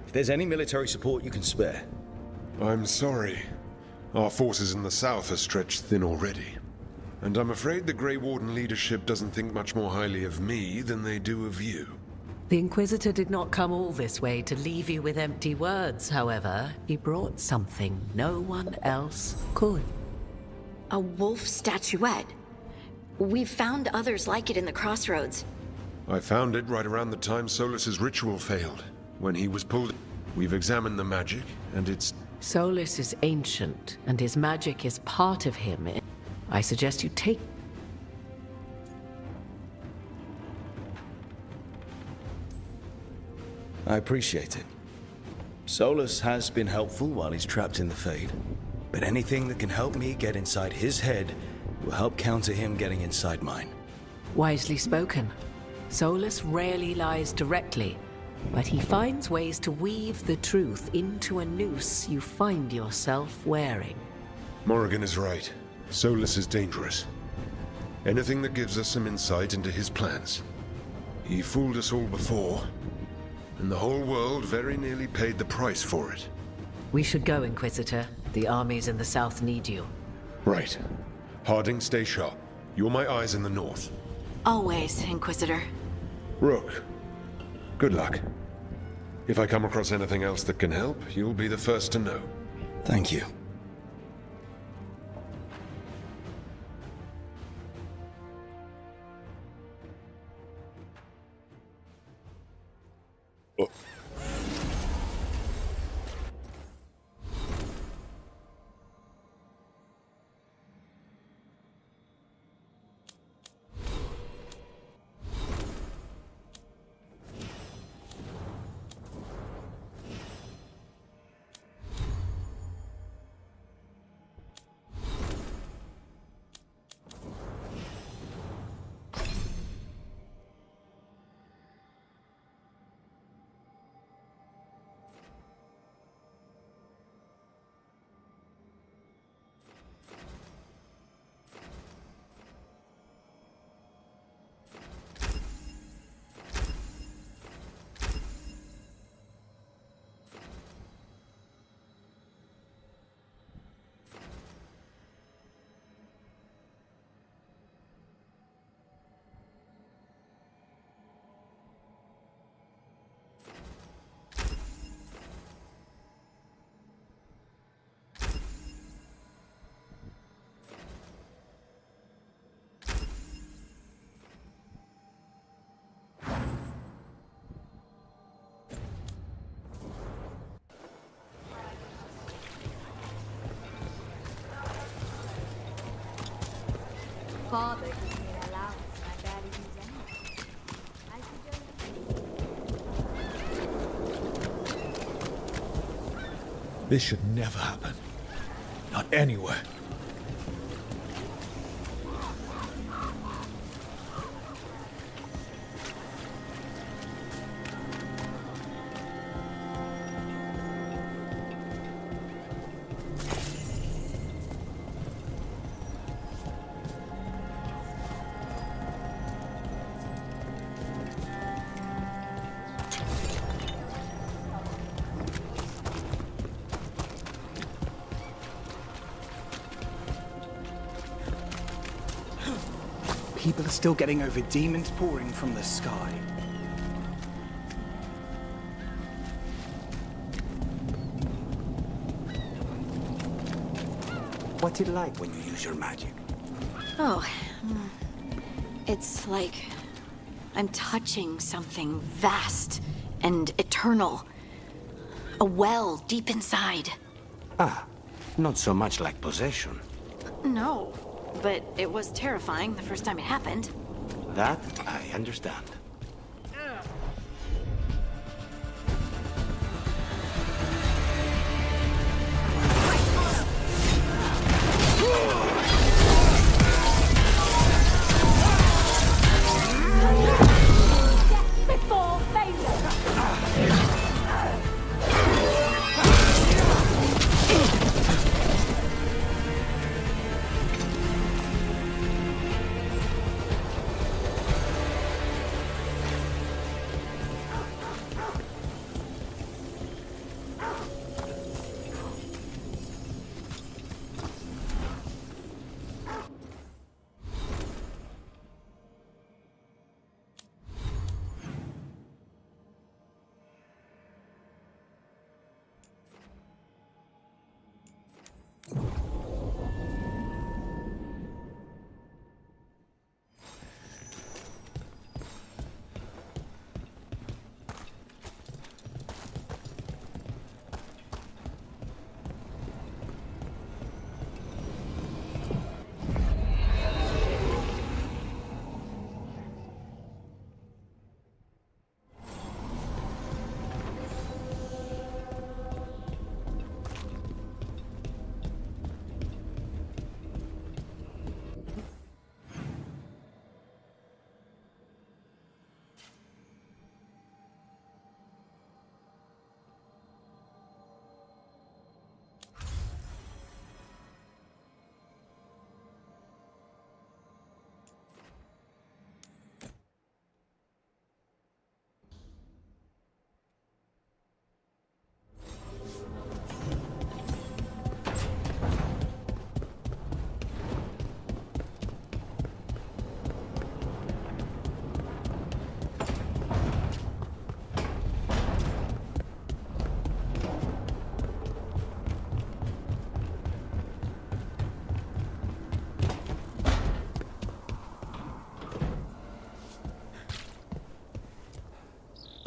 If there's any military support you can spare. I'm sorry. Our forces in the south are stretched thin already. And I'm afraid the Grey Warden leadership doesn't think much more highly of me than they do of you. The Inquisitor did not come all this way to leave you with empty words, however. He brought something no one else could. A wolf statuette. We've found others like it in the crossroads. I found it right around the time Solus's ritual failed, when he was pulled. We've examined the magic, and it's... Solus is ancient, and his magic is part of him. I suggest you take... I appreciate it. Solus has been helpful while he's trapped in the Fade, but anything that can help me get inside his head will help counter him getting inside mine. Wisely spoken. Solus rarely lies directly, but he finds ways to weave the truth into a noose you find yourself wearing. Morrigan is right. Solus is dangerous. Anything that gives us some insight into his plans. He fooled us all before, and the whole world very nearly paid the price for it. We should go, Inquisitor. The armies in the south need you. Right. Harding, stay sharp. You're my eyes in the north. Always, Inquisitor. Rook, good luck. If I come across anything else that can help, you'll be the first to know. Thank you. Father gave me an allowance and I barely use any. I could This should never happen. Not anywhere. People are still getting over demons pouring from the sky. What's it like when you use your magic? Oh, it's like I'm touching something vast and eternal. A well deep inside. Ah, not so much like possession. No, but it was terrifying the first time it happened. That I understand. before failure.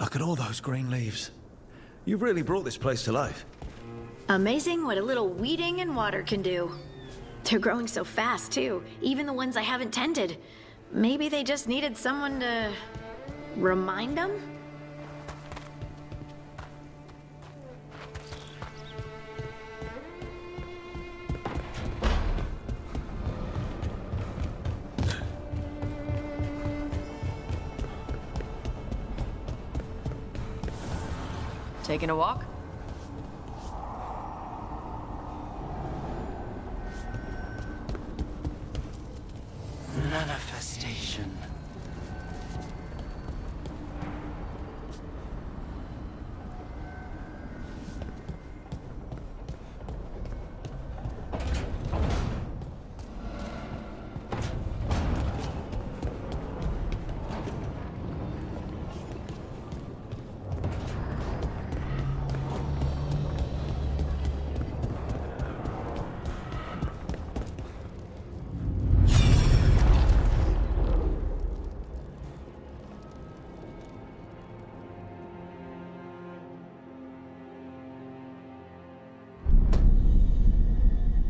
Look at all those green leaves. You've really brought this place to life. Amazing what a little weeding and water can do. They're growing so fast, too. Even the ones I haven't tended. Maybe they just needed someone to remind them? Taking a walk? Manifestation.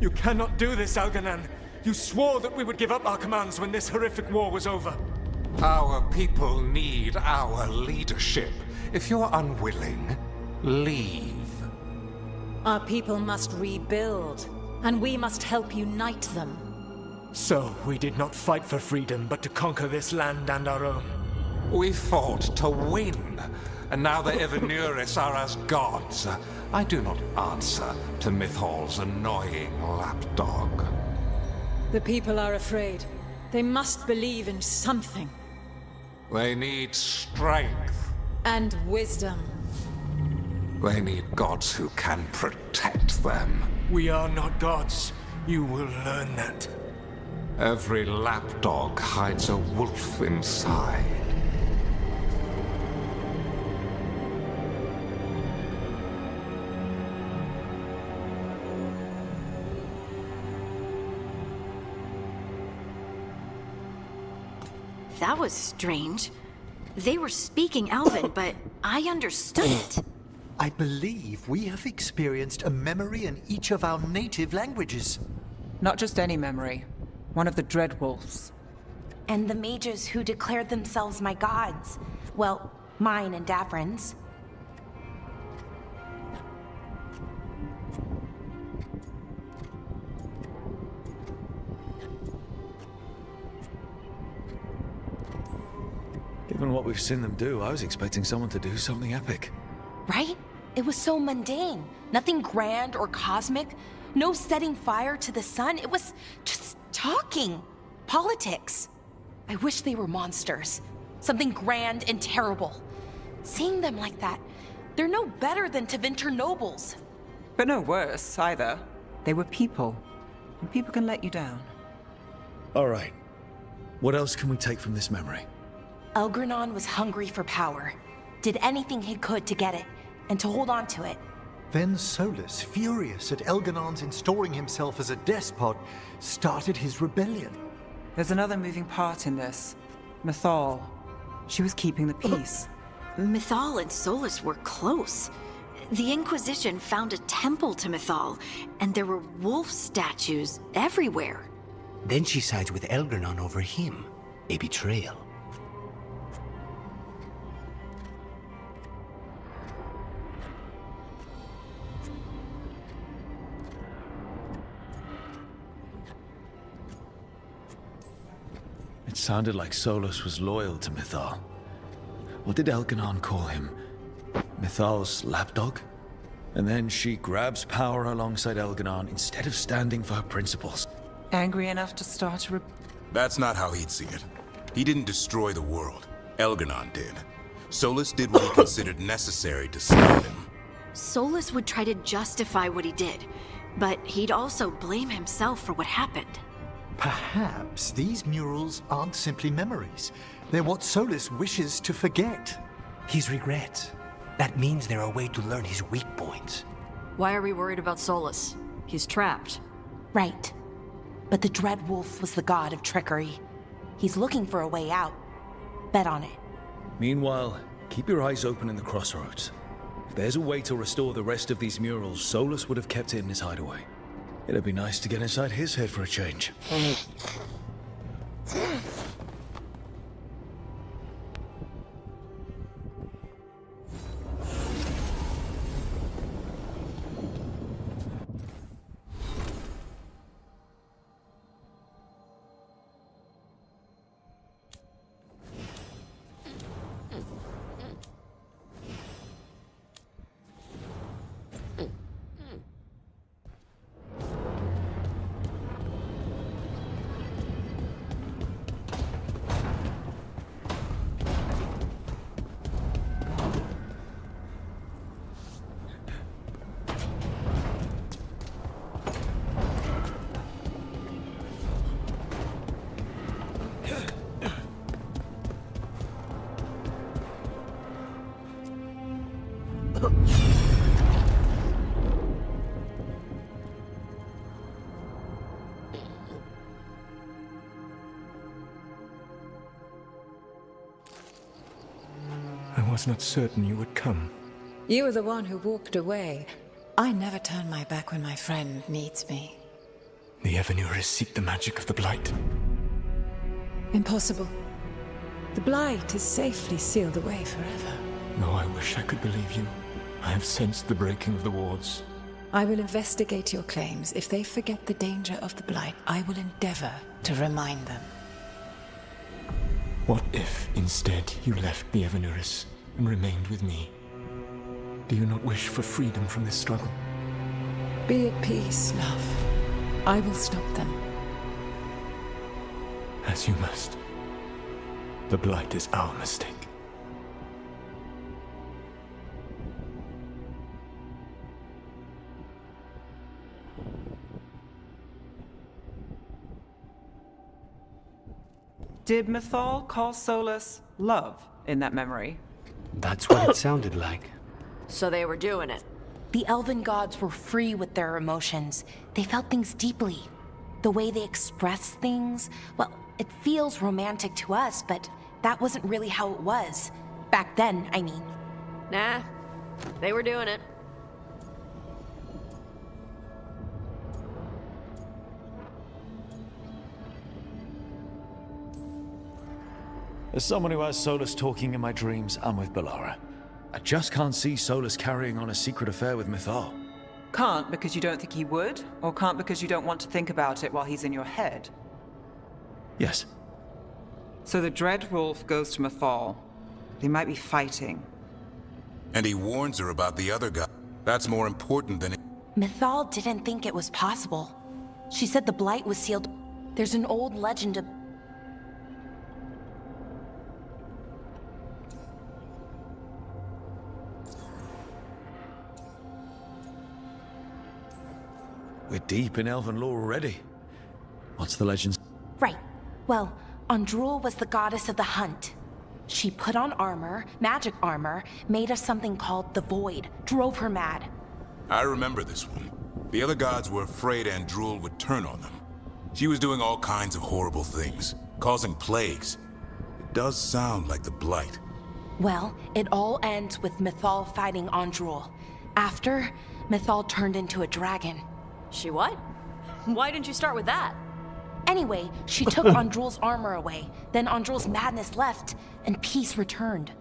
You cannot do this, Algernon. You swore that we would give up our commands when this horrific war was over. Our people need our leadership. If you're unwilling, leave. Our people must rebuild, and we must help unite them. So, we did not fight for freedom, but to conquer this land and our own. We fought to win, and now the Evanuris are as gods. I do not answer to Mythal's annoying lapdog. The people are afraid. They must believe in something. They need strength. And wisdom. They need gods who can protect them. We are not gods. You will learn that. Every lapdog hides a wolf inside. That was strange. They were speaking Elven, but I understood it. I believe we have experienced a memory in each of our native languages. Not just any memory. One of the Dreadwolves. And the mages who declared themselves my gods. Well, mine and Davrin's. Given what we've seen them do, I was expecting someone to do something epic. Right? It was so mundane. Nothing grand or cosmic. No setting fire to the sun. It was just talking. Politics. I wish they were monsters. Something grand and terrible. Seeing them like that, they're no better than Tevinter nobles. But no worse, either. They were people. And people can let you down. All right. What else can we take from this memory? Elgranon was hungry for power. Did anything he could to get it, and to hold on to it. Then Solus, furious at Elganon's installing himself as a despot, started his rebellion. There's another moving part in this. Mythal. She was keeping the peace. Mythal and Solus were close. The Inquisition found a temple to Mythal, and there were wolf statues everywhere. Then she sides with Elgranon over him. A betrayal. It sounded like Solus was loyal to Mythal. What did Elganon call him? Mythal's lapdog? And then she grabs power alongside Elganon instead of standing for her principles. Angry enough to start a That's not how he'd see it. He didn't destroy the world. Elganon did. Solus did what he considered necessary to stop him. Solus would try to justify what he did, but he'd also blame himself for what happened. Perhaps these murals aren't simply memories. They're what Solus wishes to forget. His regrets. That means they're a way to learn his weak points. Why are we worried about Solus? He's trapped. Right. But the Dreadwolf was the god of trickery. He's looking for a way out. Bet on it. Meanwhile, keep your eyes open in the crossroads. If there's a way to restore the rest of these murals, Solus would have kept it in his hideaway. It'd be nice to get inside his head for a change. I was not certain you would come. You were the one who walked away. I never turn my back when my friend needs me. The Evenuris seek the magic of the Blight. Impossible. The Blight is safely sealed away forever. No, I wish I could believe you. I have sensed the breaking of the wards. I will investigate your claims. If they forget the danger of the Blight, I will endeavor to remind them. What if, instead, you left the Evenuris and remained with me? Do you not wish for freedom from this struggle? Be at peace, love. I will stop them. As you must. The Blight is our mistake. Did Mythal call Solus love in that memory? That's what it sounded like. So they were doing it. The elven gods were free with their emotions. They felt things deeply. The way they expressed things, well, it feels romantic to us, but that wasn't really how it was. Back then, I mean. Nah, they were doing it. As someone who has Solus talking in my dreams, I'm with Bellara. I just can't see Solus carrying on a secret affair with Mythal. Can't because you don't think he would? Or can't because you don't want to think about it while he's in your head? Yes. So the Dread Wolf goes to Mythal. They might be fighting. And he warns her about the other guy. That's more important than... Mythal didn't think it was possible. She said the Blight was sealed. There's an old legend of... We're deep in elven lore already. What's the legend? Right. Well, Andrul was the goddess of the hunt. She put on armor, magic armor, made of something called the Void, drove her mad. I remember this one. The other gods were afraid Andrul would turn on them. She was doing all kinds of horrible things, causing plagues. It does sound like the Blight. Well, it all ends with Mythal fighting Andrul. After, Mythal turned into a dragon. She what? Why didn't you start with that? Anyway, she took Andrul's armor away, then Andrul's madness left, and peace returned.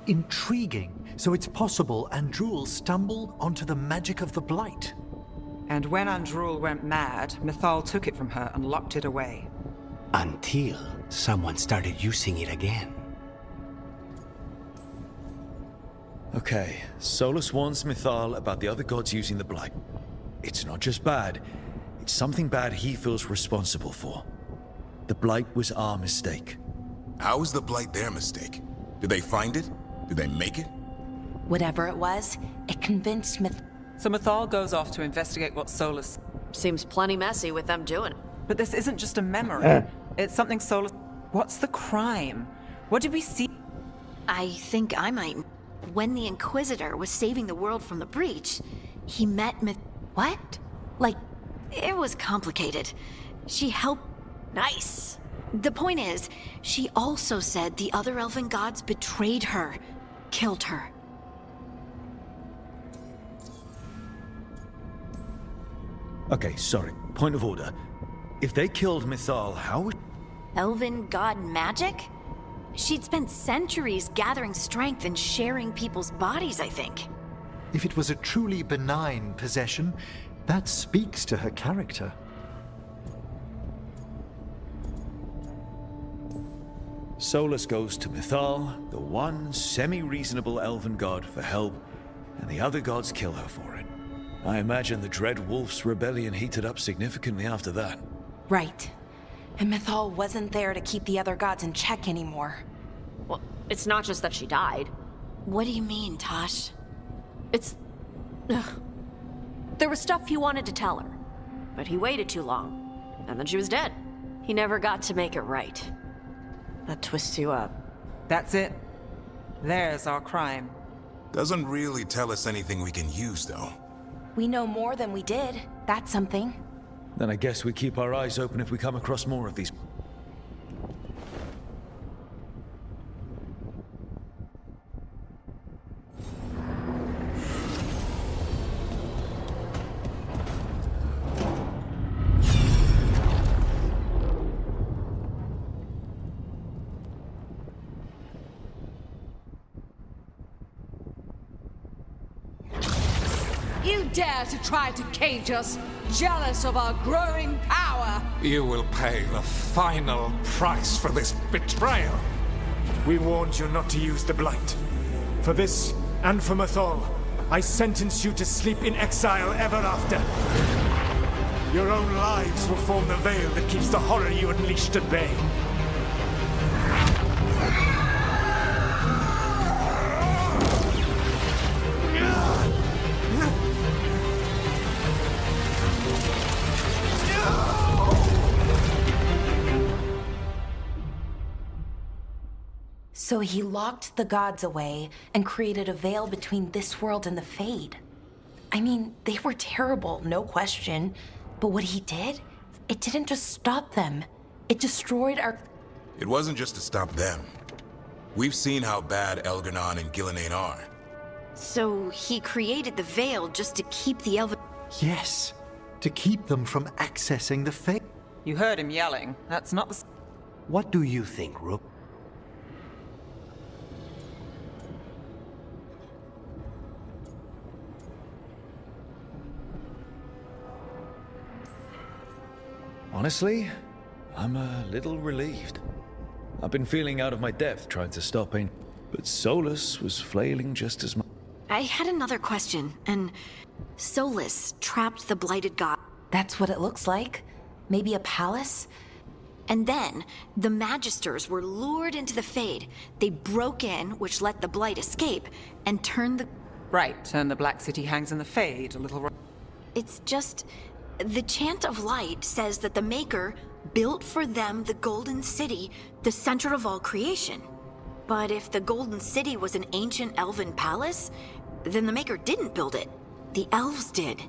Intriguing. So it's possible Andrul stumbled onto the magic of the Blight. And when Andrul went mad, Mythal took it from her and locked it away. Until someone started using it again. Okay, Solus warns Mythal about the other gods using the Blight. It's not just bad, it's something bad he feels responsible for. The Blight was our mistake. How was the Blight their mistake? Did they find it? Did they make it? Whatever it was, it convinced So Mythal goes off to investigate what Solus... Seems plenty messy with them doing it. But this isn't just a memory. It's something Solus... What's the crime? What did we see? I think I might... When the Inquisitor was saving the world from the breach, he met What? Like... It was complicated. She helped... Nice. The point is, she also said the other elven gods betrayed her. killed her. Okay, sorry. Point of order. If they killed Mythal, how would... Elven god magic? She'd spent centuries gathering strength and sharing people's bodies, I think. If it was a truly benign possession, that speaks to her character. Solus goes to Mythal, the one semi-reasonable elven god, for help, and the other gods kill her for it. I imagine the Dread Wolf's rebellion heated up significantly after that. Right. And Mythal wasn't there to keep the other gods in check anymore. Well, it's not just that she died. What do you mean, Tosh? It's... Ugh. There was stuff he wanted to tell her, but he waited too long, and then she was dead. He never got to make it right. That twists you up. That's it. There's our crime. Doesn't really tell us anything we can use, though. We know more than we did. That's something. Then I guess we keep our eyes open if we come across more of these. You dare to try to cage us, jealous of our growing power! You will pay the final price for this betrayal. We warned you not to use the Blight. For this, and for Mythal, I sentence you to sleep in exile ever after. Your own lives will form the veil that keeps the horror you unleashed at bay. So he locked the gods away and created a veil between this world and the Fade. I mean, they were terrible, no question. But what he did, it didn't just stop them. It destroyed our... It wasn't just to stop them. We've seen how bad Elganon and Gillenane are. So he created the veil just to keep the elven... Yes, to keep them from accessing the Fade. You heard him yelling. That's not the... What do you think, Rook? Honestly, I'm a little relieved. I've been feeling out of my depth trying to stop Ain, but Solus was flailing just as much. I had another question, and Solus trapped the blighted god. That's what it looks like. Maybe a palace? And then, the Magisters were lured into the Fade. They broke in, which let the Blight escape, and turned the... Right, and the Black City hangs in the Fade, a little... It's just... The Chant of Light says that the Maker built for them the Golden City, the center of all creation. But if the Golden City was an ancient elven palace, then the Maker didn't build it. The elves did.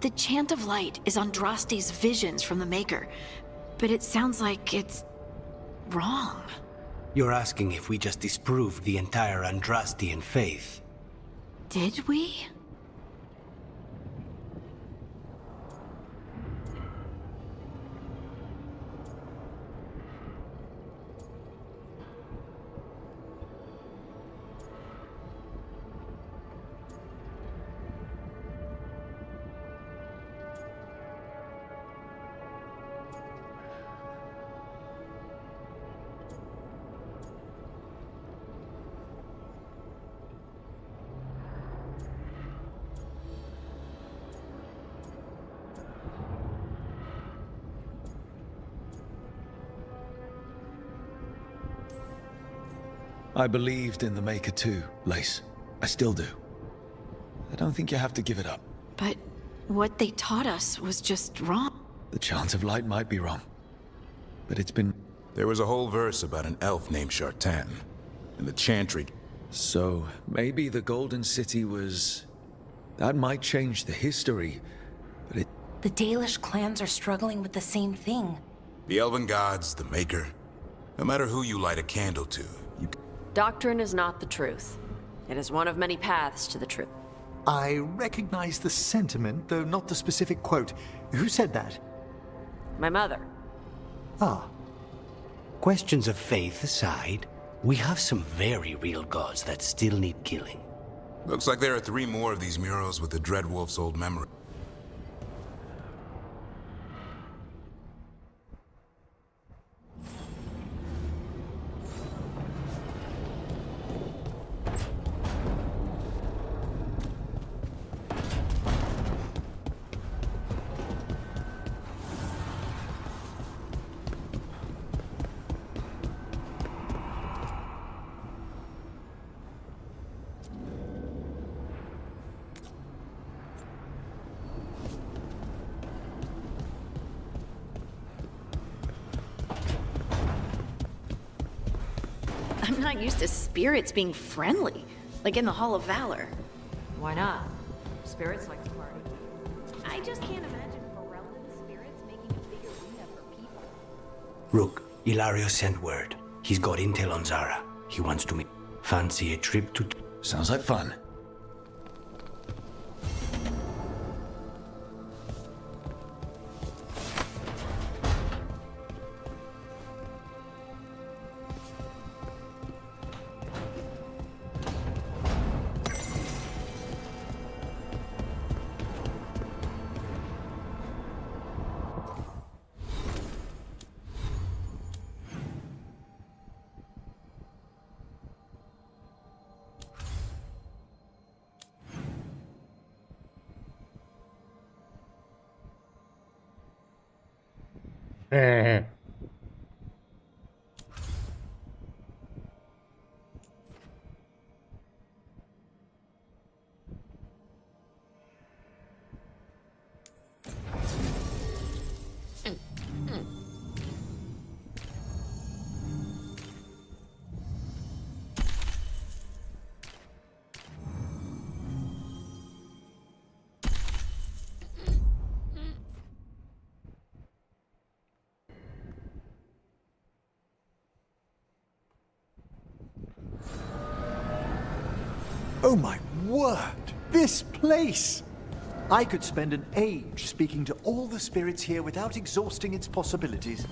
The Chant of Light is Andraste's visions from the Maker, but it sounds like it's... wrong. You're asking if we just disproved the entire Andrastian faith. Did we? I believed in the Maker too, Lace. I still do. I don't think you have to give it up. But what they taught us was just wrong. The Chant of Light might be wrong, but it's been... There was a whole verse about an elf named Shartan, and the chantry... So, maybe the Golden City was... That might change the history, but it... The Dalish clans are struggling with the same thing. The elven gods, the Maker. No matter who you light a candle to, you... Doctrine is not the truth. It is one of many paths to the truth. I recognize the sentiment, though not the specific quote. Who said that? My mother. Ah. Questions of faith aside, we have some very real gods that still need killing. Looks like there are 3 more of these murals with the Dreadwolf's old memory. I'm not used to spirits being friendly, like in the Hall of Valor. Why not? Spirits like to party. I just can't imagine Ferelden spirits making a bigger arena for people. Rook, Ilario sent word. He's got intel on Zara. He wants to meet. Fancy a trip to... Sounds like fun. Oh my word! This place! I could spend an age speaking to all the spirits here without exhausting its possibilities.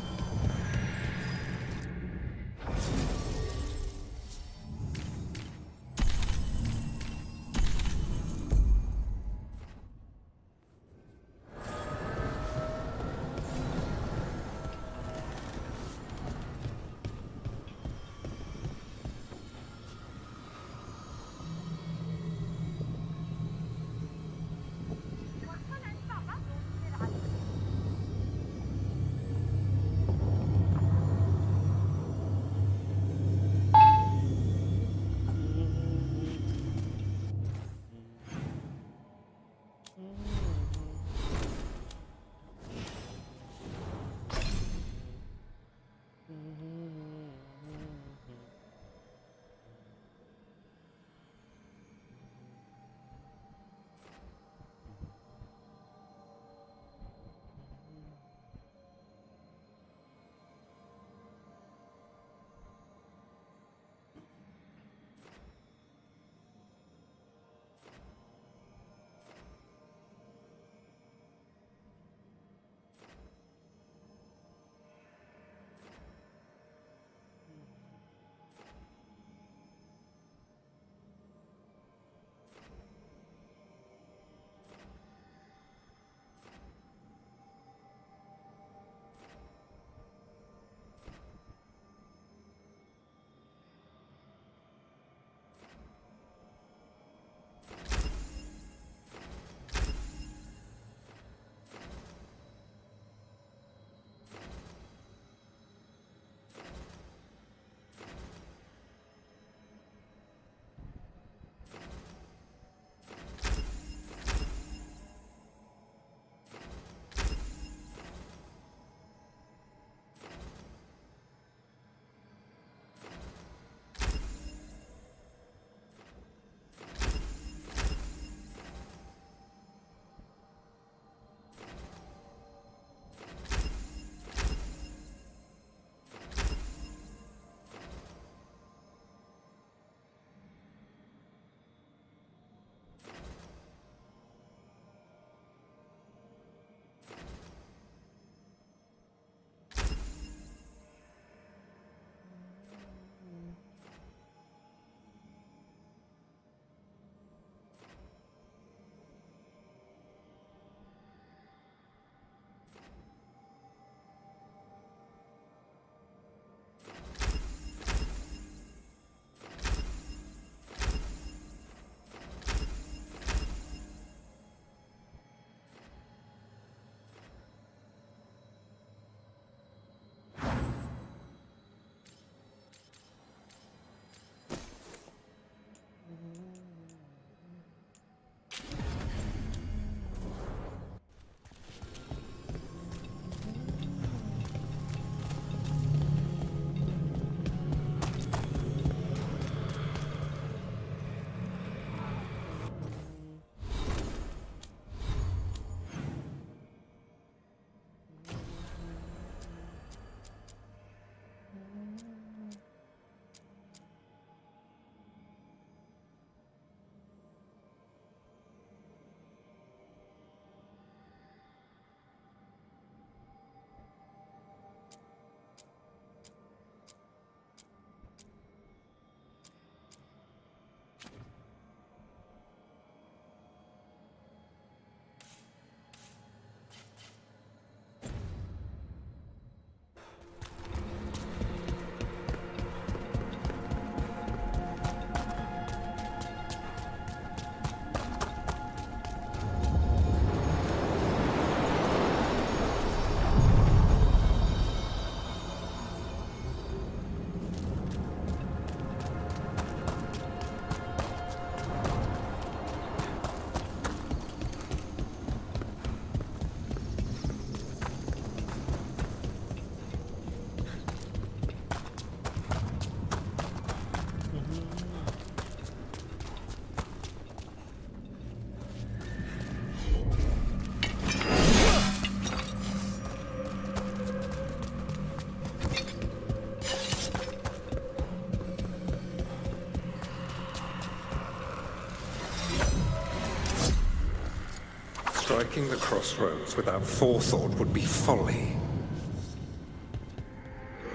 Striking the crossroads without forethought would be folly.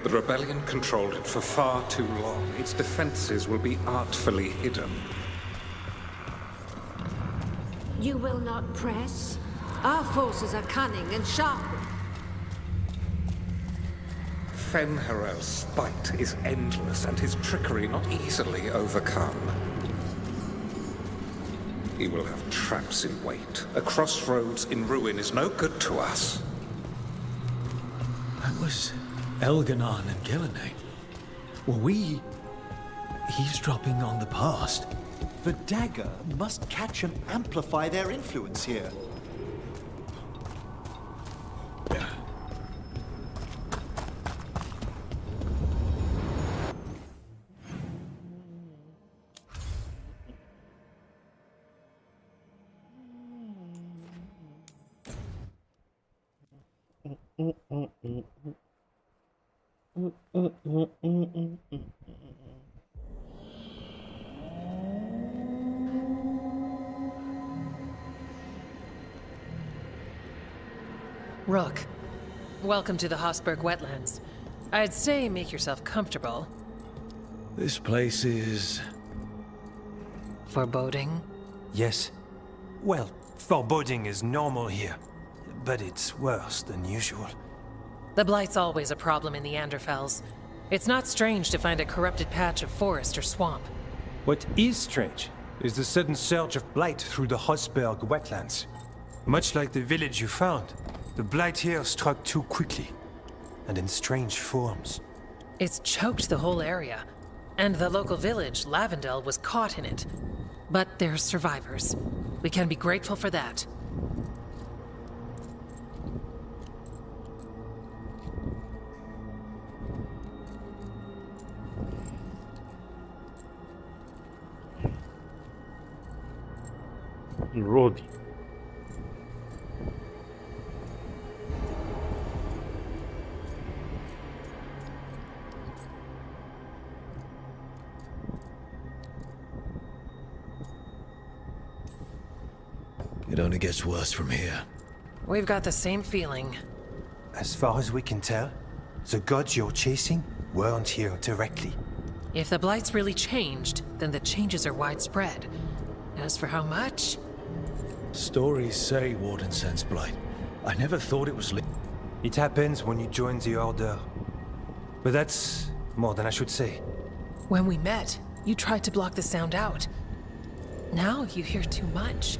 The rebellion controlled it for far too long. Its defenses will be artfully hidden. You will not press? Our forces are cunning and sharp. Fen'Harel's spite is endless and his trickery not easily overcome. He will have traps in wait. A crossroads in ruin is no good to us. That was Elganon and Gillenay. Were we eavesdropping on the past? The dagger must catch and amplify their influence here. Rook, welcome to the Hossberg wetlands. I'd say make yourself comfortable. This place is... foreboding? Yes. Well, foreboding is normal here, but it's worse than usual. The Blight's always a problem in the Anderfels. It's not strange to find a corrupted patch of forest or swamp. What is strange is the sudden surge of Blight through the Hossberg wetlands. Much like the village you found, the Blight here struck too quickly, and in strange forms. It's choked the whole area, and the local village, Lavendel, was caught in it. But they're survivors. We can be grateful for that. Roddy. It only gets worse from here. We've got the same feeling. As far as we can tell, the gods you're chasing weren't here directly. If the Blight's really changed, then the changes are widespread. As for how much? Stories say Warden sends Blight. I never thought it was It happens when you join the Order. But that's more than I should say. When we met, you tried to block the sound out. Now you hear too much.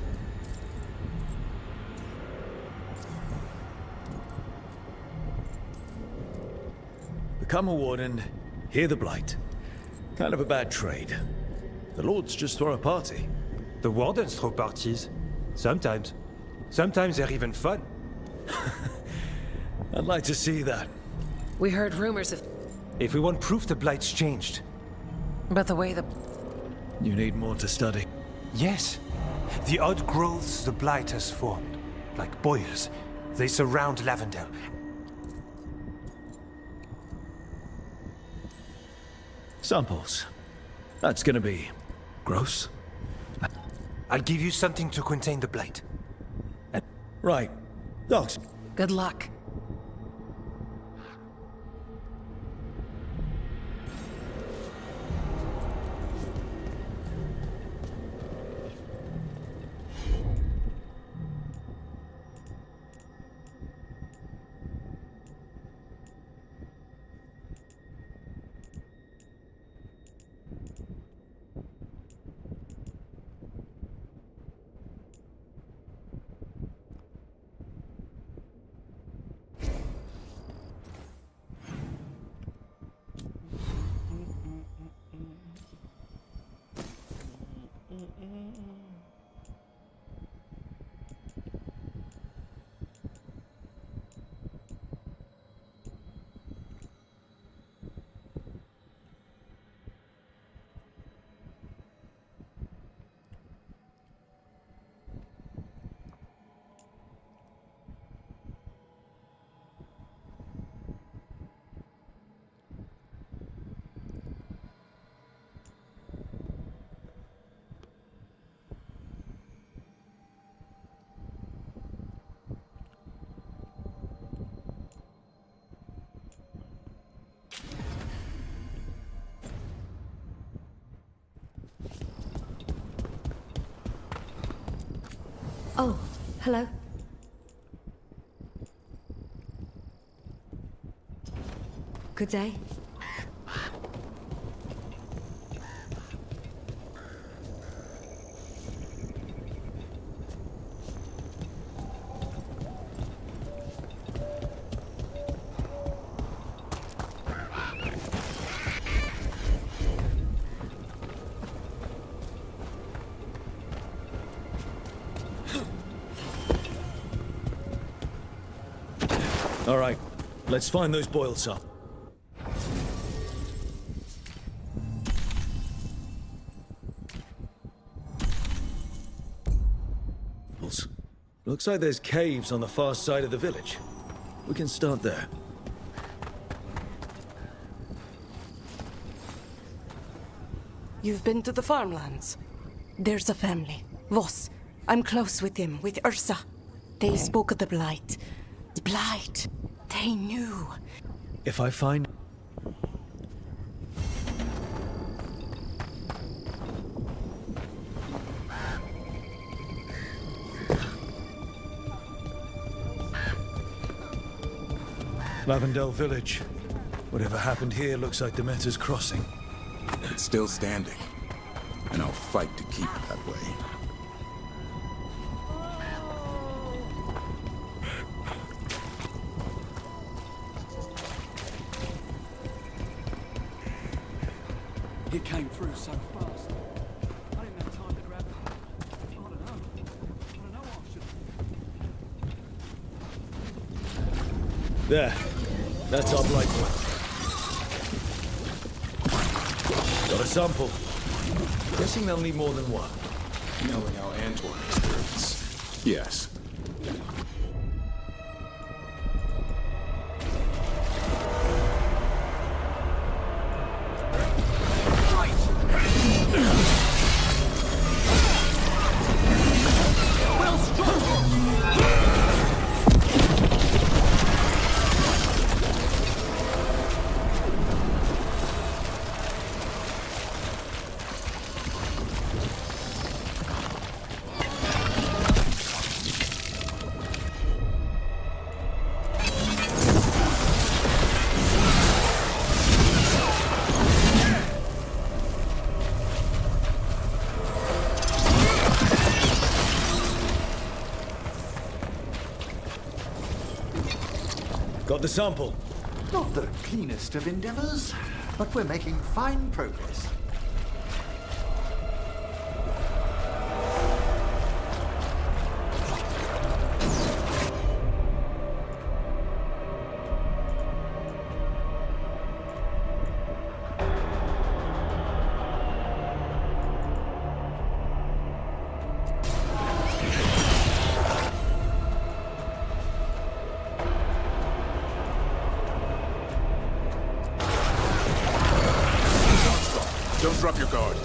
Become a Warden, hear the Blight. Kind of a bad trade. The Lords just throw a party. The Wardens throw parties. Sometimes. Sometimes they're even fun. I'd like to see that. We heard rumors of... If we want proof the Blight's changed. But the way the... You need more to study. Yes. The odd growths the Blight has formed, like boils, they surround Lavendel. Samples. That's gonna be... gross. I'll give you something to contain the Blight. Right. Dogs. Good luck. Oh, hello. Good day. All right, let's find those boiled some. Looks like there's caves on the far side of the village. We can start there. You've been to the farmlands? There's a family. Voss. I'm close with them, with Ursa. They spoke of the Blight. The Blight. They knew. If I find... Lavendel Village. Whatever happened here looks like Demeter's Crossing. It's still standing, and I'll fight to keep it that way. He came through so fast. I didn't have time to grab him. I don't know what I should. There. That's our Blight. Got a sample. Guessing they'll need more than one. Knowing how Antoine experience. Yes. Got the sample. Not the cleanest of endeavors, but we're making fine progress. Don't drop your guard.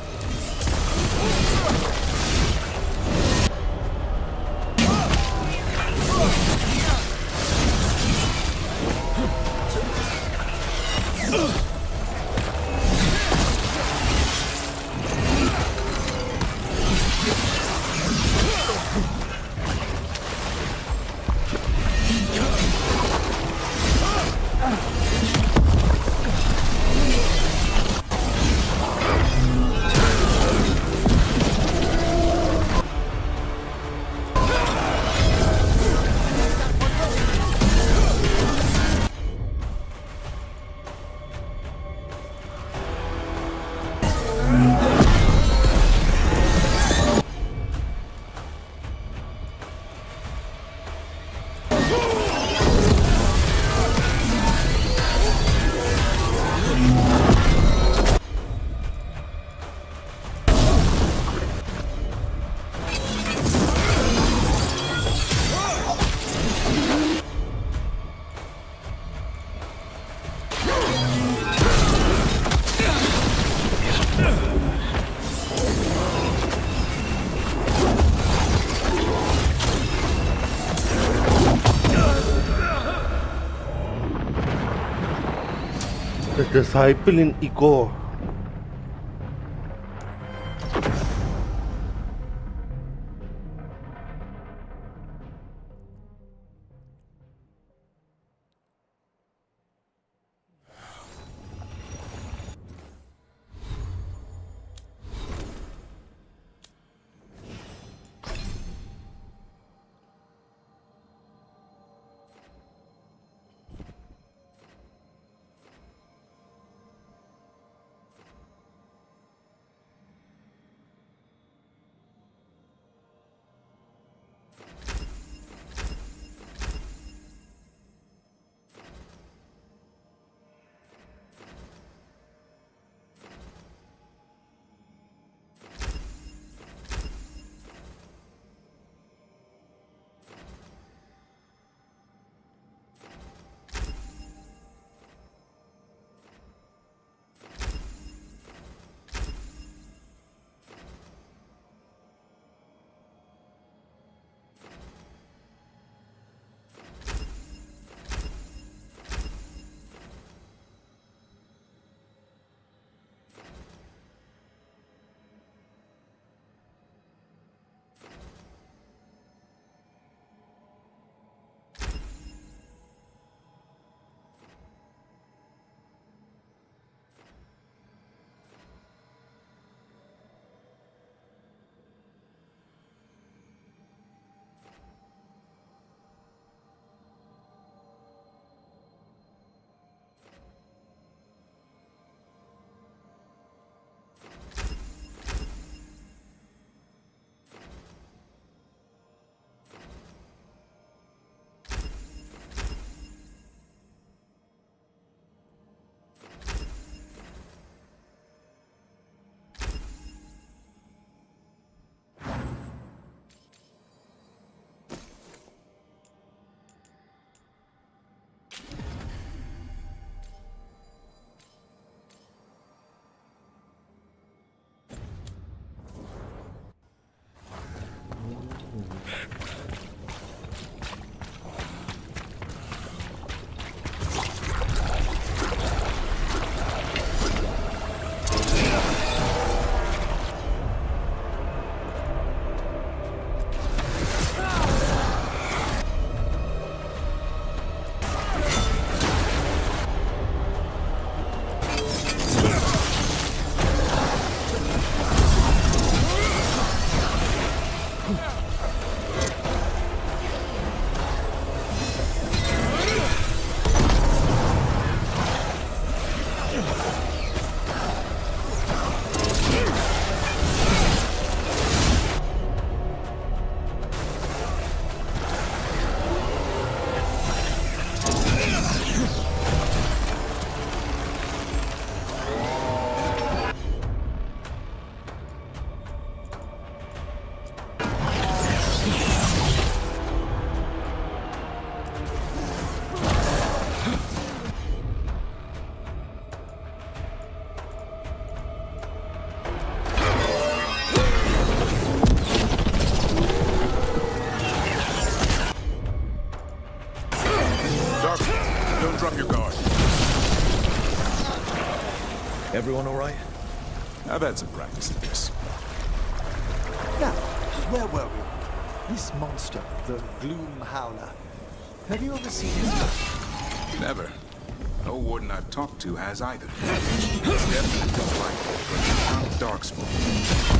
The disciple in Igor. Everyone all right? I've had some practice at this. Now, where were we? This monster, the Gloom Howler. Have you ever seen his? Never. No warden I've talked to has either. It's definitely the Blight, but not Darkspawn.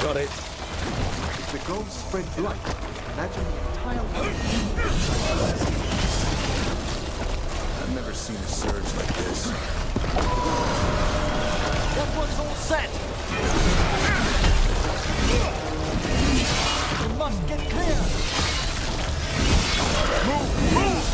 Got it. If the ghosts spread blight, imagine the entire world. I've never seen a surge like this. That one's all set! We must get clear! Move! Move!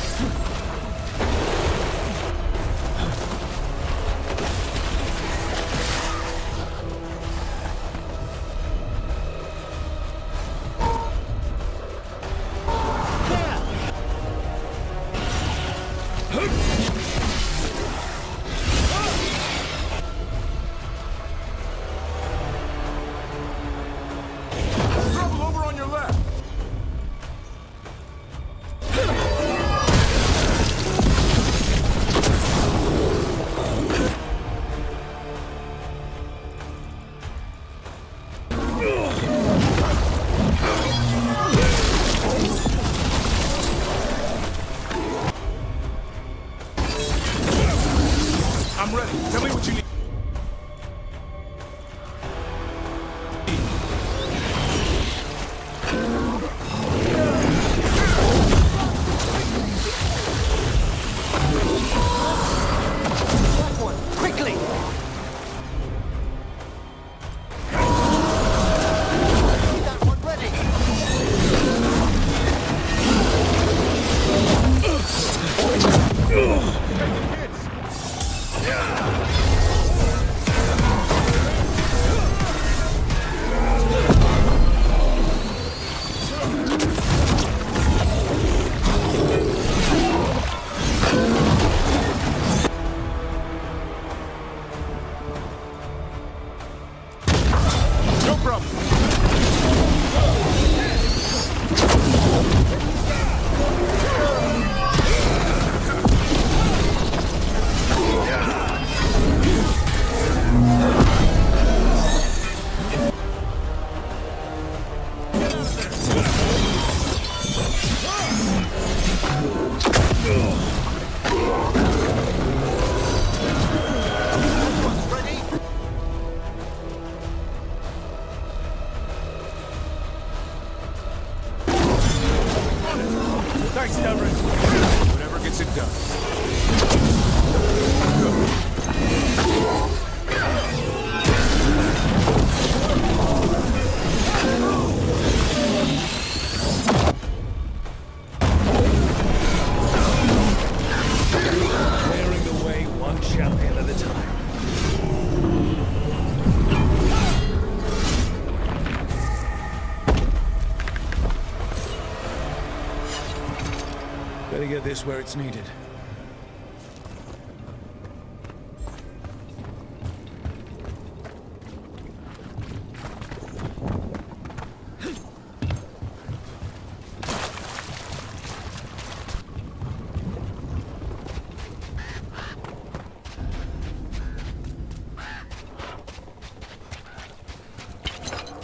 Come! Thanks, Cameron. Whatever gets it done. Clearing the way one champion at a time. Better get this where it's needed.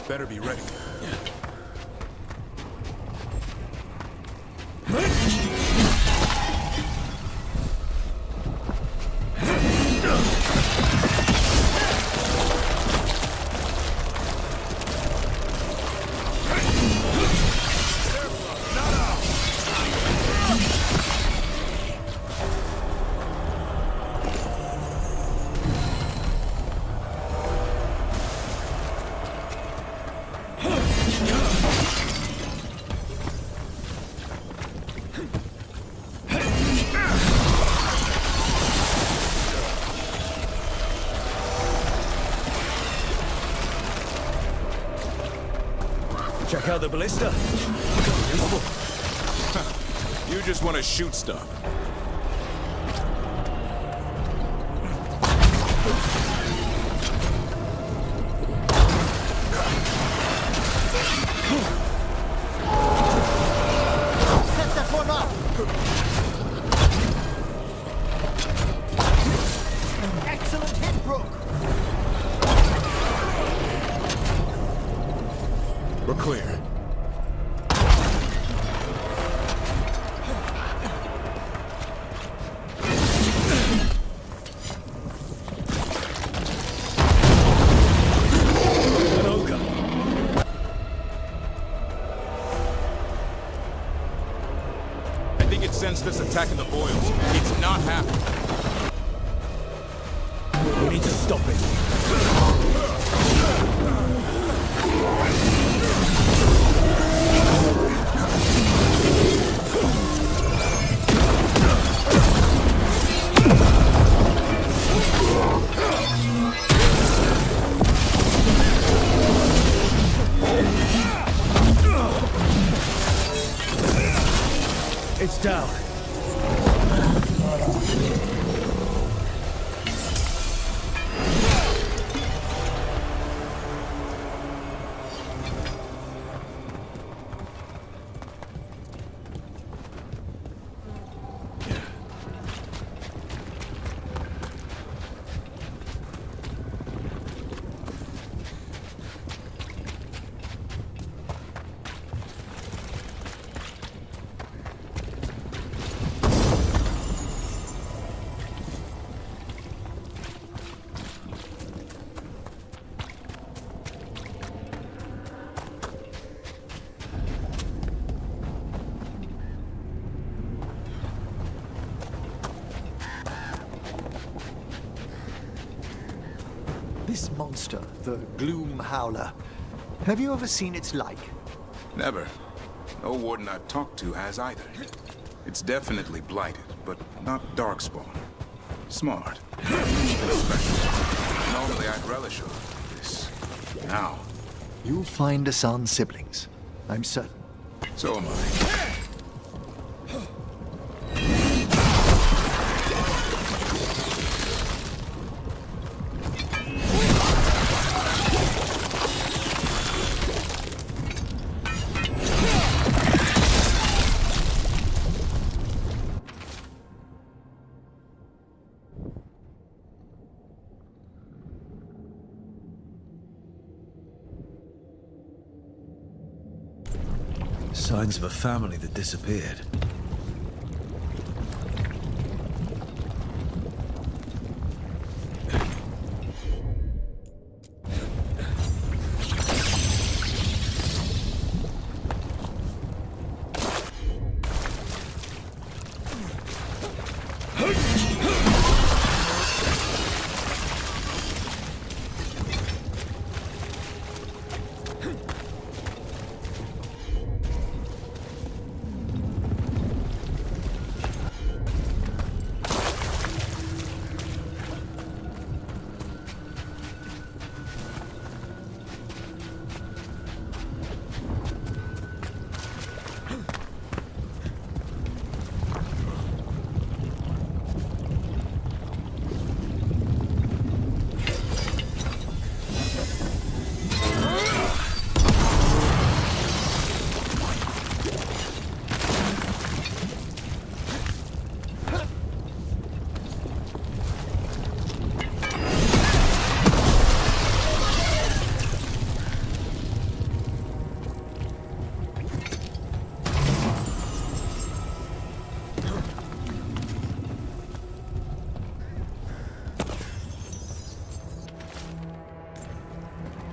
Better be ready. Check out the ballista. You just want to shoot stuff. Set that one up! An excellent hit, Brooke! We're clear. I think it sensed us attacking the boils. It's not happening. We need to stop it. It's down. This monster, the Gloom Howler, have you ever seen its like? Never. No warden I've talked to has either. It's definitely blighted, but not darkspawn. Smart. Special. Normally I'd relish all this. Now. You'll find Asan's siblings, I'm certain. So am I. Signs of a family that disappeared.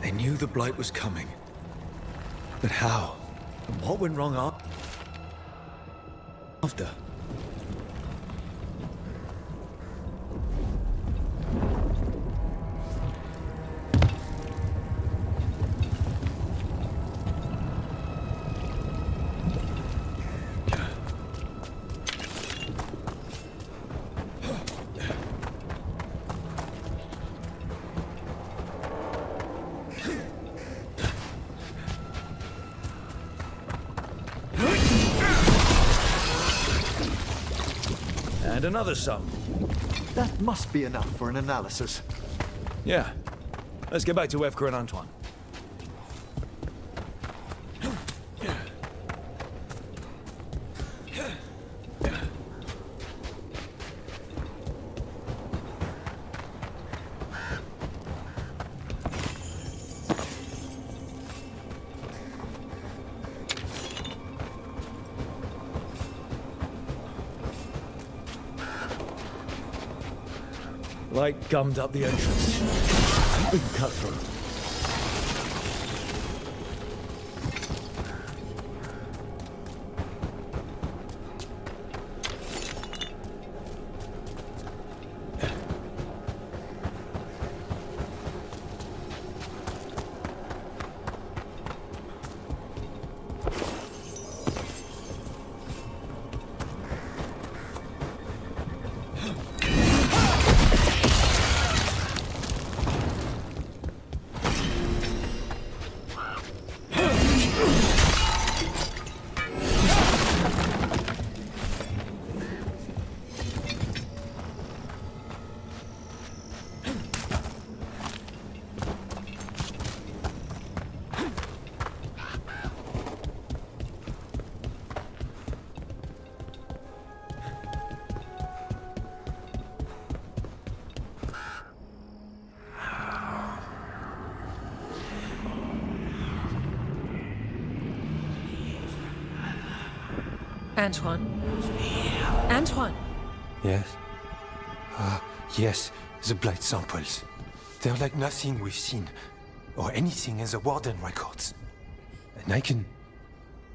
They knew the Blight was coming. But how? And what went wrong after? And another sum. That must be enough for an analysis. Yeah. Let's get back to Evka and Antoine. Light gummed up the entrance. We can cut through. Antoine? Antoine! Yes? Yes, the Blight samples. They're like nothing we've seen, or anything in the Warden records. And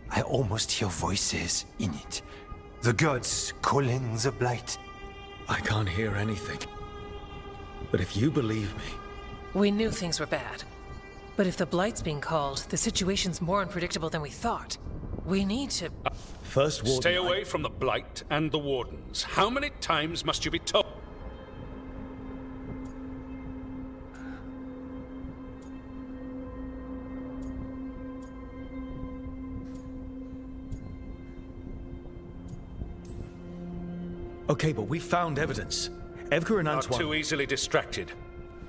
I almost hear voices in it. The gods calling the Blight. I can't hear anything. But if you believe me... We knew things were bad. But if the Blight's being called, the situation's more unpredictable than we thought. We need to... First Warden... Stay away from the Blight and the Wardens. How many times must you be told? Okay, but we found evidence. Evka and Antoine... Are too easily distracted.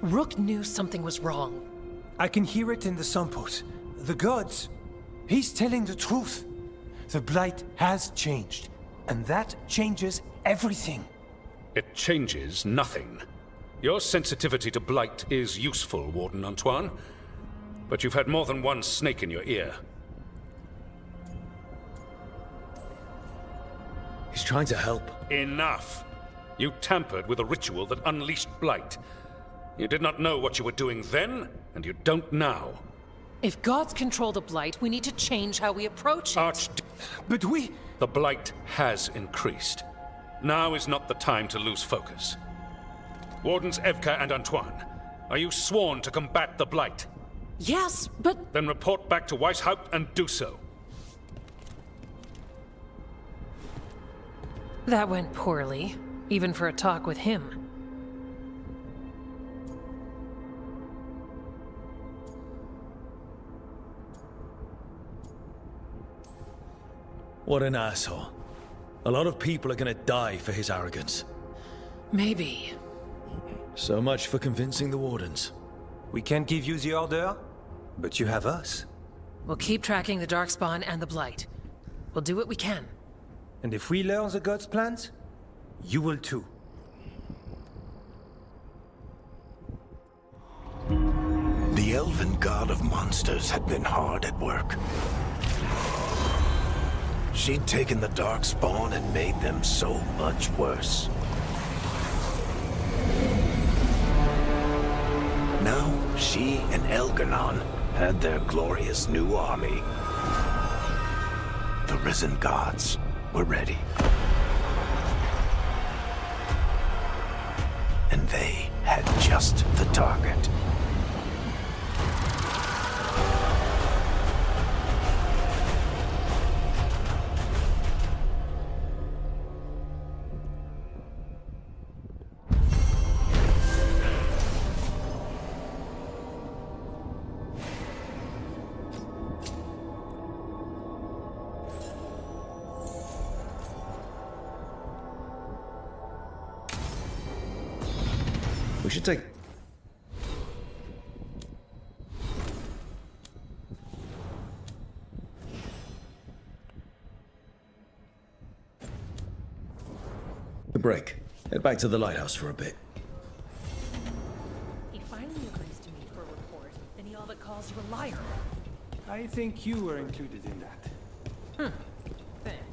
Rook knew something was wrong. I can hear it in the samples. The gods. He's telling the truth. The Blight has changed, and that changes everything. It changes nothing. Your sensitivity to Blight is useful, Warden Antoine. But you've had more than one snake in your ear. He's trying to help. Enough! You tampered with a ritual that unleashed Blight. You did not know what you were doing then, and you don't now. If gods control the Blight, we need to change how we approach it. But we... The Blight has increased. Now is not the time to lose focus. Wardens Evka and Antoine, are you sworn to combat the Blight? Yes, but... Then report back to Weishaupt and do so. That went poorly, even for a talk with him. What an asshole. A lot of people are gonna die for his arrogance. Maybe. So much for convincing the Wardens. We can't give you the order, but you have us. We'll keep tracking the Darkspawn and the Blight. We'll do what we can. And if we learn the gods' plans, you will too. The elven god of monsters had been hard at work. She'd taken the Darkspawn and made them so much worse. Now, she and Elganon had their glorious new army. The risen gods were ready. And they had just the target. We should take... a break. Head back to the lighthouse for a bit. He finally agrees to meet for a report, then he all but calls you a liar. I think you were included in that. Thanks.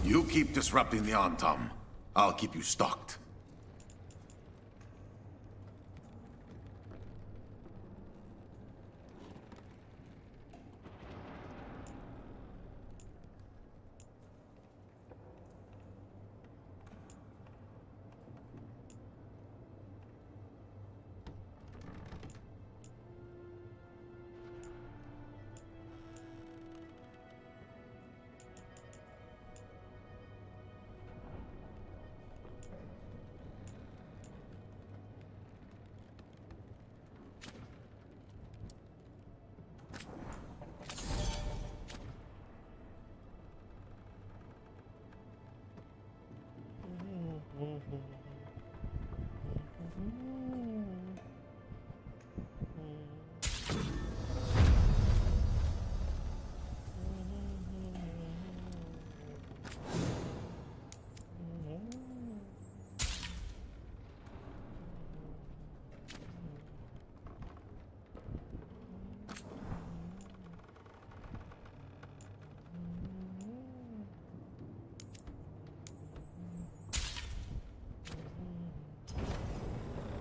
You keep disrupting the Antam. I'll keep you stocked.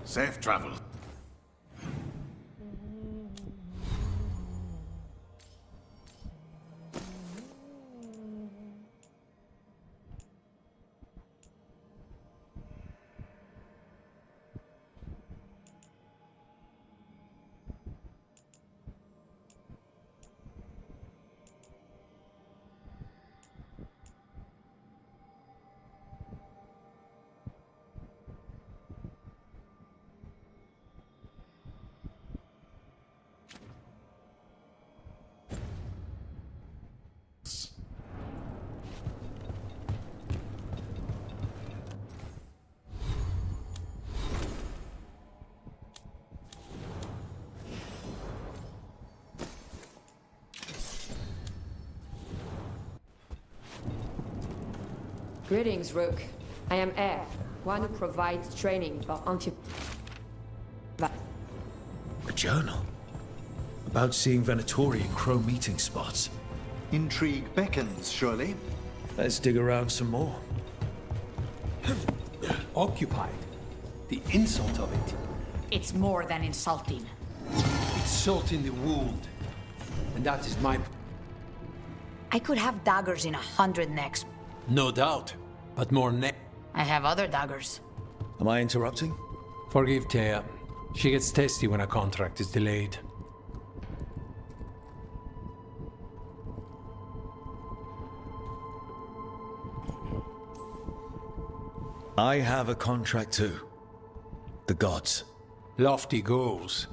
Safe travel. Greetings, Rook. I am Air, one who provides training for anti... A journal? About seeing Venatori in Crow meeting spots. Intrigue beckons, surely. Let's dig around some more. Occupied. The insult of it. It's more than insulting. It's salt in the wound. And that is my... I could have daggers in 100 necks. No doubt. But more I have other daggers. Am I interrupting? Forgive Thea. She gets testy when a contract is delayed. I have a contract too. The gods. Lofty goals.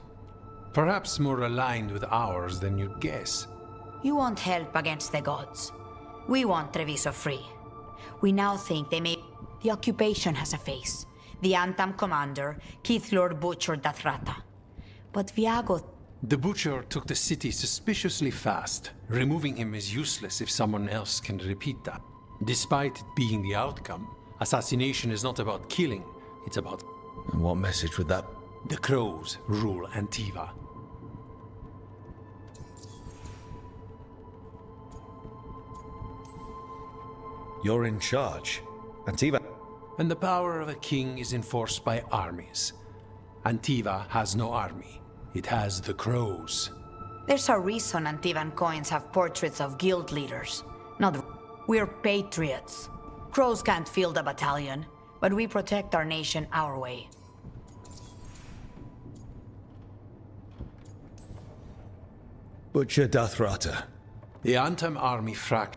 Perhaps more aligned with ours than you'd guess. You want help against the gods. We want Treviso free. We now think they may... The occupation has a face. The Antam commander, Keith Lord Butcher Dathrata. But Viago... The Butcher took the city suspiciously fast. Removing him is useless if someone else can repeat that. Despite it being the outcome, assassination is not about killing, it's about... And what message would that... The Crows rule Antiva. You're in charge. Antiva... And the power of a king is enforced by armies. Antiva has no army. It has the Crows. There's a reason Antivan coins have portraits of guild leaders. Not... We're patriots. Crows can't field a battalion, but we protect our nation our way. Butcher Dathrata. The Antam army fracked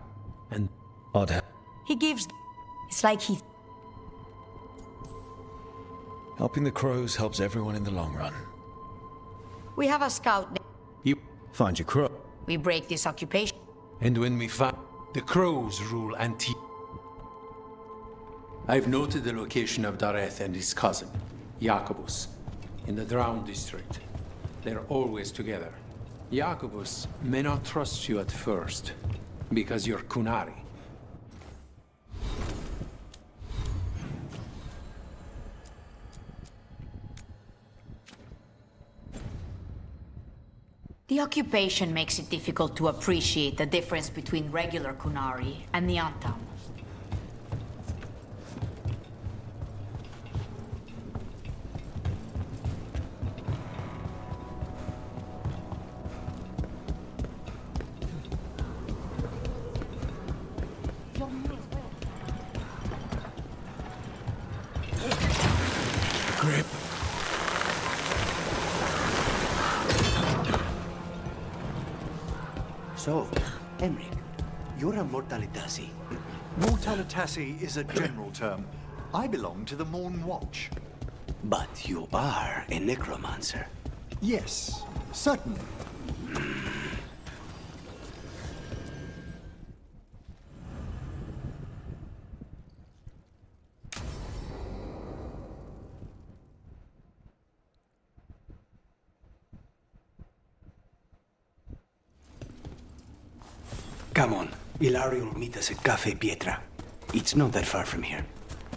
and... Odd. He gives... It's like he... Helping the Crows helps everyone in the long run. We have a scout... You... Find your crow. We break this occupation. And when we find... The Crows rule Antiva. I've noted the location of Dareth and his cousin, Jacobus, in the Drowned district. They're always together. Jacobus may not trust you at first, because you're Kunari. The occupation makes it difficult to appreciate the difference between regular Kunari and the Antam. Grip. So, Emric, you're a Mortalitasi. Mortalitasi is a general term. I belong to the Morn Watch. But you are a necromancer. Yes, certainly. Come on, Ilario will meet us at Cafe Pietra. It's not that far from here.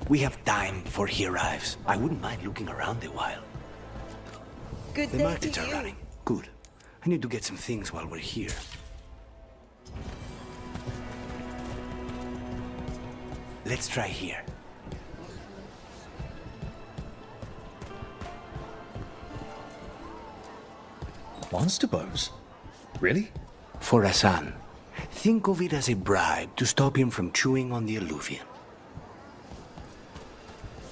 We have time before he arrives. I wouldn't mind looking around a while. Good The day markets to are you. running. Good. I need to get some things while we're here. Let's try here. Monster bones? Really? For Hassan. Think of it as a bribe to stop him from chewing on the alluvium.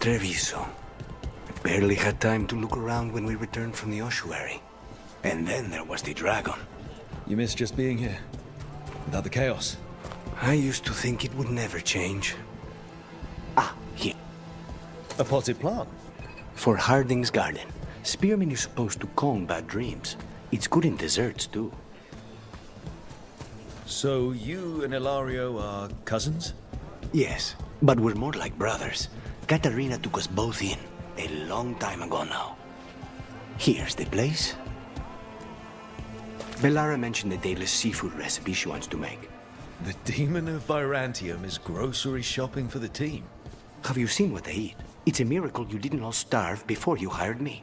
Treviso. I barely had time to look around when we returned from the ossuary. And then there was the dragon. You miss just being here? Without the chaos? I used to think it would never change. Ah, here. A potted plant? For Harding's garden. Spearmint is supposed to calm bad dreams. It's good in desserts, too. So you and Ilario are cousins? Yes, but we're more like brothers. Katarina took us both in, a long time ago now. Here's the place. Bellara mentioned the daily seafood recipe she wants to make. The Demon of Virantium is grocery shopping for the team. Have you seen what they eat? It's a miracle you didn't all starve before you hired me.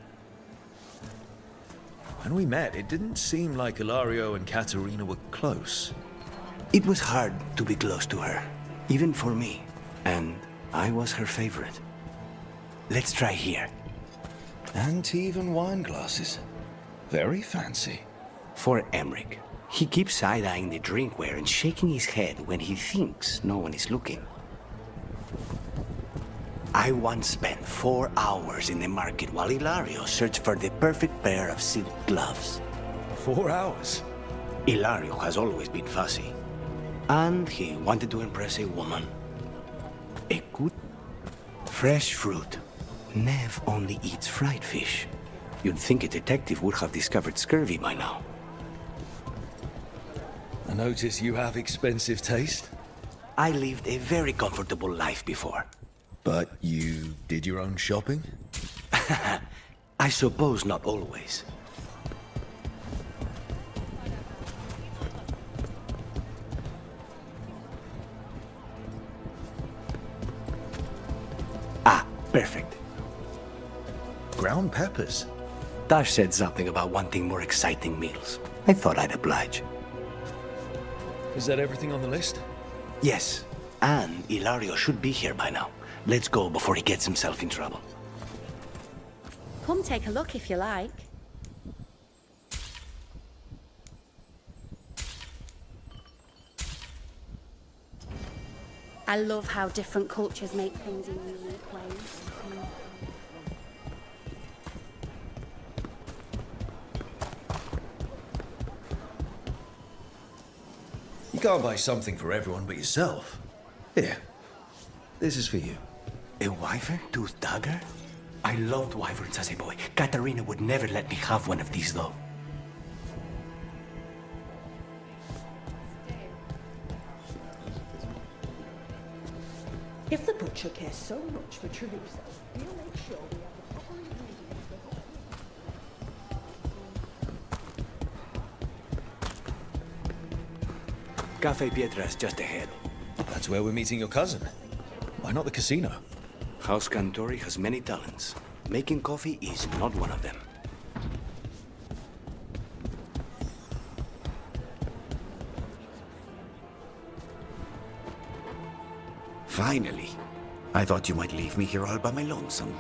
When we met, it didn't seem like Ilario and Katarina were close. It was hard to be close to her, even for me. And I was her favorite. Let's try here. And even wine glasses. Very fancy. For Emmerich. He keeps side-eyeing the drinkware and shaking his head when he thinks no one is looking. I once spent 4 hours in the market while Ilario searched for the perfect pair of silk gloves. 4 hours? Ilario has always been fussy. And he wanted to impress a woman. A good, fresh fruit. Nev only eats fried fish. You'd think a detective would have discovered scurvy by now. I notice you have expensive taste. I lived a very comfortable life before. But you did your own shopping? I suppose not always. Ah, perfect. Ground peppers? Tash said something about wanting more exciting meals. I thought I'd oblige. Is that everything on the list? Yes, and Ilario should be here by now. Let's go before he gets himself in trouble. Come take a look if you like. I love how different cultures make things in unique ways. You can't buy something for everyone but yourself. Here, this is for you. A wyvern-toothed dagger? I loved wyverns as a boy. Katarina would never let me have one of these, though. If the butcher cares so much for chorizo, he'll make sure we have the proper ingredients for Cafe Pietra's just ahead. That's where we're meeting your cousin. Why not the casino? House Cantori has many talents. Making coffee is not one of them. Finally. I thought you might leave me here all by my lonesome.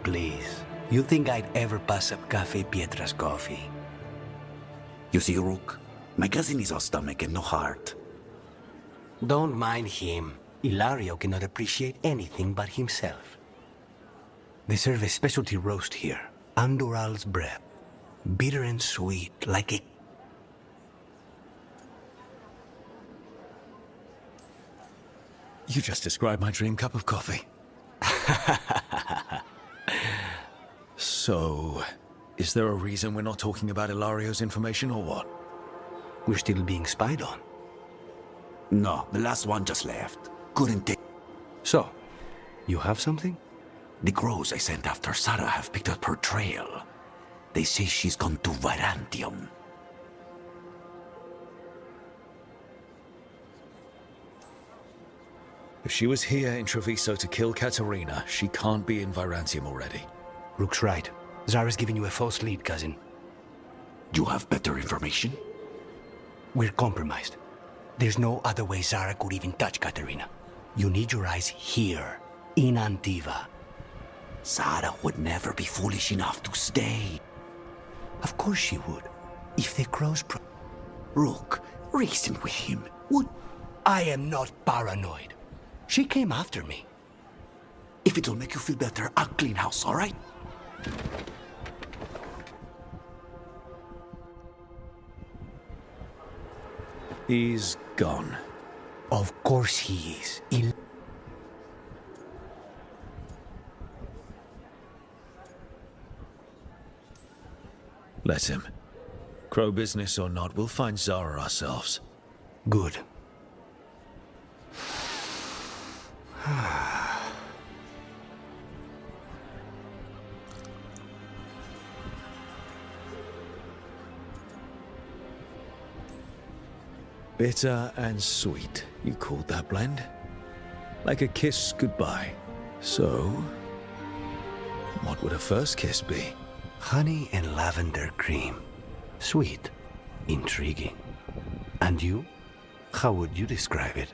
Please. You think I'd ever pass up Cafe Pietra's coffee? You see, Rook, my cousin is all stomach and no heart. Don't mind him. Ilario cannot appreciate anything but himself. They serve a specialty roast here. Andoral's bread. Bitter and sweet, like a... You just described my dream cup of coffee. So, is there a reason we're not talking about Ilario's information or what? We're still being spied on. No, the last one just left. Couldn't take... So, you have something? The crows I sent after Sarah have picked up her trail. They say she's gone to Virantium. If she was here in Treviso to kill Katarina, she can't be in Virantium already. Rook's right. Zara's giving you a false lead, cousin. You have better information? We're compromised. There's no other way Zara could even touch Katarina. You need your eyes here, in Antiva. Sarah would never be foolish enough to stay. Of course she would. If the crows Rook, reason with him. Would I am not paranoid. She came after me. If it'll make you feel better, I'll clean house, all right? He's gone. Of course he is. Let him. Crow business or not, we'll find Zara ourselves. Good. Bitter and sweet, you called that blend? Like a kiss goodbye. So, what would a first kiss be? Honey and lavender cream. Sweet. Intriguing. And you? How would you describe it?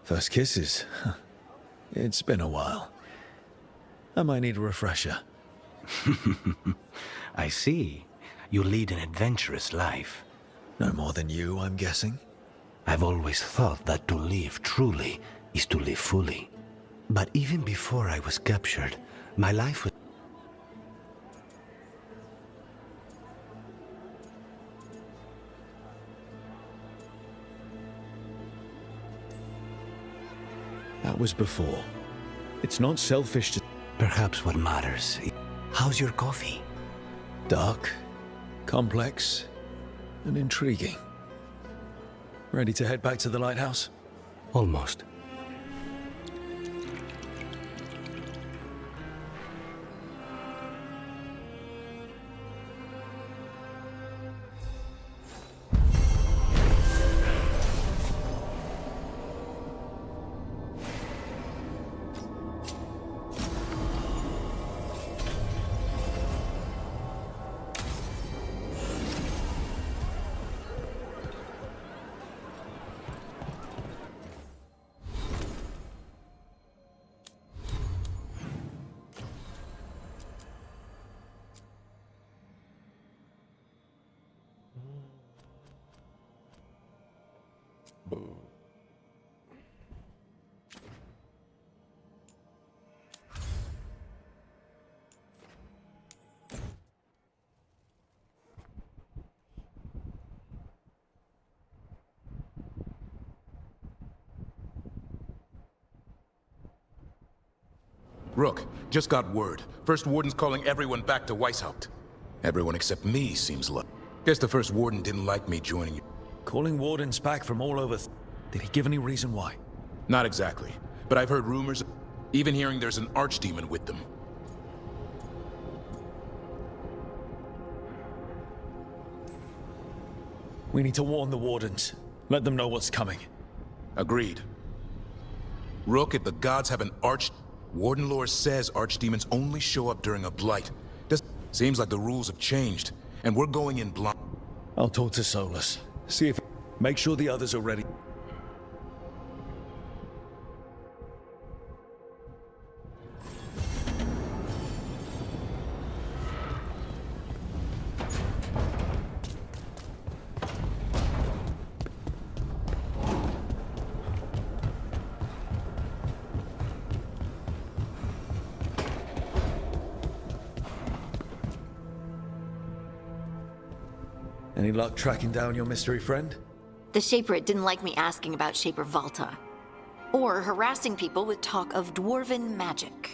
First kisses? It's been a while. I might need a refresher. I see. You lead an adventurous life. No more than you, I'm guessing? I've always thought that to live truly is to live fully. But even before I was captured, my life was... That was before. It's not selfish to... Perhaps what matters is... How's your coffee? Dark, complex, and intriguing. Ready to head back to the lighthouse? Almost. Rook, just got word. First Warden's calling everyone back to Weishaupt. Everyone except me seems low. Guess the First Warden didn't like me joining you. Calling Wardens back from all over... Did he give any reason why? Not exactly, but I've heard rumors, even hearing there's an archdemon with them. We need to warn the Wardens. Let them know what's coming. Agreed. Rook, if the gods have an Warden lore says archdemons only show up during a blight. Seems like the rules have changed, and we're going in blind. I'll talk to Solus. See if... Make sure the others are ready. Any luck tracking down your mystery friend? The Shaper didn't like me asking about Shaper Volta, or harassing people with talk of dwarven magic.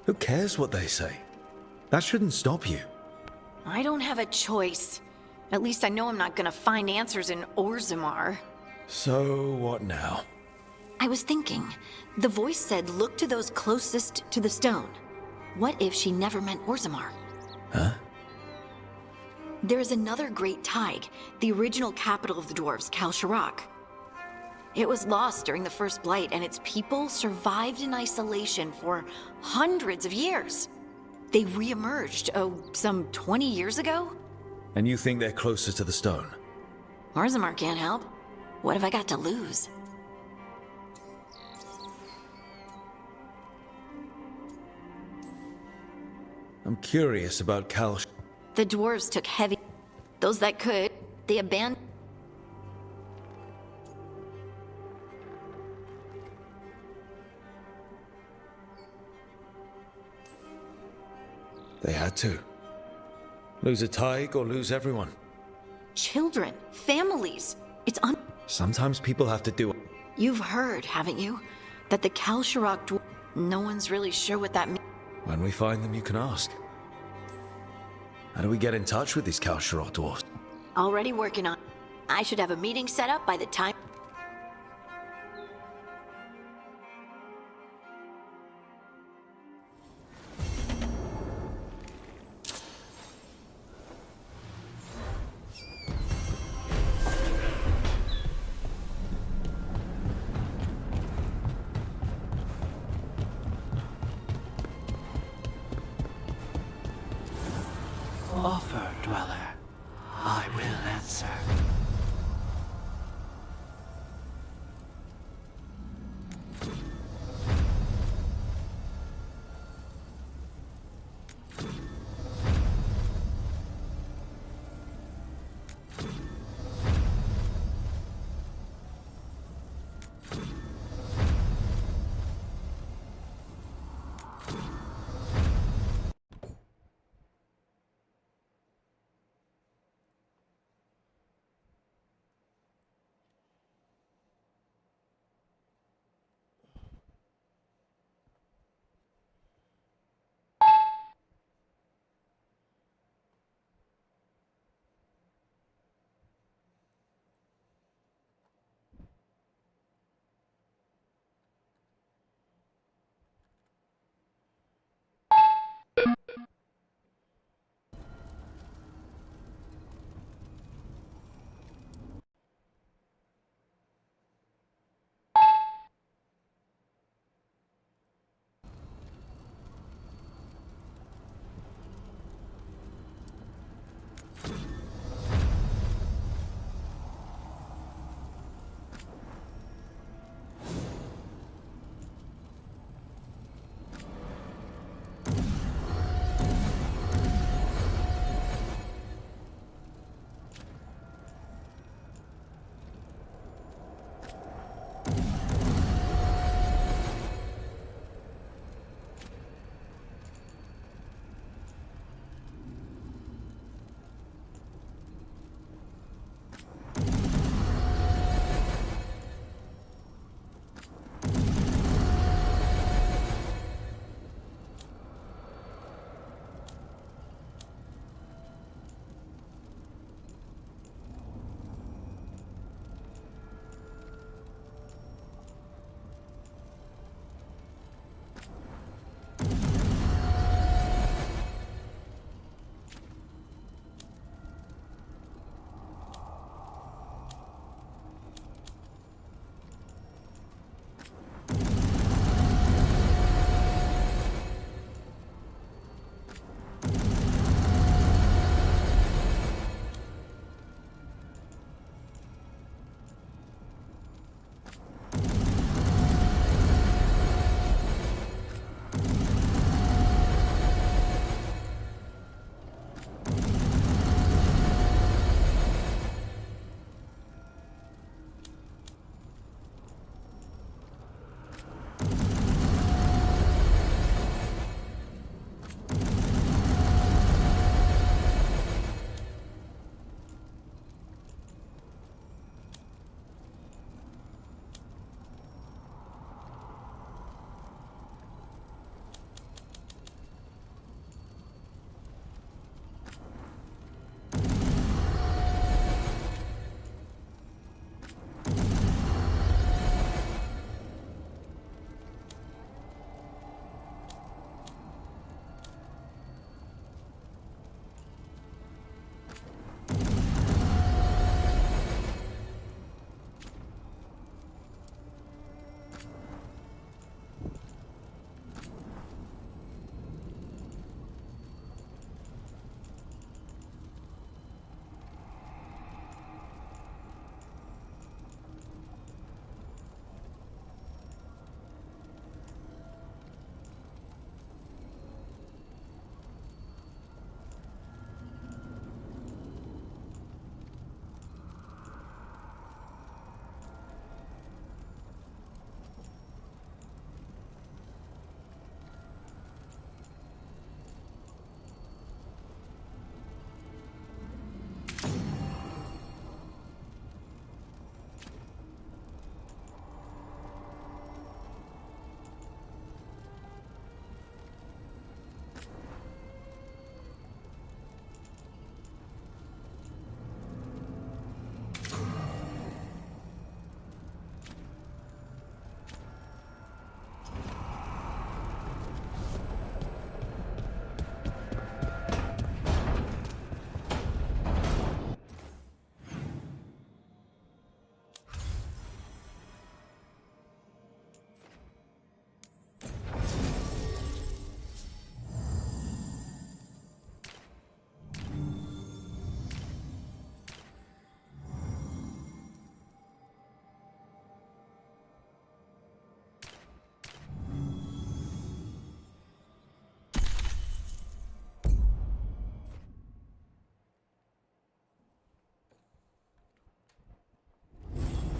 Who cares what they say? That shouldn't stop you. I don't have a choice. At least I know I'm not gonna find answers in Orzammar. So, what now? I was thinking, the voice said look to those closest to the stone. What if she never meant Orzammar? Huh? There is another great Tig, the original capital of the dwarves, Kalsharak. It was lost during the First Blight, and its people survived in isolation for hundreds of years. They re-emerged, some 20 years ago? And you think they're closer to the stone? Orzammar can't help. What have I got to lose? I'm curious about The dwarves took heavy... Those that could, they abandoned... They had to. Lose a Tig or lose everyone. Children, families. It's Sometimes people have to do it. You've heard, haven't you? That the Kalsharak dwarf... No one's really sure what that means. When we find them, you can ask. How do we get in touch with these Kalsharak dwarfs? Already working on... I should have a meeting set up by the time... Offer, Dweller. I will answer.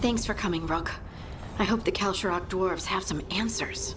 Thanks for coming, Rook. I hope the Kalsharok dwarves have some answers.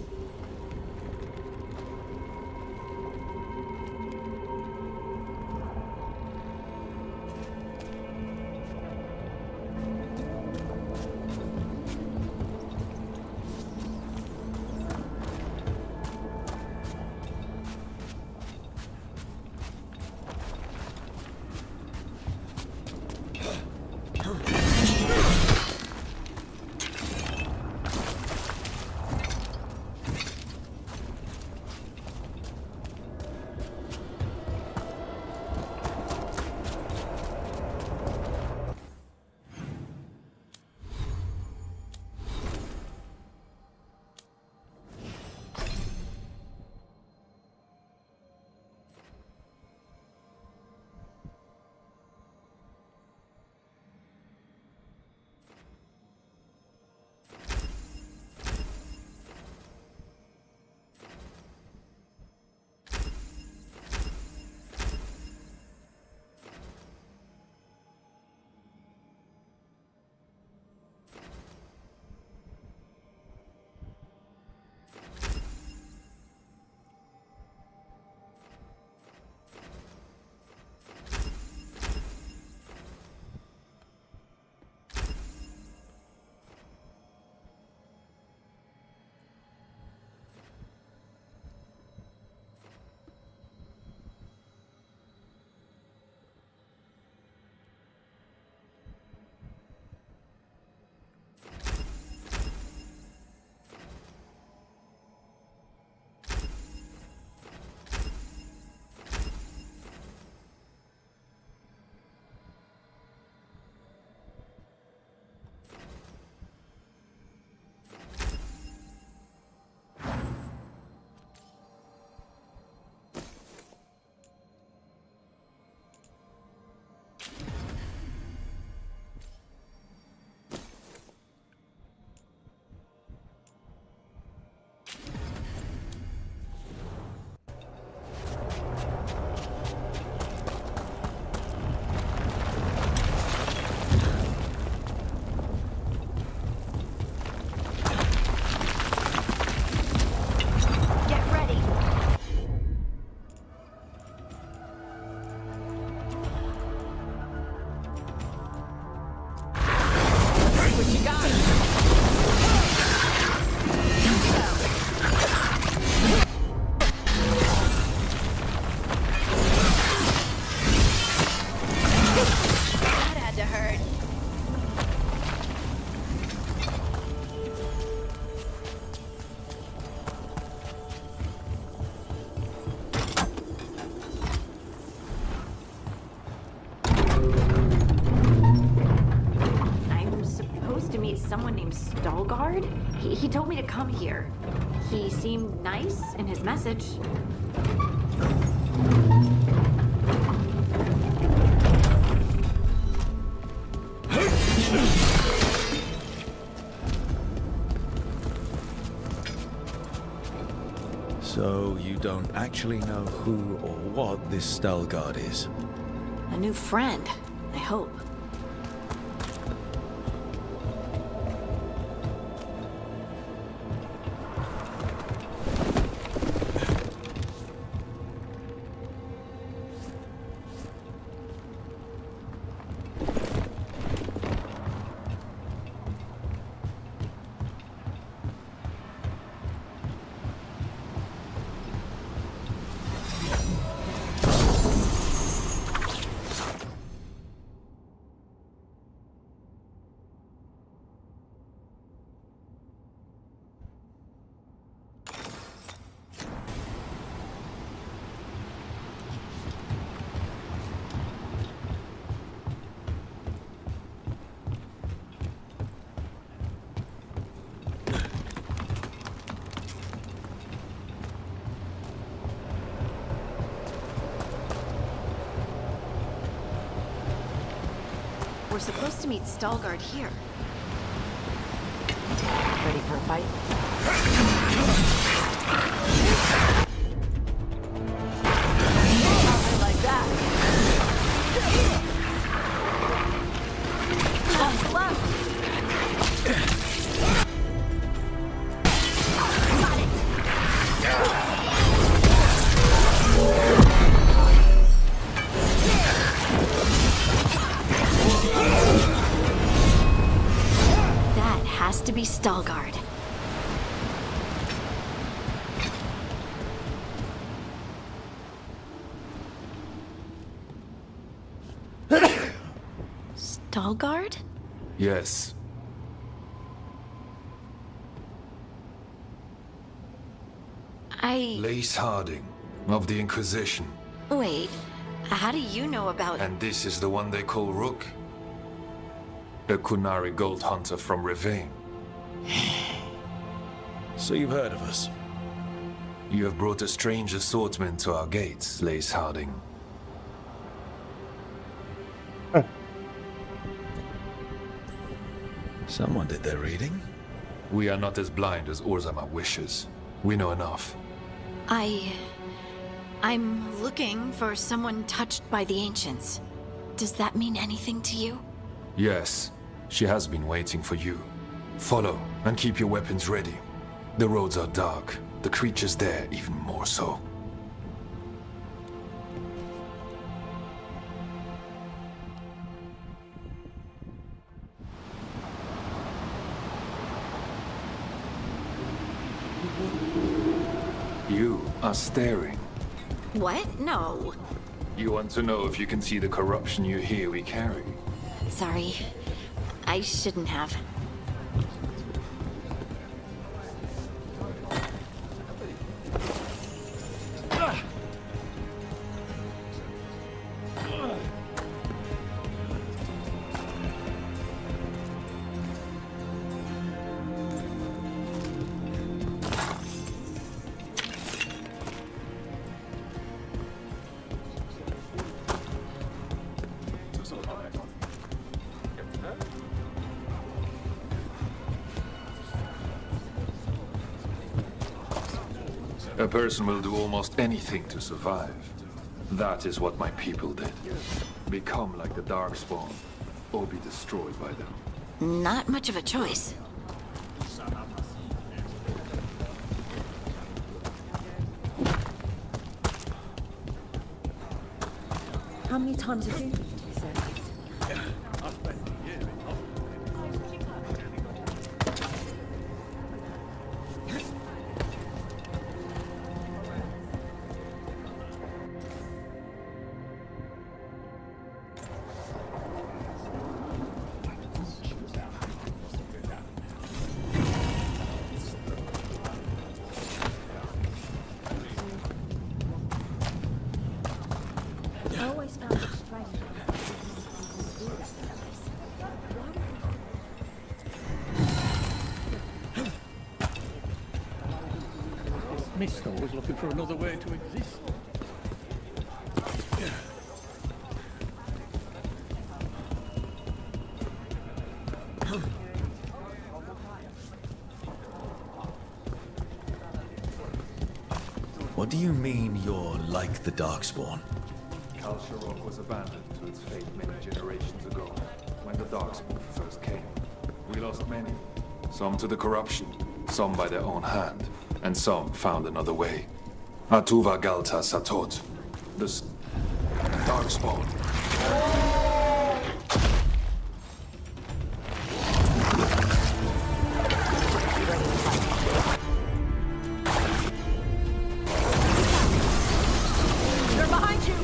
Someone named Stalgard? He told me to come here. He seemed nice in his message. So you don't actually know who or what this Stalgard is? A new friend, I hope. We're supposed to meet Stalgard here. Ready for a fight? Like that. Left. Stalguard. Stalguard? Yes. Lace Harding, of the Inquisition. Wait, how do you know about... And this is the one they call Rook? A Kunari gold hunter from Ravine. So you've heard of us? You have brought a strange assortment to our gates, Lace Harding. Someone did their reading? We are not as blind as Orzama wishes. We know enough. I'm looking for someone touched by the Ancients. Does that mean anything to you? Yes, she has been waiting for you. Follow, and keep your weapons ready. The roads are dark, the creatures there even more so. You are staring. What? No. You want to know if you can see the corruption you hear we carry? Sorry. I shouldn't have. A person will do almost anything to survive. That is what my people did. Become like the Darkspawn, or be destroyed by them. Not much of a choice. How many times have you said it? I always found it strange. Mister was looking for another way to exist. What do you mean you're like the Darkspawn? Kalsharok was abandoned to its fate many generations ago, when the Darkspawn first came. We lost many. Some to the corruption, some by their own hand, and some found another way. Atuva Galta Satot, the Darkspawn. They're behind you!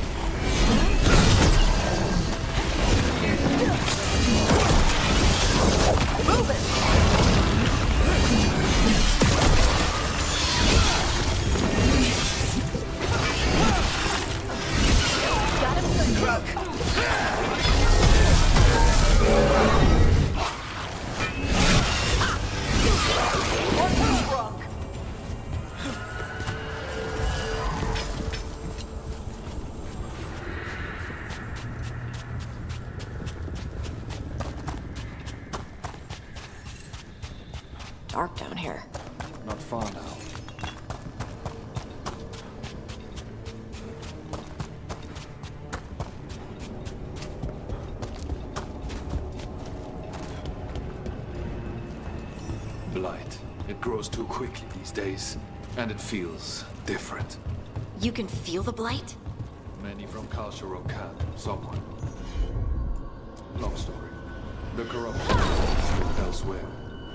Move it! Got him good, Crook! Dark down here. Not far now. Blight. It grows too quickly these days, and it feels different. You can feel the Blight? Many from Kalsharok can, someone. Long story. The corruption is elsewhere.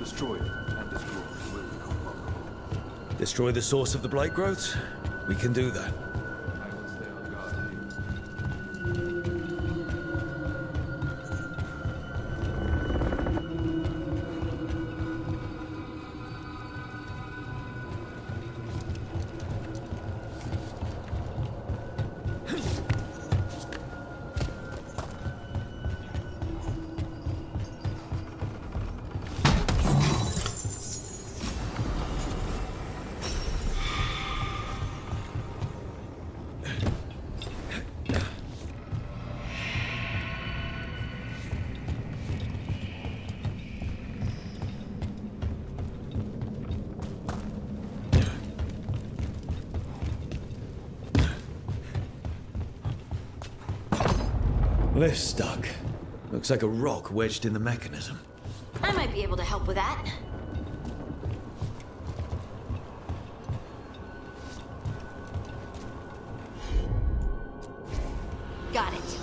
Destroy it, and destroy will become vulnerable. Destroy the source of the blight growths? We can do that. I will stay on guard here. Lift's stuck. Looks like a rock wedged in the mechanism. I might be able to help with that. Got it.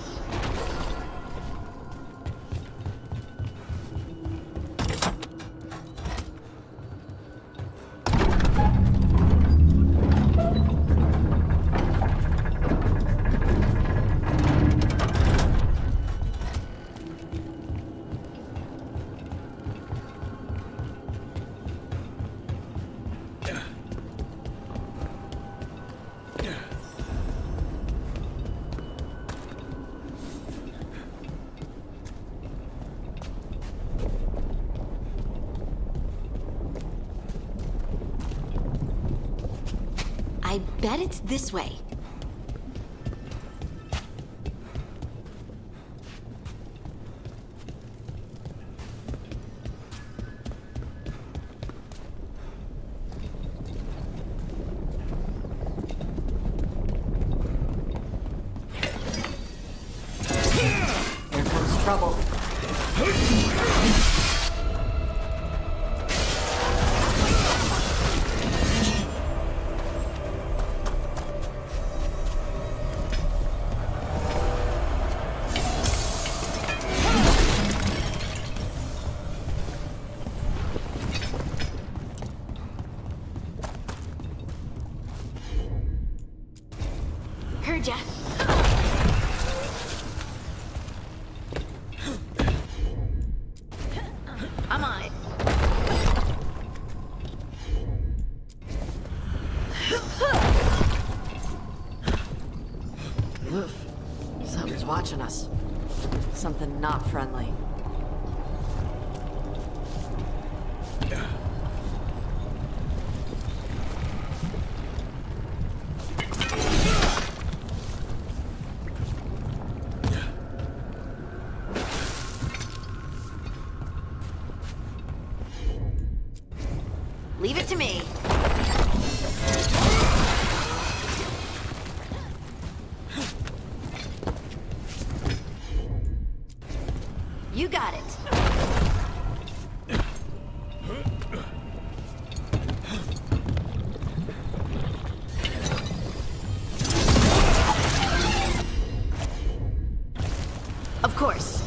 I bet it's this way. Here comes trouble. Heard ya. I'm on it. Something's watching us. Something not friendly. Leave it to me. You got it. Of course.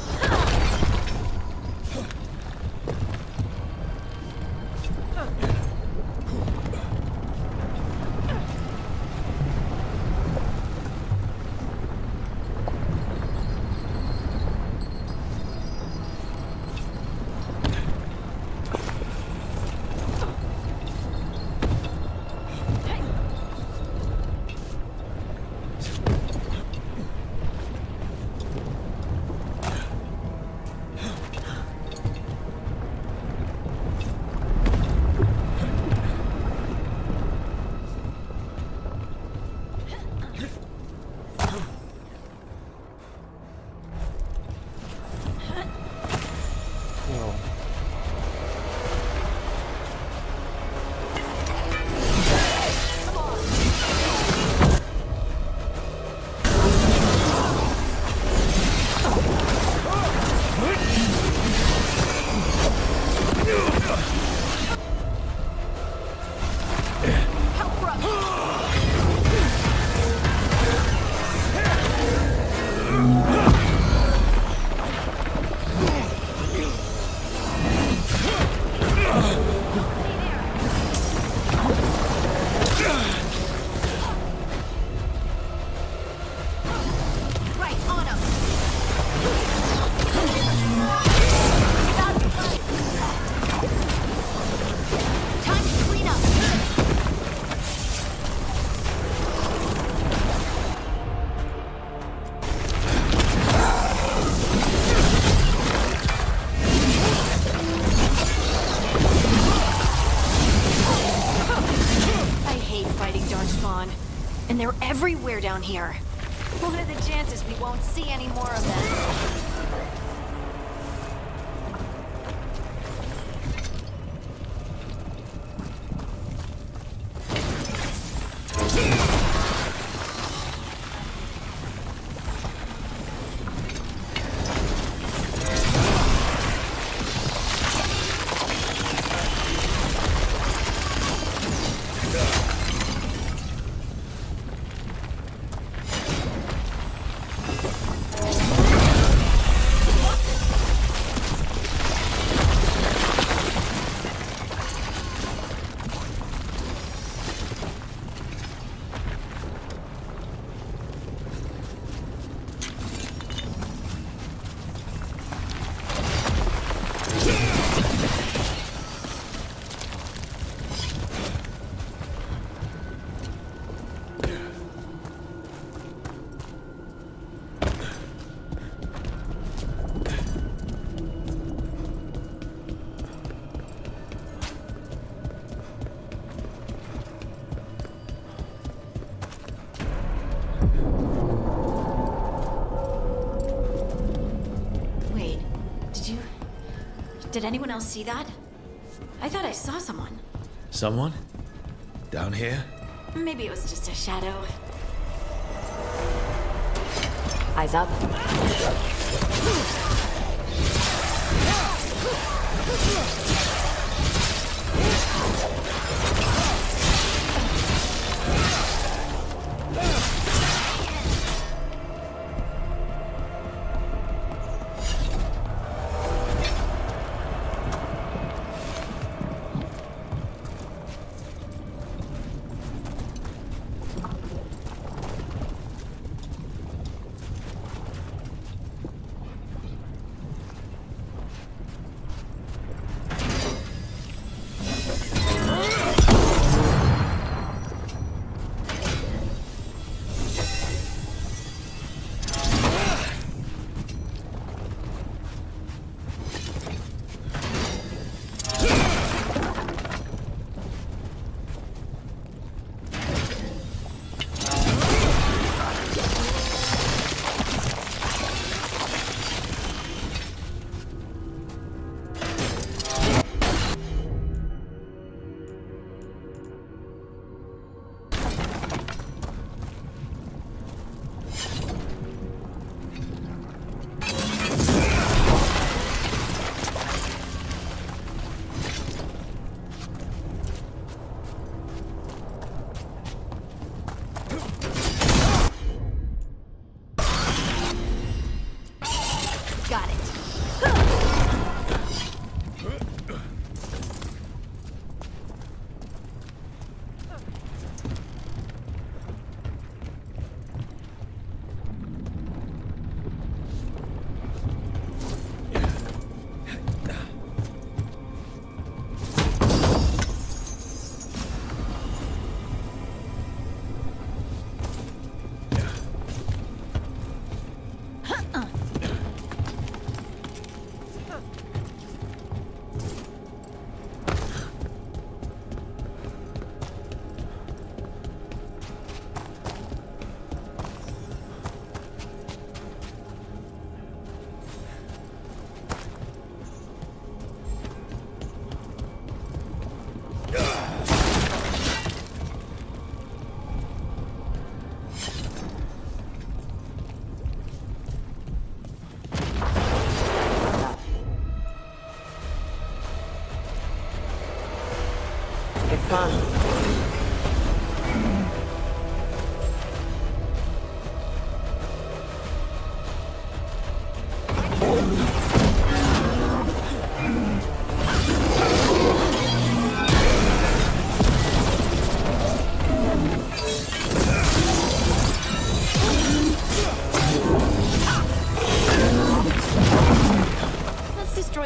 And they're everywhere down here. What are the chances we won't see any more of them? Did anyone else see that? I thought I saw someone. Someone? Down here? Maybe it was just a shadow. Eyes up.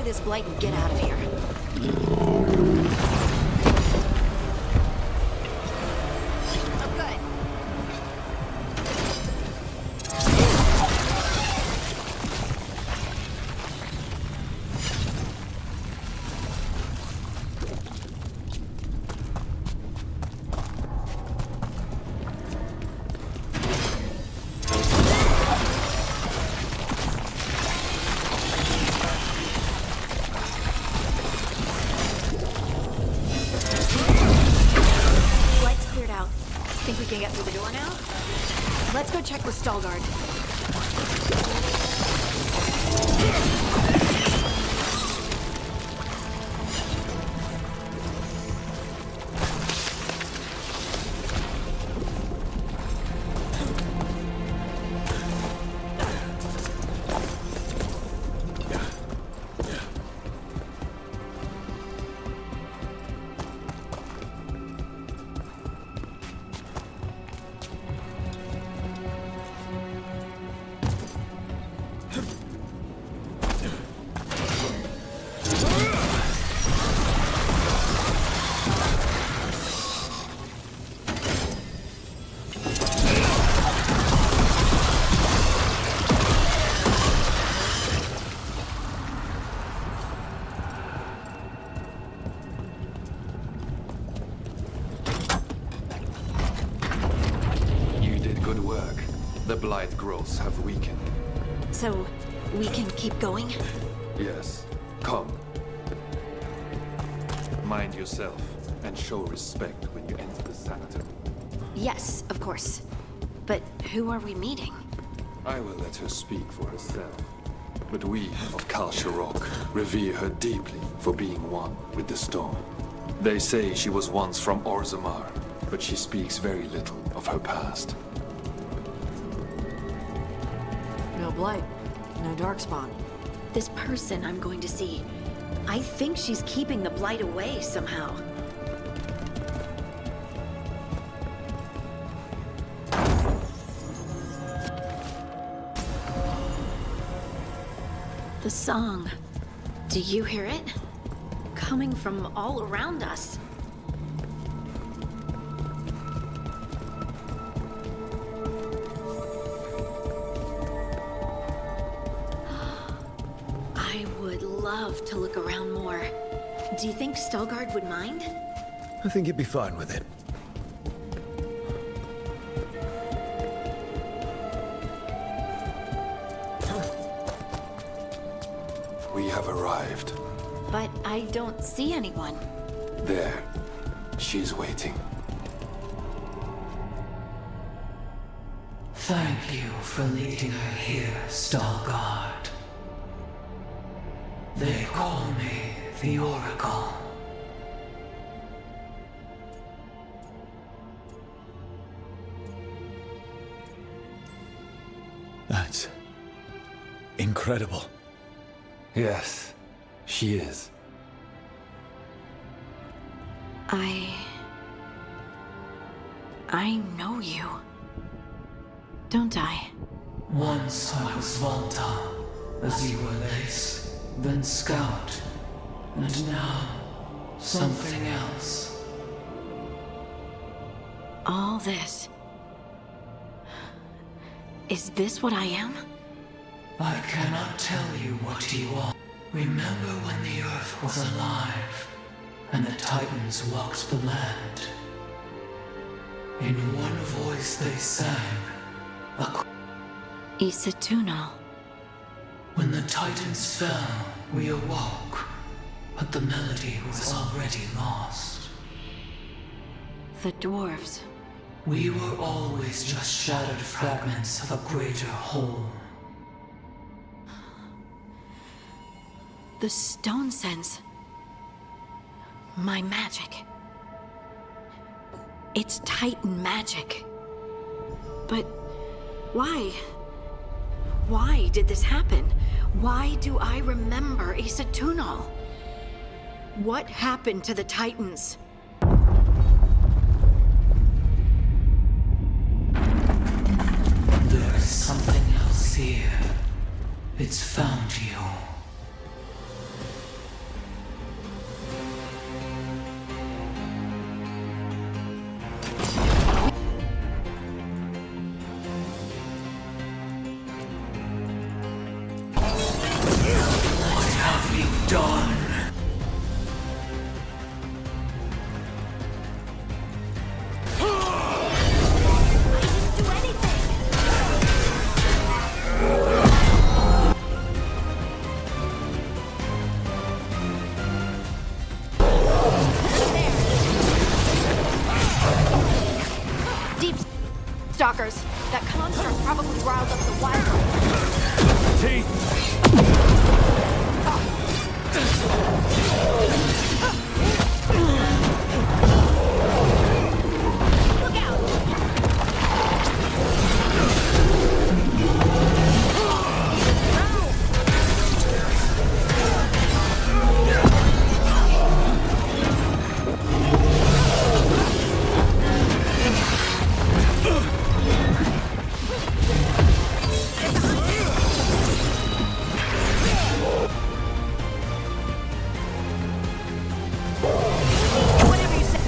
This Blight and get out of here. Oh, good. Think we can get through the door now? Let's go check with Stalgard. The Blight growths have weakened. So, we can keep going? Yes. Come. Mind yourself, and show respect when you enter the sanctum. Yes, of course. But who are we meeting? I will let her speak for herself. But we of Kal Sharok revere her deeply for being one with the storm. They say she was once from Orzammar, but she speaks very little of her past. No Blight, no Darkspawn. This person I'm going to see, I think she's keeping the Blight away somehow. The song. Do you hear it? Coming from all around us. I would love to look around more. Do you think Stalgard would mind? I think he'd be fine with it. We have arrived. But I don't see anyone. There. She's waiting. Thank you for leading her here, Stalgard. They call me the Oracle. That's incredible. Yes, she is. I know you. Don't I? Once I was Volta, as you were Lace, then Scout, and now something else. All this. Is this what I am? I cannot tell you what you are. Remember when the Earth was alive, and the Titans walked the land? In one voice they sang, Isatunal. When the Titans fell, we awoke, but the melody was already lost. The dwarves. We were always just shattered fragments of a greater whole. The stone sense. My magic. It's Titan magic. But why? Why did this happen? Why do I remember Isatunal? What happened to the Titans? There is something else here. It's found you. What have you done? stalkers. That construct probably riled up the wild. Look out! Whatever you say.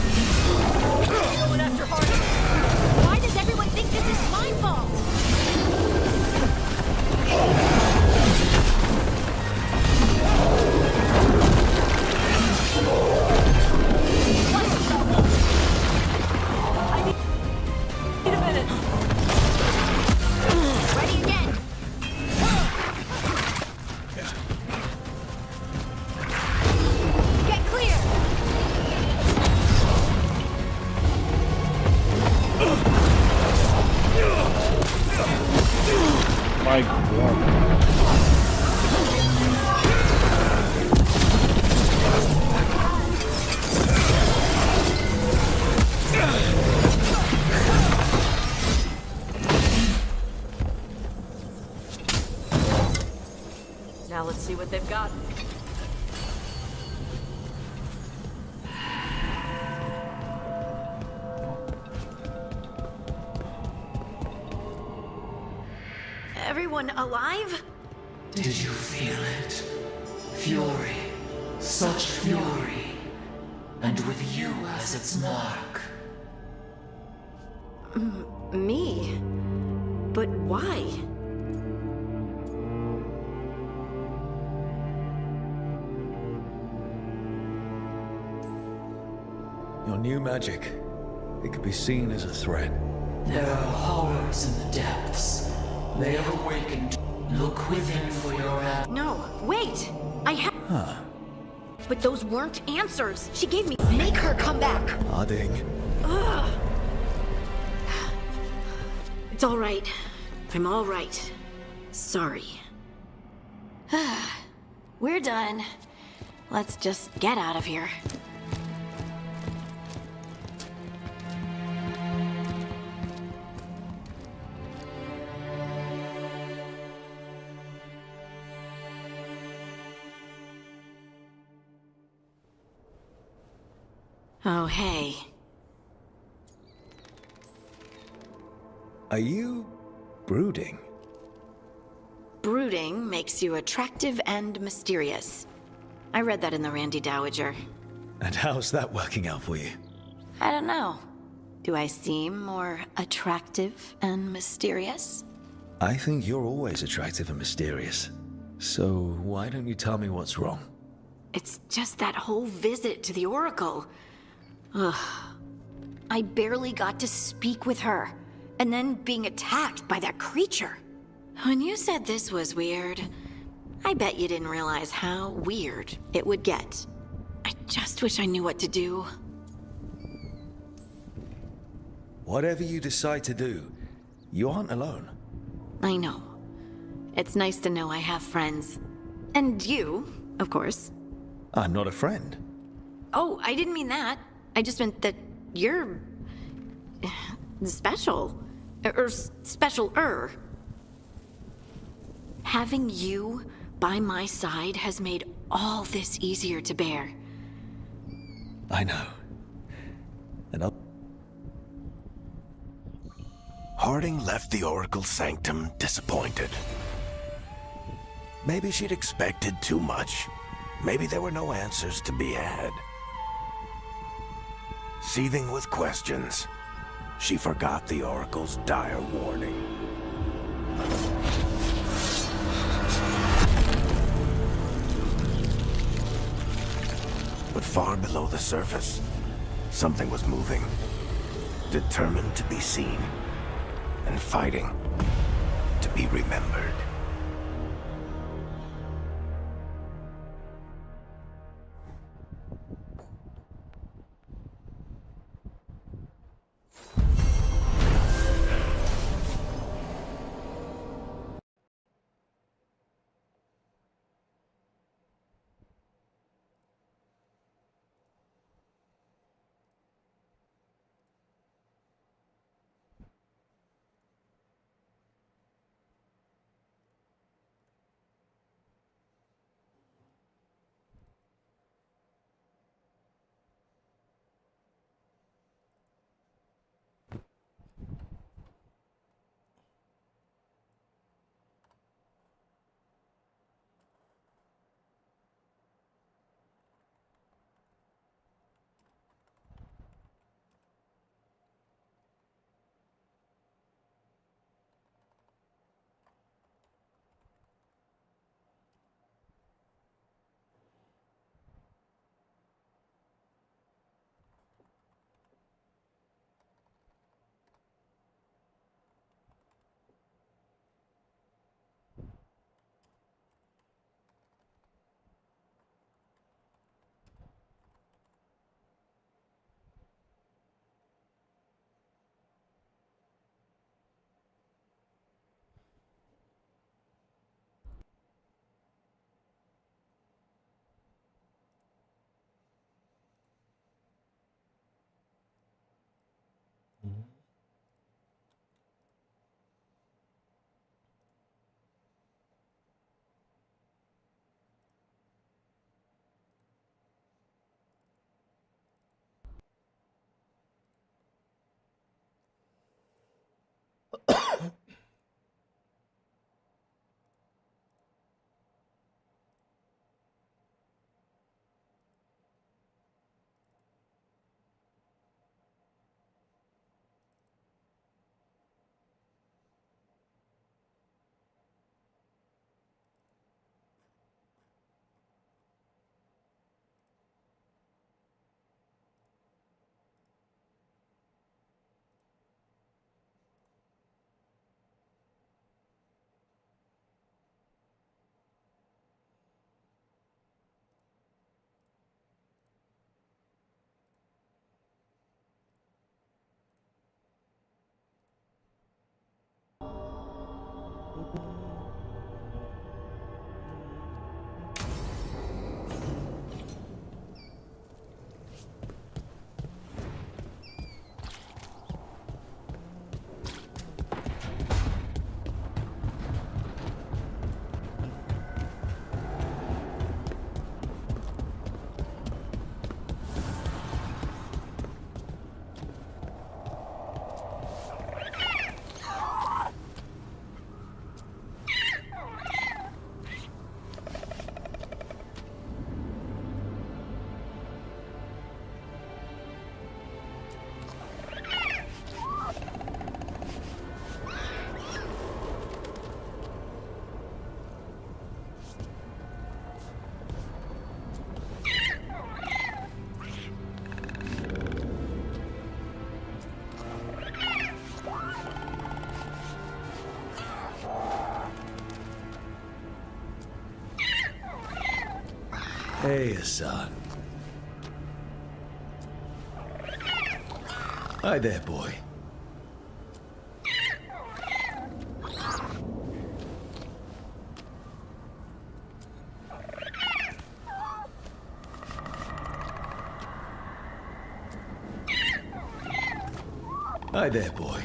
Going after Hardy. Why does everyone think this is my fault? I need a minute. Ready again. Get clear. My God. Now let's see what they've got. Everyone alive? Did you feel it? Fury. Such fury. And with you as its mark. Me? But why? Your new magic. It could be seen as a threat. There are horrors in the depths. They have awakened. Look within for your answer. No, wait! I have. Huh. But those weren't answers. She gave me. Make her come back. Harding. Ugh. It's all right. I'm all right. Sorry. We're done. Let's just get out of here. Oh, hey. Are you brooding? Brooding makes you attractive and mysterious. I read that in the Randy Dowager. And how's that working out for you? I don't know. Do I seem more attractive and mysterious? I think you're always attractive and mysterious. So why don't you tell me what's wrong? It's just that whole visit to the Oracle. Ugh. I barely got to speak with her, and then being attacked by that creature. When you said this was weird, I bet you didn't realize how weird it would get. I just wish I knew what to do. Whatever you decide to do, you aren't alone. I know. It's nice to know I have friends. And you, of course. I'm not a friend. Oh, I didn't mean that. I just meant that you're... special. Or special-er. Having you by my side has made all this easier to bear. I know. And I'll... Harding left the Oracle Sanctum disappointed. Maybe she'd expected too much. Maybe there were no answers to be had. Seething with questions, she forgot the Oracle's dire warning. But far below the surface, something was moving. Determined to be seen, and fighting to be remembered. Hey, Assad. Hi there, boy. Hi there, boy.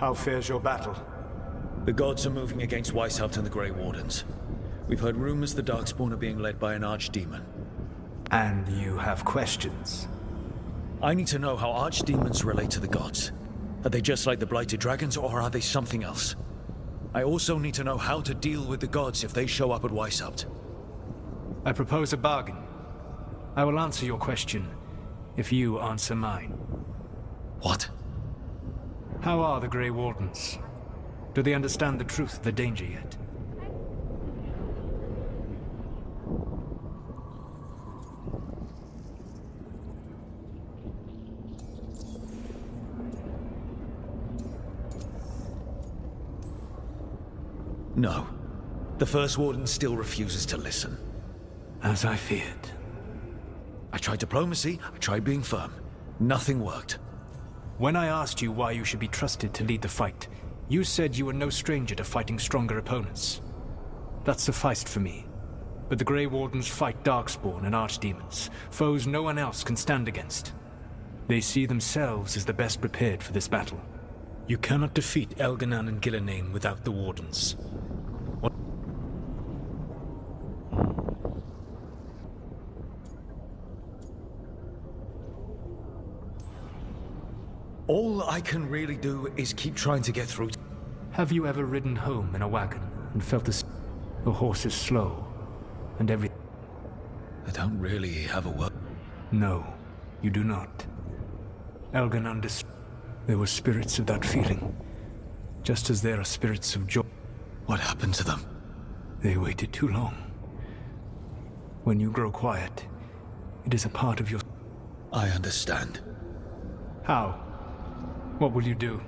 How fares your battle? The gods are moving against Weishaupt and the Grey Wardens. We've heard rumors the Darkspawn are being led by an archdemon. And you have questions? I need to know how archdemons relate to the gods. Are they just like the blighted dragons, or are they something else? I also need to know how to deal with the gods if they show up at Weishaupt. I propose a bargain. I will answer your question if you answer mine. What? How are the Grey Wardens? Do they understand the truth of the danger yet? No. The First Warden still refuses to listen. As I feared. I tried diplomacy, I tried being firm. Nothing worked. When I asked you why you should be trusted to lead the fight, you said you were no stranger to fighting stronger opponents. That sufficed for me. But the Grey Wardens fight Darkspawn and Archdemons, foes no one else can stand against. They see themselves as the best prepared for this battle. You cannot defeat Elganan and Gillenane without the Wardens. All I can really do is keep trying to get through. Have you ever ridden home in a wagon and felt the horse is slow and everything? I don't really have a word. No, you do not. Elganan there were spirits of that feeling, Just as there are spirits of joy. What happened to them? They waited too long. When you grow quiet, it is a part of your... I understand. How? What will you do?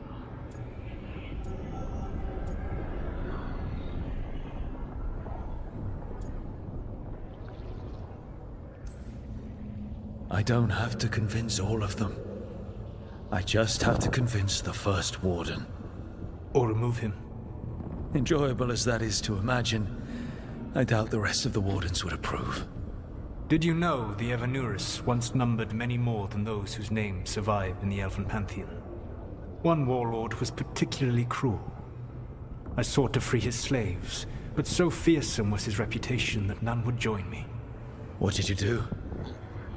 I don't have to convince all of them. I just have to convince the first warden. Or remove him. Enjoyable as that is to imagine, I doubt the rest of the wardens would approve. Did you know the Evanurus once numbered many more than those whose names survive in the Elven Pantheon? One warlord was particularly cruel. I sought to free his slaves, but so fearsome was his reputation that none would join me. What did you do?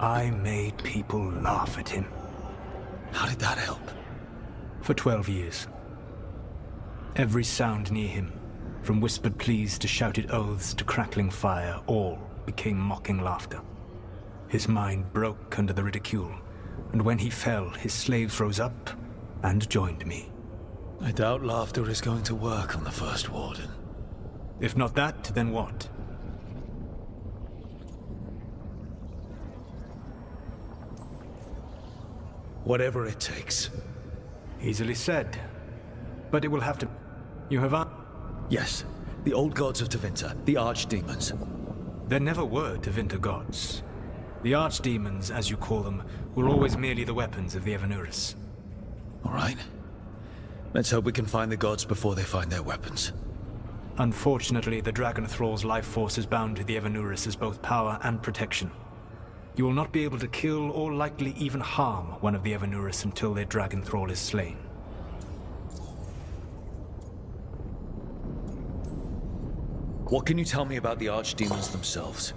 I made people laugh at him. How did that help? For 12 years. Every sound near him, from whispered pleas to shouted oaths to crackling fire, all became mocking laughter. His mind broke under the ridicule, and when he fell, his slaves rose up and joined me. I doubt laughter is going to work on the first warden. If not that, then what? Whatever it takes. Easily said. But it will have to... You have... Yes, the old gods of Tevinter, the archdemons. There never were Tevinter gods. The archdemons, as you call them, were always merely the weapons of the Evanurus. All right. Let's hope we can find the gods before they find their weapons. Unfortunately, the Dragon Thrall's life force is bound to the Evanurus as both power and protection. You will not be able to kill or likely even harm one of the Evanurus until their Dragon Thrall is slain. What can you tell me about the archdemons themselves?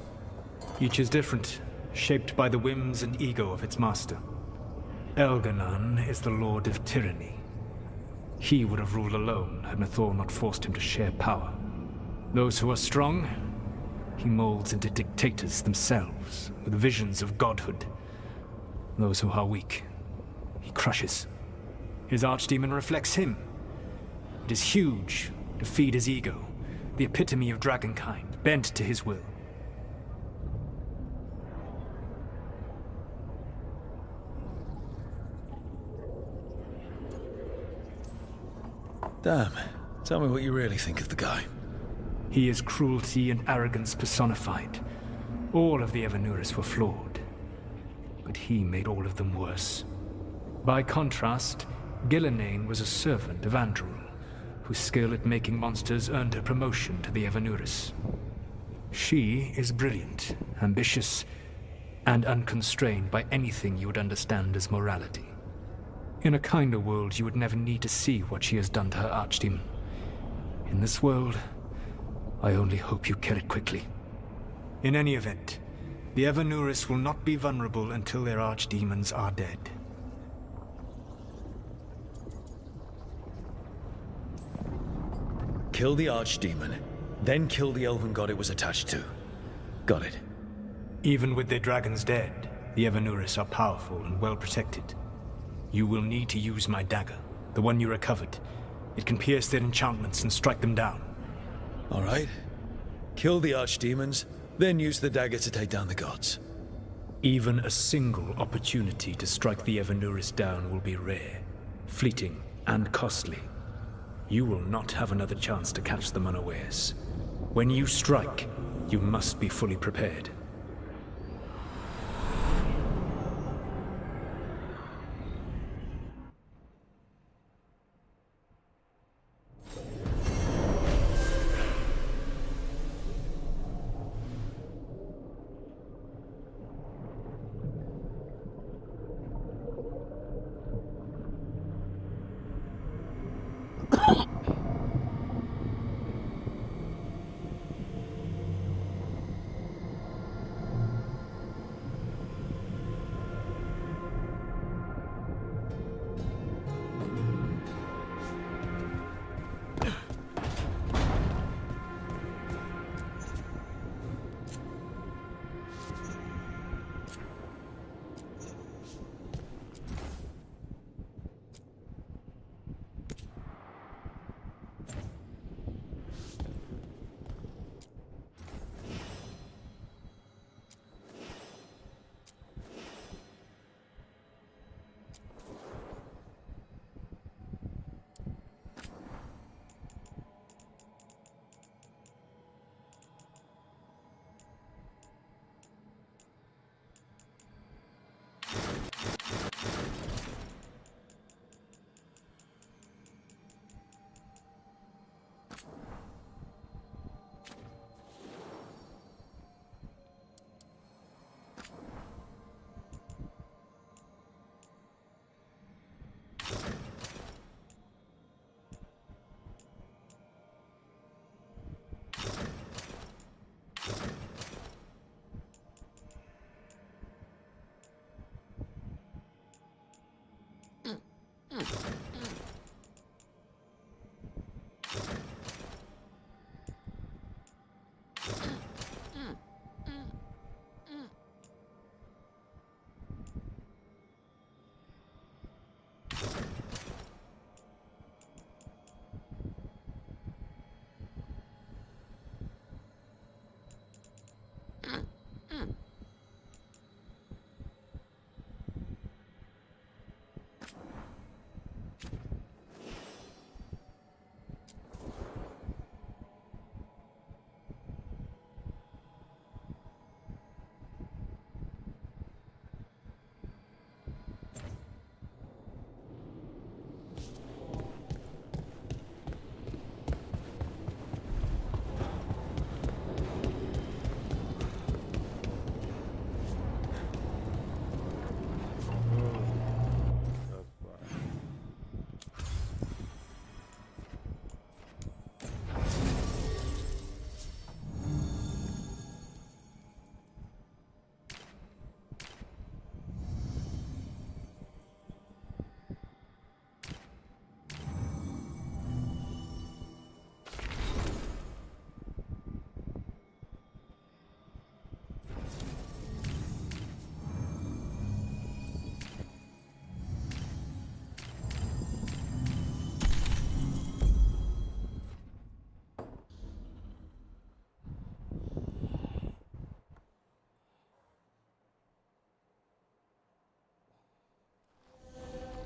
Each is different, shaped by the whims and ego of its master. Elganan is the Lord of Tyranny. He would have ruled alone had Nathor not forced him to share power. Those who are strong, he molds into dictators themselves, with visions of godhood. Those who are weak, he crushes. His archdemon reflects him. It is huge, to feed his ego, the epitome of dragonkind, bent to his will. Damn. Tell me what you really think of the guy. He is cruelty and arrogance personified. All of the Evanurus were flawed, but he made all of them worse. By contrast, Gillenane was a servant of Andrul, whose skill at making monsters earned her promotion to the Evanurus. She is brilliant, ambitious, and unconstrained by anything you would understand as morality. In a kinder world, you would never need to see what she has done to her archdemon. In this world, I only hope you kill it quickly. In any event, the Evanurus will not be vulnerable until their archdemons are dead. Kill the archdemon, then kill the elven god it was attached to. Got it. Even with their dragons dead, the Evanurus are powerful and well protected. You will need to use my dagger, the one you recovered. It can pierce their enchantments and strike them down. All right. Kill the archdemons, then use the dagger to take down the gods. Even a single opportunity to strike the Evanurus down will be rare, fleeting, and costly. You will not have another chance to catch them unawares. When you strike, you must be fully prepared.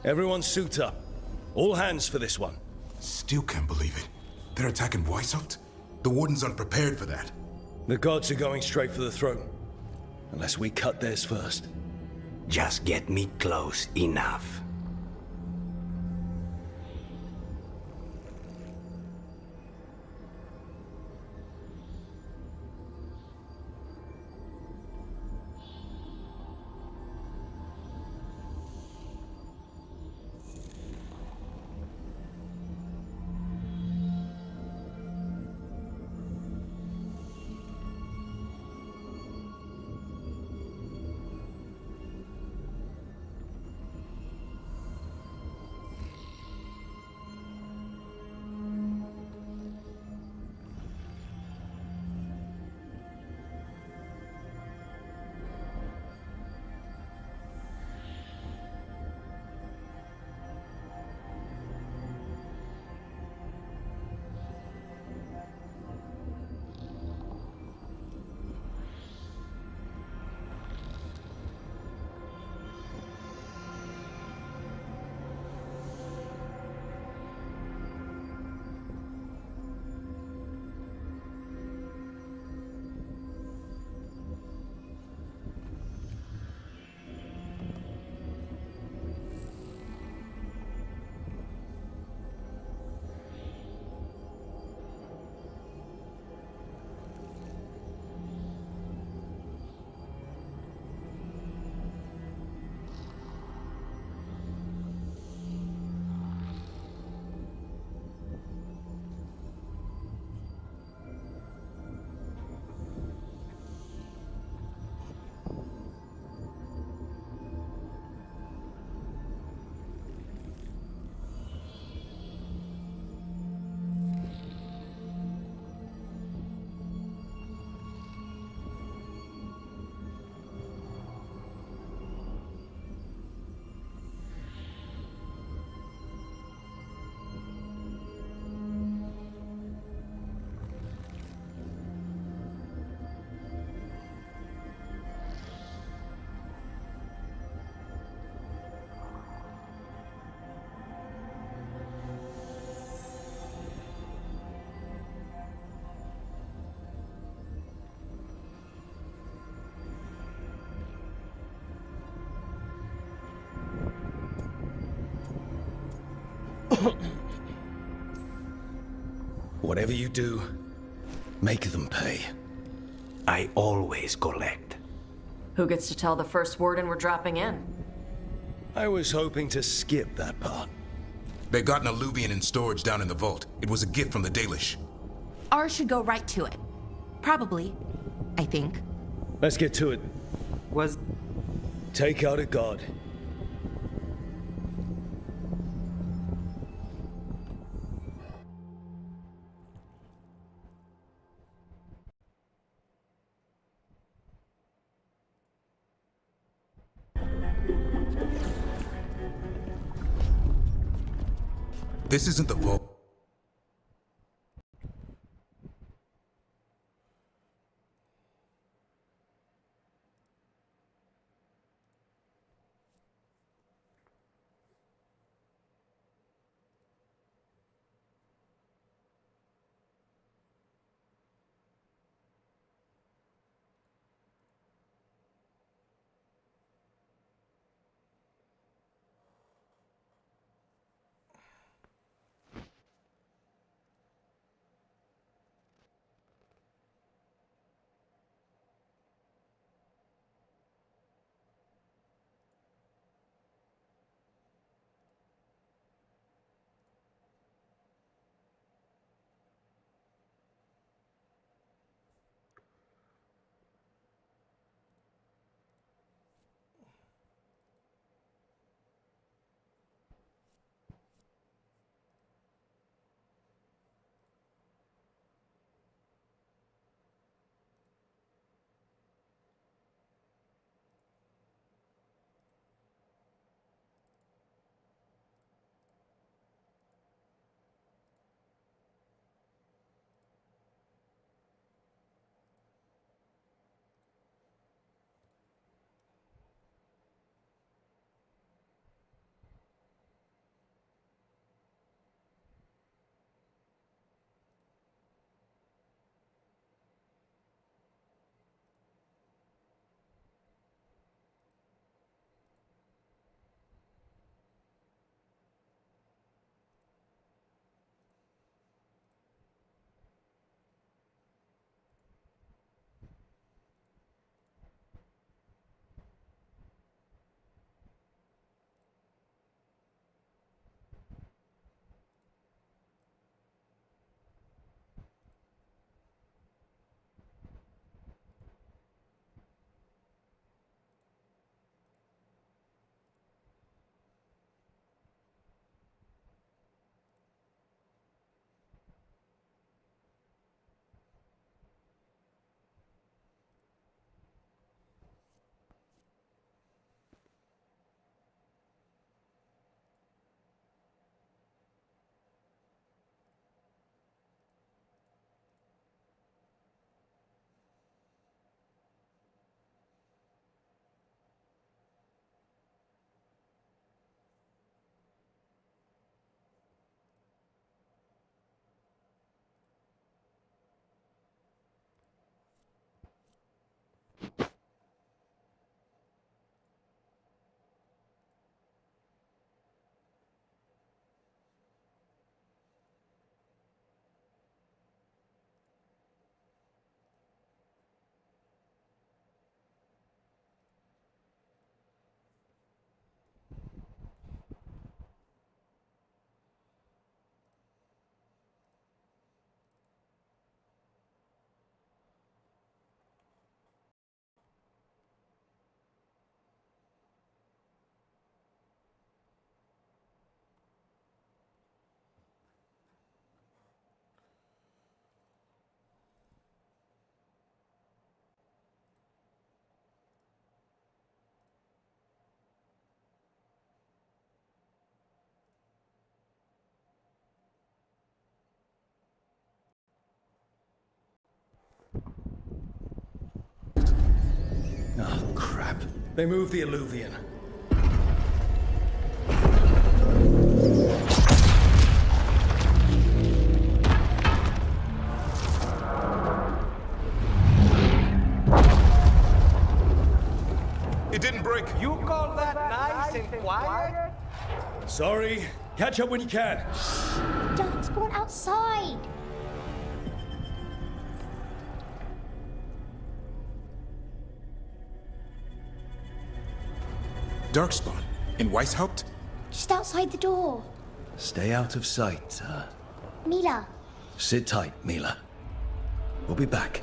Everyone suit up. All hands for this one. Still can't believe it. They're attacking Weishaupt? The Wardens aren't prepared for that. The gods are going straight for the throne. Unless we cut theirs first. Just get me close enough. Whatever you do, make them pay. I always collect. Who gets to tell the first warden we're dropping in? I was hoping to skip that part. They got an alluvian in storage down in the vault. It was a gift from the Dalish. Ours should go right to it. Probably. I think. Let's get to it. Was... Take out a god. This isn't the vault. They moved the Alluvian. It didn't break. You call that nice and quiet? Sorry. Catch up when you can. Don't spawn outside. Darkspawn. In Weishaupt? Just outside the door. Stay out of sight. Mila. Sit tight, Mila. We'll be back.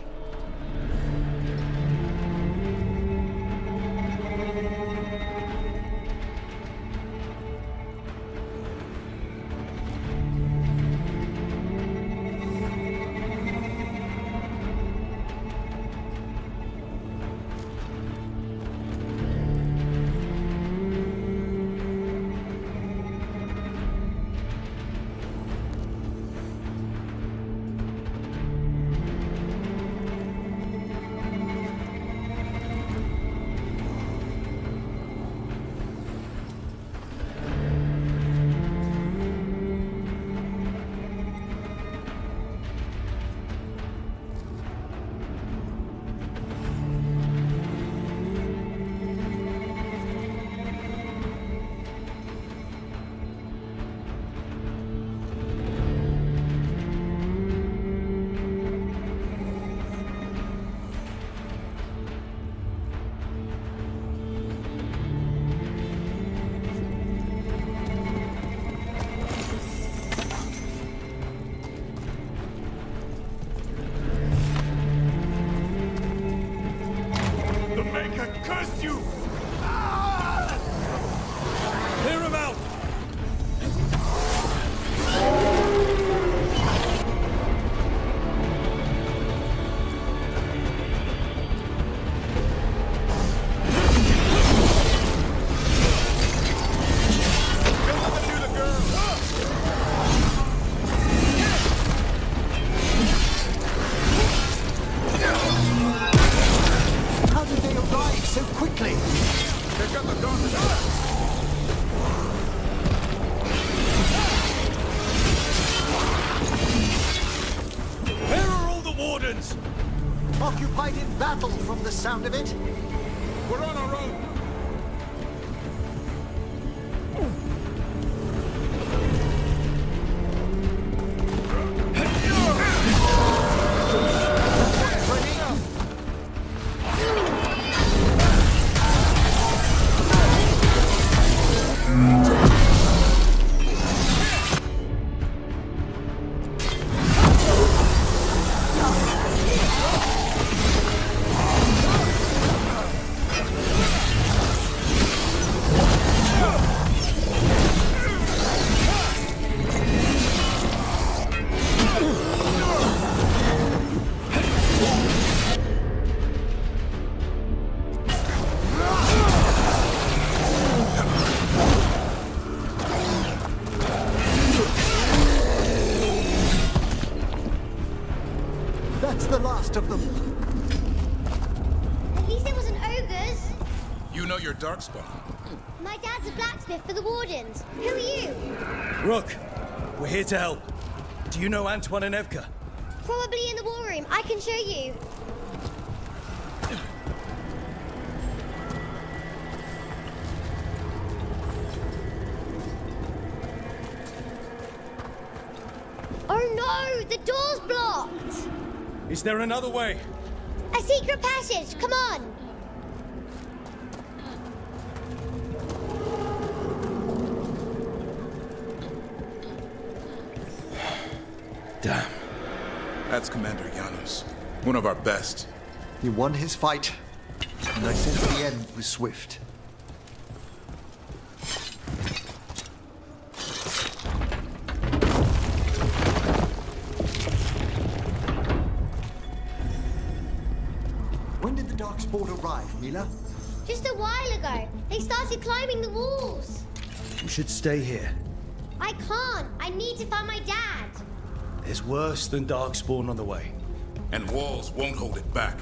Curse you! Clear him out! How did they arrive so quickly? They've got the guns. Where are all the wardens? Occupied in battle from the sound of it. We're on our own. That's the last of them. At least it wasn't ogres. You know your Darkspawn. My dad's a blacksmith for the Wardens. Who are you? Rook, we're here to help. Do you know Antoine and Evka? Probably in the war room. I can show you. Oh no! The door's blocked! Is there another way? A secret passage! Come on! Damn. That's Commander Janos. One of our best. He won his fight, and I sense the end was swift. When did the Darkspawn arrive, Mila? Just a while ago. They started climbing the walls. You should stay here. I can't. I need to find my dad. There's worse than Darkspawn on the way. And walls won't hold it back.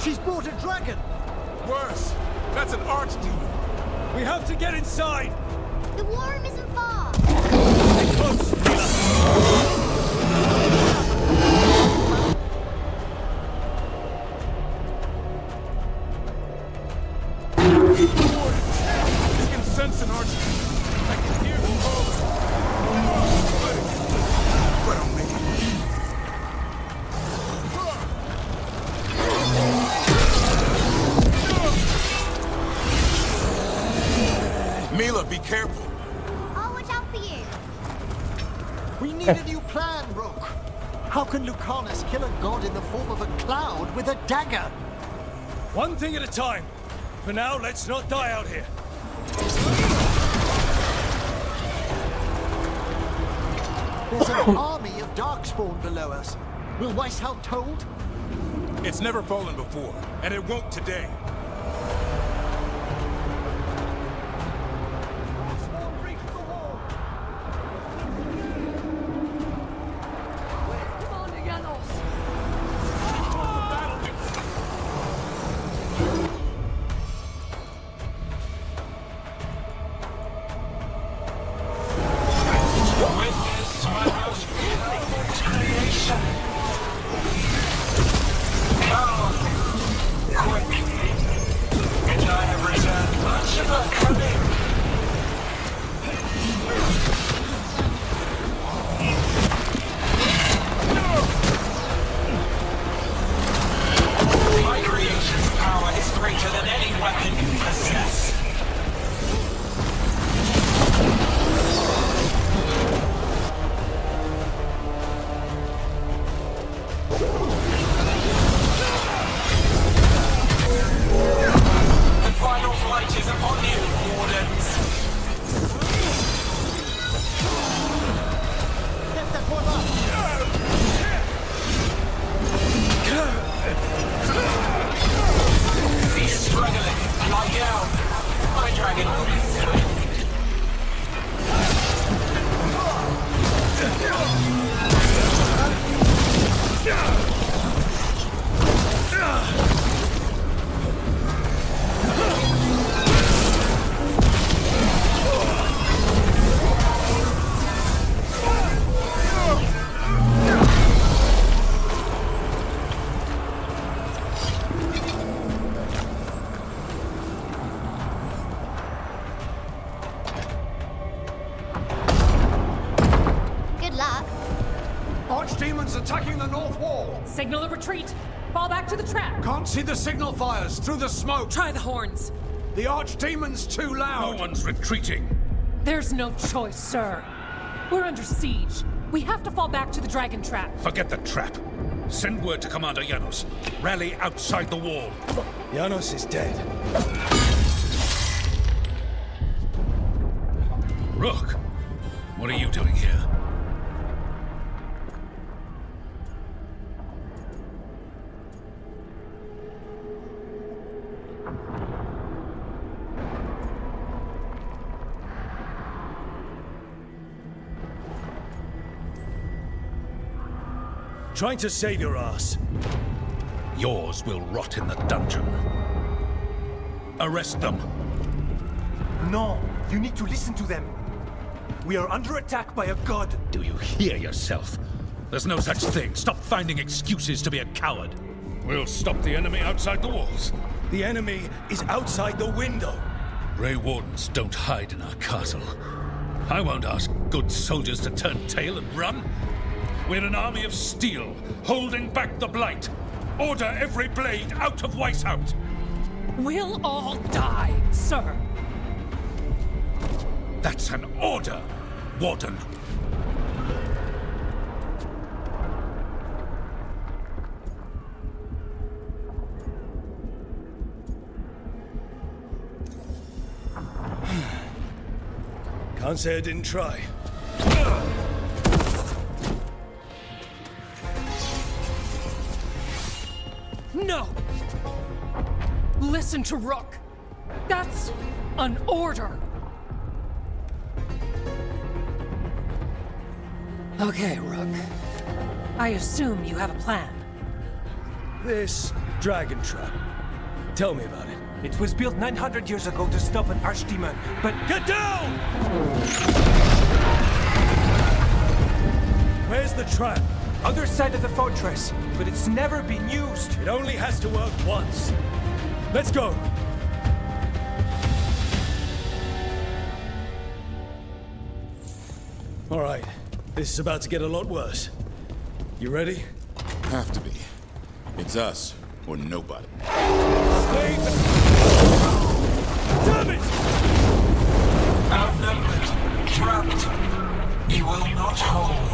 She's brought a dragon! Worse! That's an archdemon! We have to get inside! The worm isn't far. Stay close, Mila! I can sense an archdemon. I can hear the calling. But I'll make it. Mila, be careful. I'll watch out for you. We need a new plan, Rook. How can Lucanus kill a god in the form of a cloud with a dagger? One thing at a time. For now, let's not die out here. There's an army of Darkspawn below us. Will Weishaupt hold? It's never fallen before, and it won't today. Archdemons attacking the north wall! Signal a retreat! Fall back to the trap! Can't see the signal fires through the smoke! Try the horns! The Archdemon's too loud! No one's retreating! There's no choice, sir. We're under siege. We have to fall back to the dragon trap. Forget the trap. Send word to Commander Janos. Rally outside the wall. Janos is dead. Rook, what are you doing here? Trying to save your ass. Yours will rot in the dungeon. Arrest them. No, you need to listen to them. We are under attack by a god. Do you hear yourself? There's no such thing. Stop finding excuses to be a coward. We'll stop the enemy outside the walls. The enemy is outside the window. Grey Wardens don't hide in our castle. I won't ask good soldiers to turn tail and run. We're an army of steel, holding back the Blight. Order every blade out of Weishaupt. We'll all die, sir. That's an order, Warden. Can't say I didn't try. No! Listen to Rook. That's an order. Okay, Rook. I assume you have a plan. This Dragon Trap. Tell me about it. It was built 900 years ago to stop an archdemon, but... Get down! Where's the trap? Other side of the fortress, but it's never been used. It only has to work once. Let's go! All right, this is about to get a lot worse. You ready? Have to be. It's us, or nobody. Stay... Damn it! Outnumbered, trapped. You will not hold.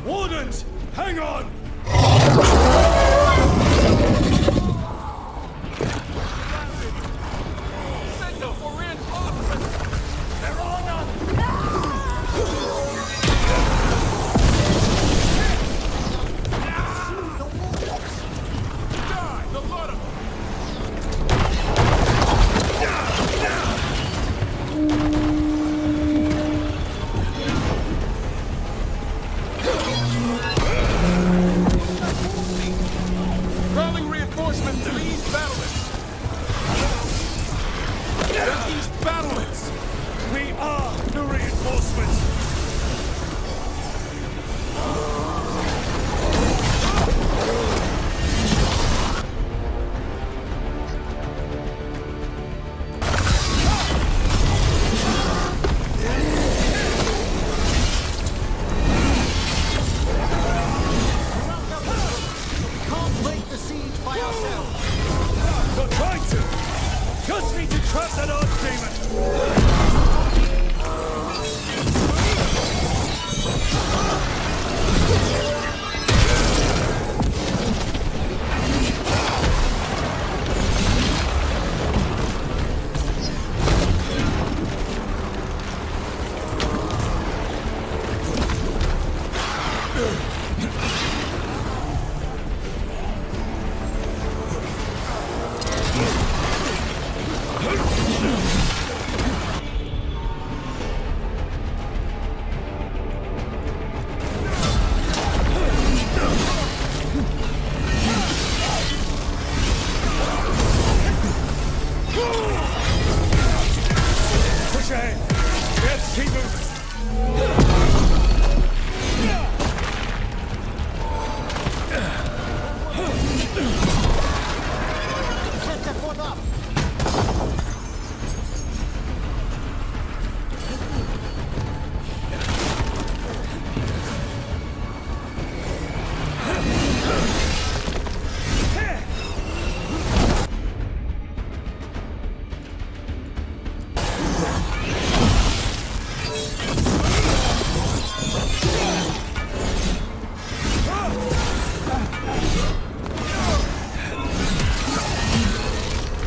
Wardens, hang on! Signal for reinforcements! They're on us! Die, the lot of Calling reinforcements to the east battlements! The east battlements! We are the reinforcements! You're trying to! Just need to trap that archdemon! Push ahead! Let's keep moving! Set that one up!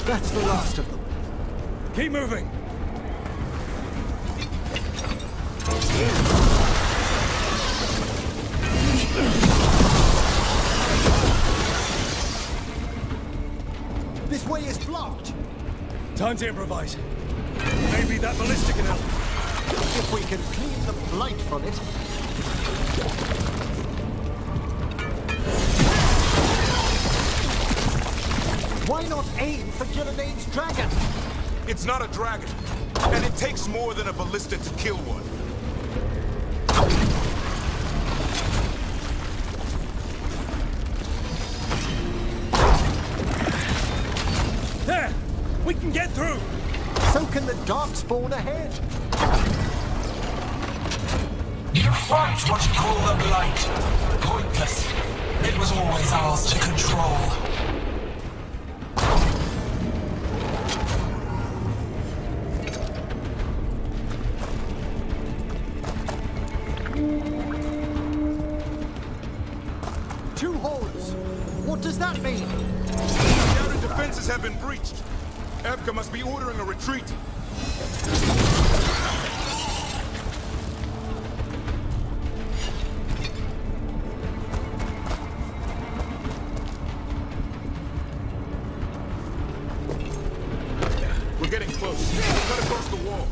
That's the last of them. Keep moving! This way is blocked. Time to improvise. Maybe that ballista can help. If we can clean the blight from it. Why not aim for Gillidane's dragon? It's not a dragon, and it takes more than a ballista to kill one. There! We can get through! So can the Darkspawn ahead. You fight what you call the Blight. Pointless. It was always ours to control. Two hordes. What does that mean? The outer defenses have been breached. Evka must be ordering a retreat. We're getting close. We'll cut across the wall.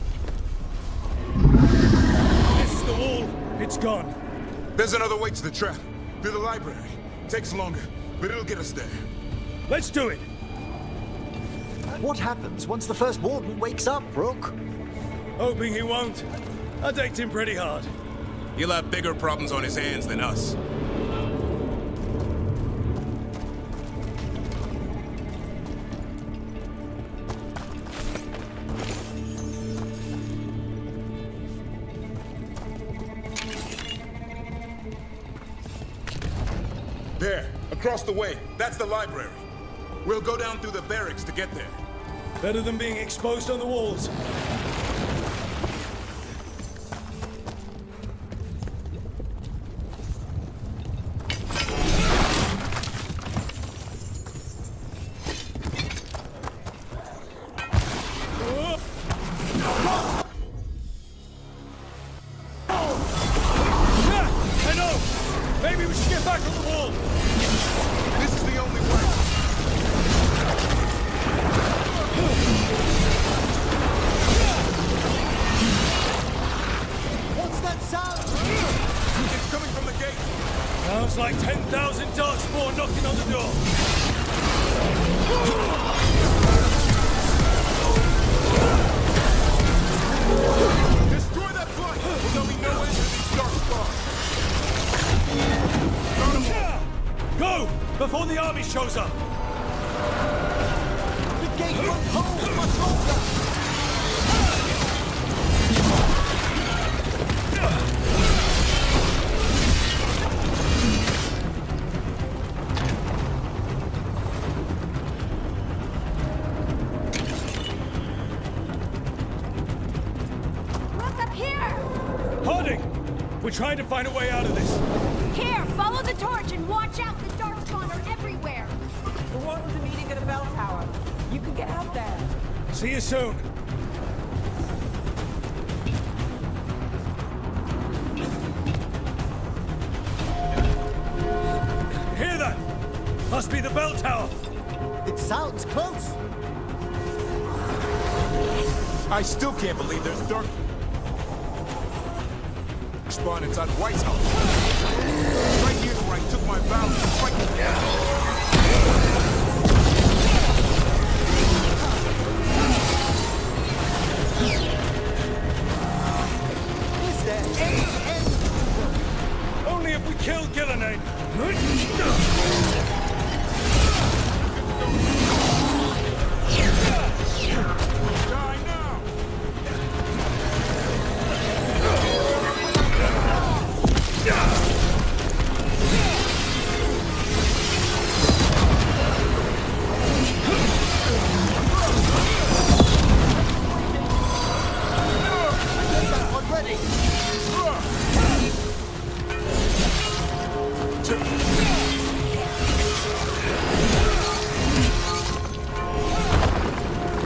This is the wall. It's gone. There's another way to the trap. Through the library. Takes longer, but it'll get us there. Let's do it. What happens once the first warden wakes up, Brooke? Hoping he won't. I daked him pretty hard. He'll have bigger problems on his hands than us. There, across the way. That's the library. We'll go down through the barracks to get there. Better than being exposed on the walls. I know! Maybe we should get back on the wall! This is the only way! What's that sound? It's coming from the gate! Sounds like 10,000 darkspawn knocking on the door. Destroy that Blight! Or there'll be no end to these darkspawn! Go! Before the army shows up! The gate won't hold much longer! What's up here? Harding! We're trying to find a way out of this. Here, follow the torch and watch out. The darkspawn are everywhere. The wardens are meeting at a bell tower. You can get out there. See you soon. Hear that? Must be the bell tower. It sounds close. I still can't believe there's dark spawn inside White's house. Right here's where I took my vow to fight Is there any end? Only if we kill Gillenane. Die now!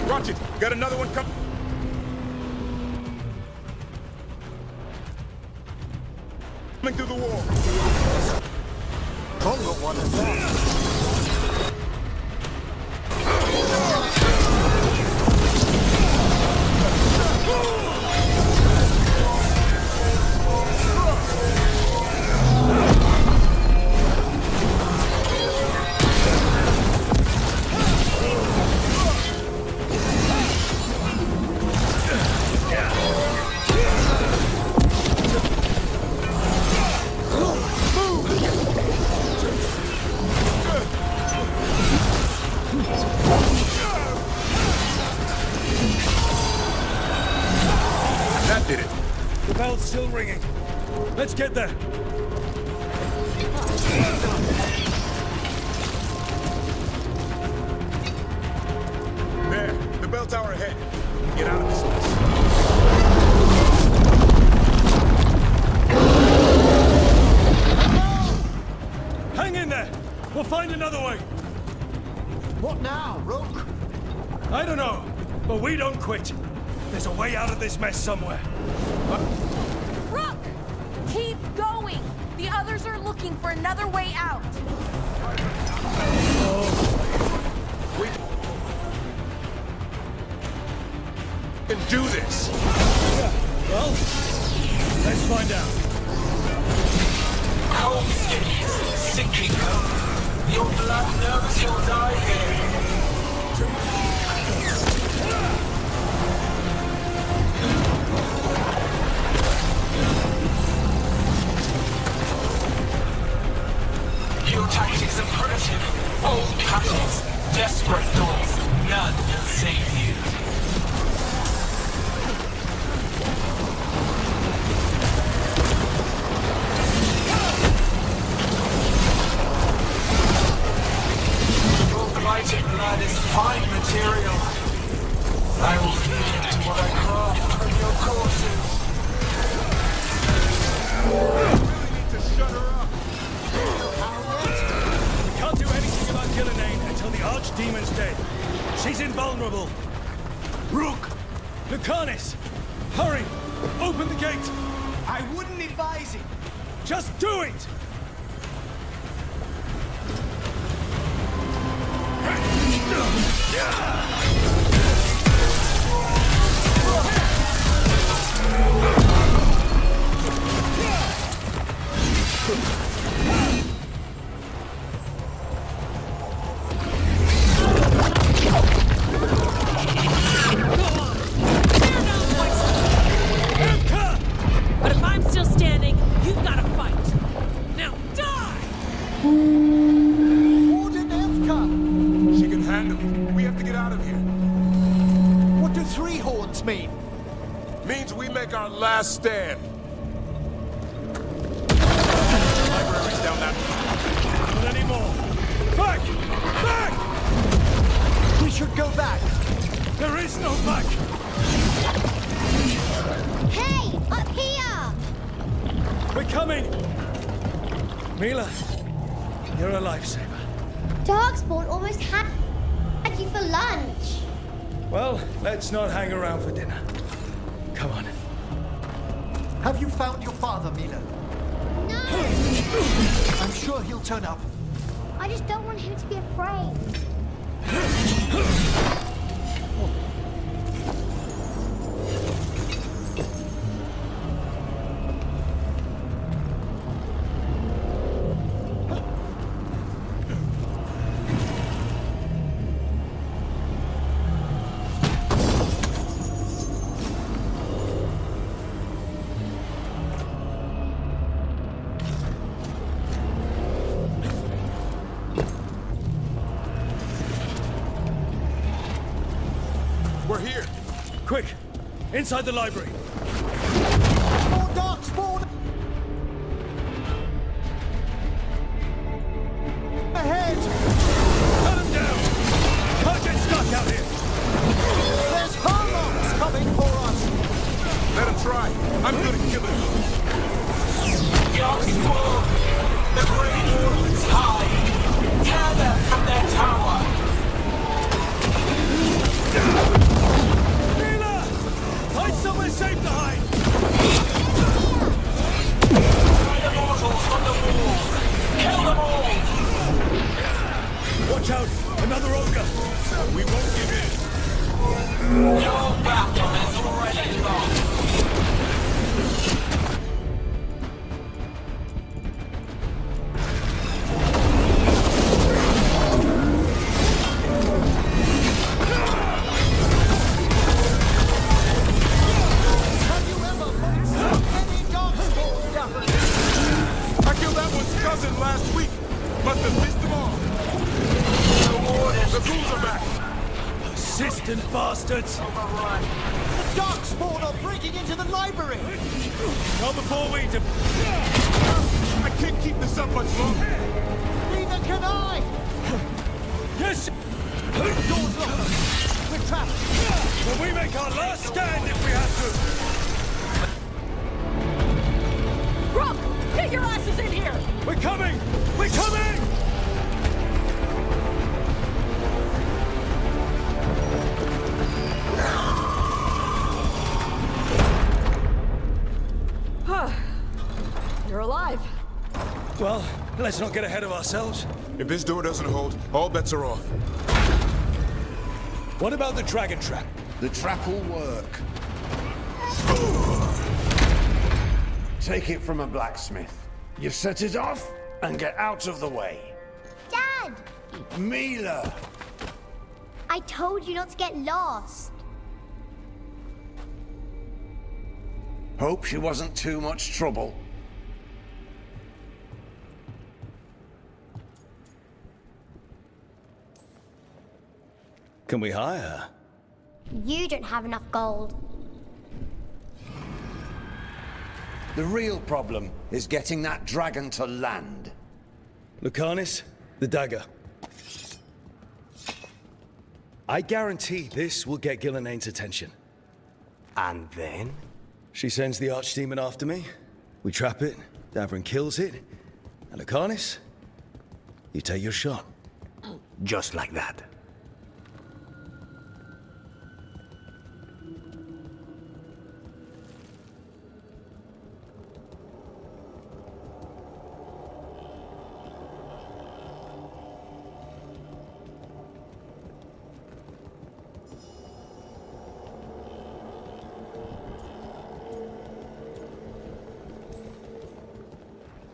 Watch it! Got another one coming. Coming through the wall. Stronger one than that. That did it. The bell's still ringing. Let's get there. There, the bell tower ahead. Get out of this mess. But we don't quit. There's a way out of this mess somewhere. Rook! Keep going! The others are looking for another way out. We can do this. Well, let's find out. Cold skin, sinking cold. Your blood knows you'll die here. Your tactics are primitive, old patterns, desperate thoughts. None will save you. Your blighted blood is fine material. I will feed it to what I craft from your corpses. Can't do anything about Gillenane until the Archdemon's dead. She's invulnerable. Rook! Lucanus! Hurry! Open the gate! I wouldn't advise it. Just do it! But if I'm still standing, you've got to fight. Now die! Warden Evka! She can handle it. We have to get out of here. What do three horns mean? Means we make our last stand. Library's down that. Not anymore. Back! Back! We should go back. There is no back! Hey, up here! We're coming! Mila, you're a lifesaver. Darkspawn almost had you for lunch. Well, let's not hang around for dinner. Come on. Have you found your father, Mila? No! I'm sure he'll turn up. I just don't want him to be afraid. We're here. Quick! Inside the library! More Darkspawn! Ahead! Cut him down! Can't get stuck out here! There's Harlocks coming for us! Let him try. I'm good at killing them. Darkspawn! The Grey Wardens hide! Tear them from their tower! Mila! Find somewhere safe to hide! The mortals from the walls! Kill them all! Watch out! Another ogre! We won't give in. Your battle is already lost! Have you ever fought so many Darkspawn, Dapper? I killed that one's cousin last week. Must have missed them all. The ghouls are back. Persistent bastards! The Darkspawn are breaking into the library! Not before we do. I can't keep this up much longer. Neither can I! Yes! Doors locked! We're trapped! Then we make our last stand if we have to! Rook! Get your asses in here! We're coming! We're coming! You're alive. Well, let's not get ahead of ourselves. If this door doesn't hold, all bets are off. What about the dragon trap? The trap will work. Take it from a blacksmith. You set it off and get out of the way. Dad! Mila! I told you not to get lost. Hope she wasn't too much trouble. Can we hire her? You don't have enough gold. The real problem is getting that dragon to land. Lucanis, the dagger. I guarantee this will get Gillenane's attention. And then? She sends the archdemon after me. We trap it, Davrin kills it. And Lucanis, you take your shot. Just like that.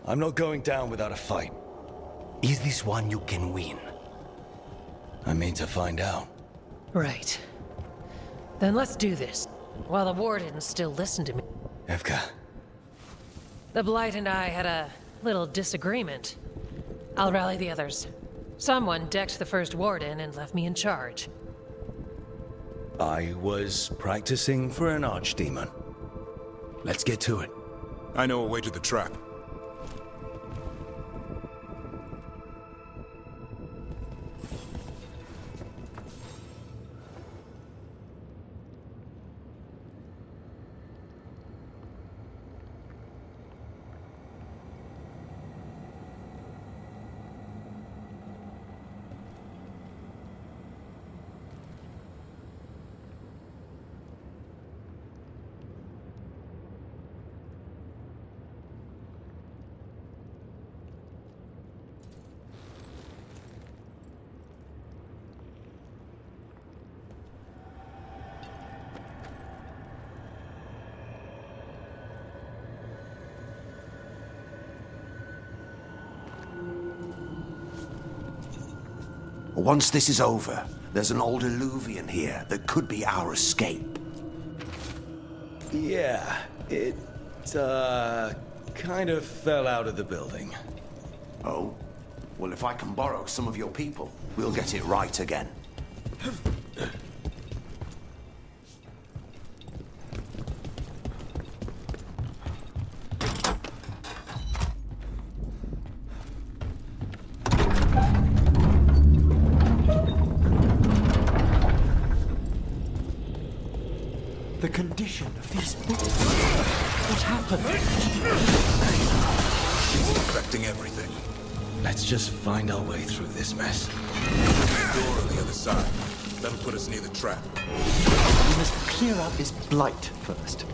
I'm not going down without a fight. Is this one you can win? I mean to find out. Right. Then let's do this. While the Warden's still listen to me. Evka. The Blight and I had a little disagreement. I'll rally the others. Someone decked the first Warden and left me in charge. I was practicing for an archdemon. Let's get to it. I know a way to the trap. Once this is over, there's an old Illuvian here that could be our escape. Yeah, it, kind of fell out of the building. Oh? Well, if I can borrow some of your people, we'll get it right again. The condition of these books. What happened? It's affecting everything. Let's just find our way through this mess. Door on the other side. That'll put us near the trap. We must clear out this blight first.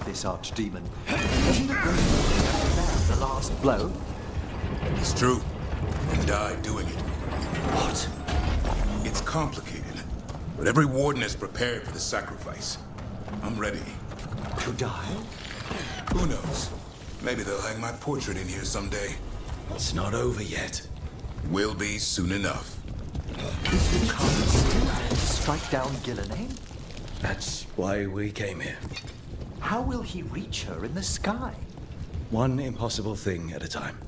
This archdemon. Wasn't it great the last blow? It's true. And died doing it. What? It's complicated. But every warden is prepared for the sacrifice. I'm ready. To die? Who knows? Maybe they'll hang my portrait in here someday. It's not over yet. Will be soon enough. Is the Khan still there to strike down Gillenane? That's why we came here. How will he reach her in the sky? One impossible thing at a time.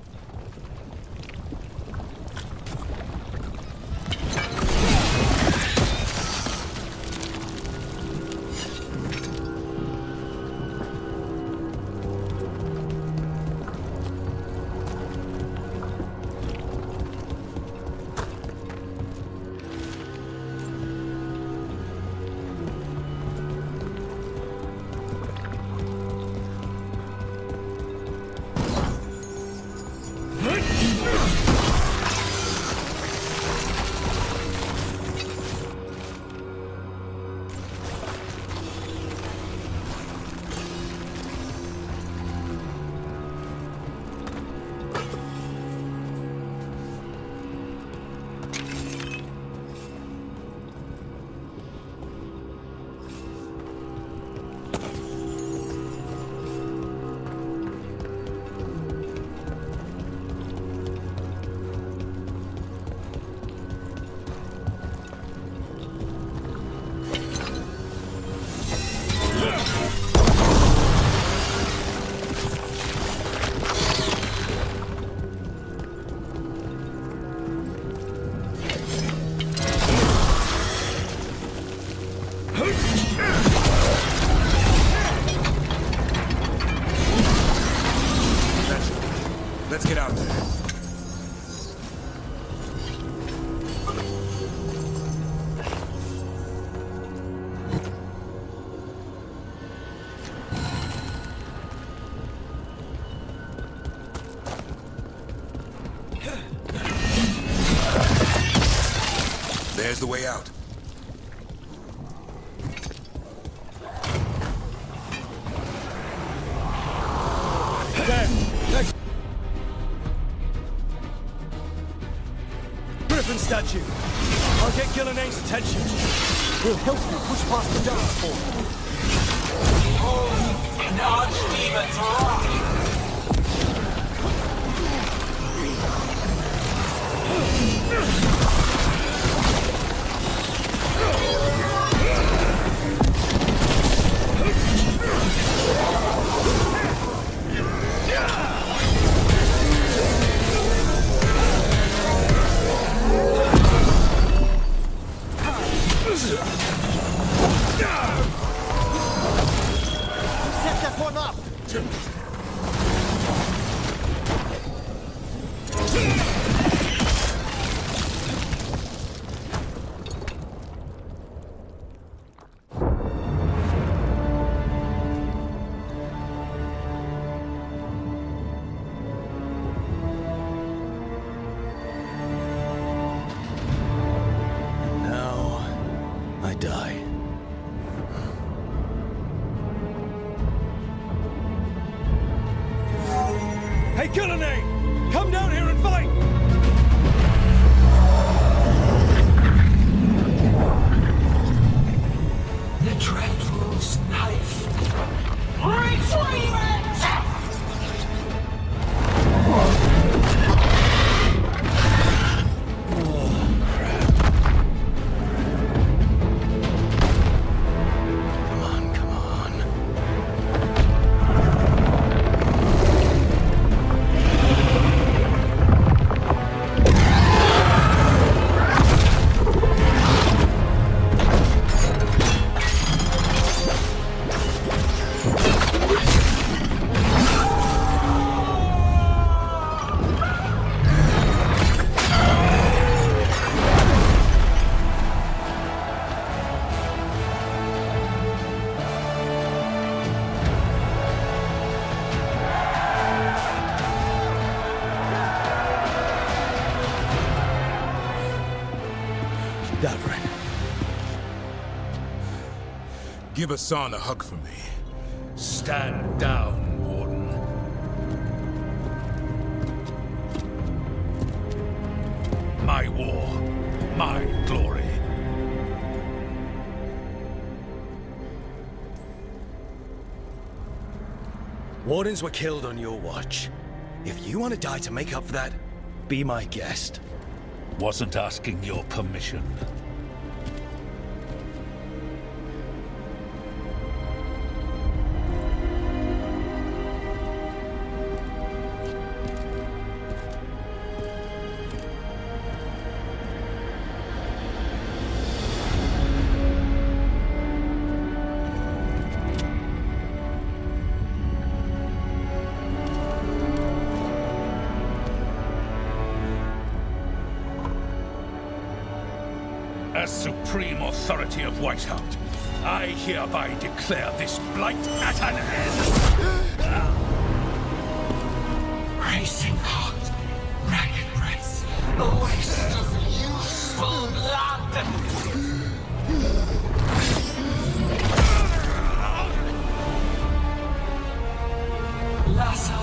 Let's get out there. There's the way out. Griffin statue. I'll get Gillenane's attention. We'll help you push past the Darkspawn. Holy and archdemons rock! Set that one up! Now, I die. Hey, Gillenane! Come down here and fight! The Dreadful's knife. Retreat! Davrin. Give Hassan a hug for me. Stand down, Warden. My war, my glory. Wardens were killed on your watch. If you want to die to make up for that, be my guest. wasn't asking your permission. As Supreme Authority of Whiteheart, I hereby declare this blight at an end! Racing heart, ragged breath, a waste of useful blood! Lassa,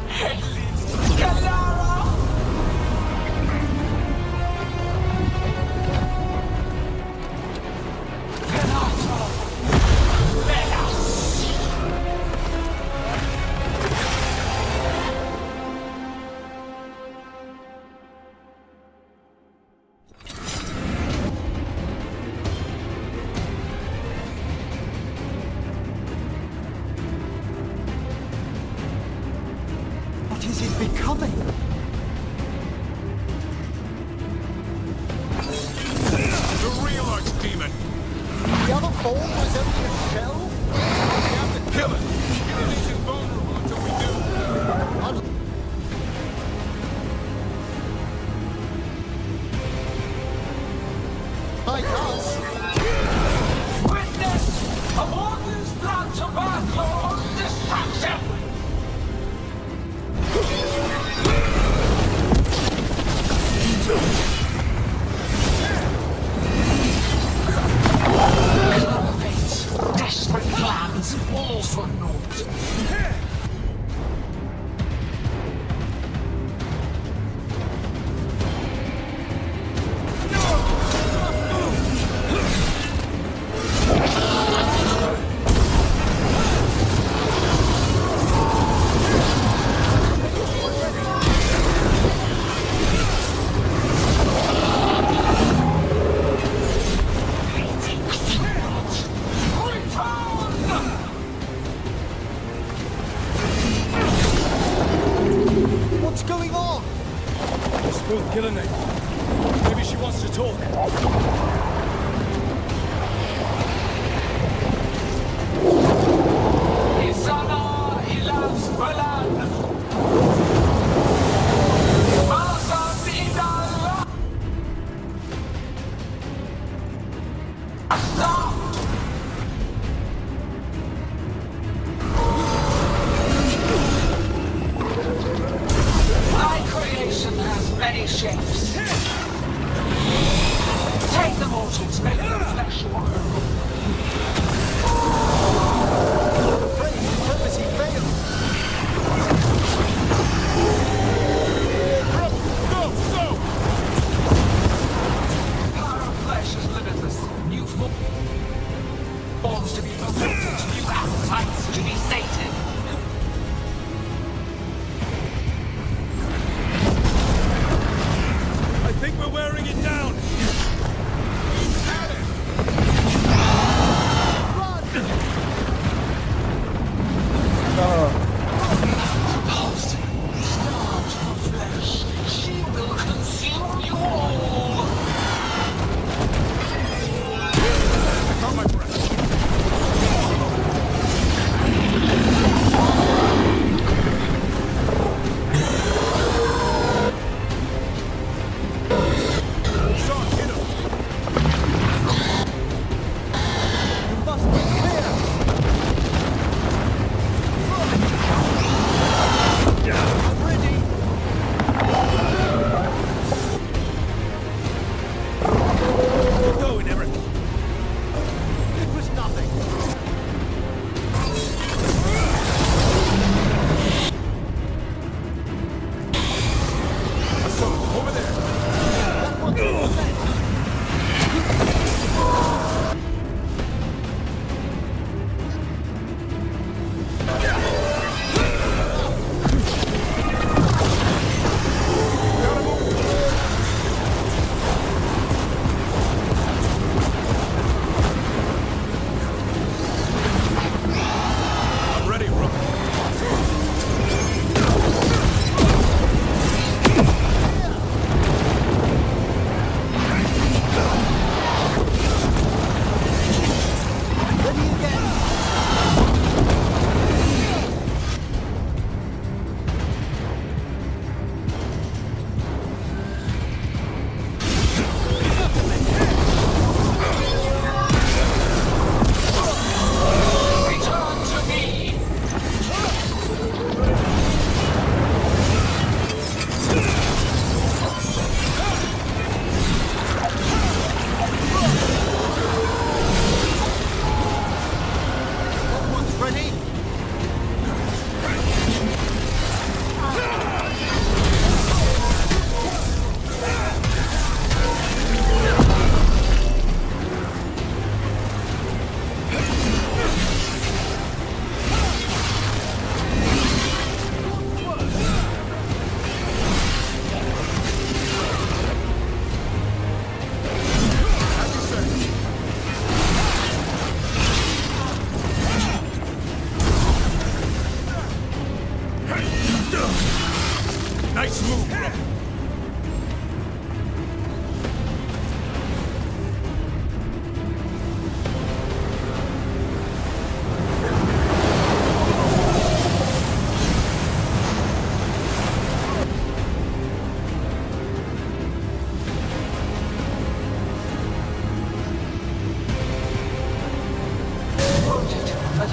Hedlin, Galara! What is it becoming? The real archdemon! The other form was only a shell? We have to kill it! It is invulnerable until we do. I can't. Witness of Orden's plan to Bathlord's destruction! Desperate plans, all for naught. What's going on? Spook Gillenay. Maybe she wants to talk. Isana ilas balan. Malasan idal. Stop! My creation has many shapes. Take the mortals, make them flesh your own. I'm afraid diplomacy failed. Go! The power of flesh is limitless. New forms to be perfected, new appetites to be sated. I think we're wearing it down. At it!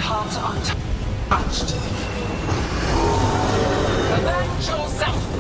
heart untouched. Avenge yourself!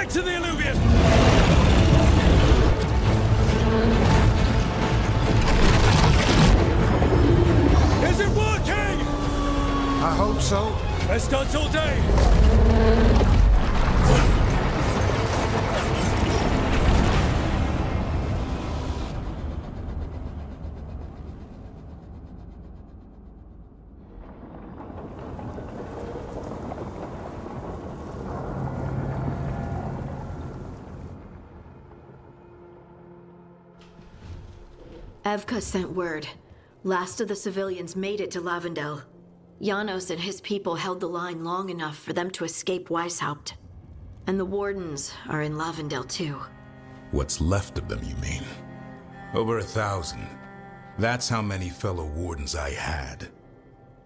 Back to the Illuvian! Is it working? I hope so. Best guns all day! Evka sent word. Last of the civilians made it to Lavendel. Janos and his people held the line long enough for them to escape Weishaupt. And the Wardens are in Lavendel too. What's left of them, you mean? Over 1,000. That's how many fellow Wardens I had.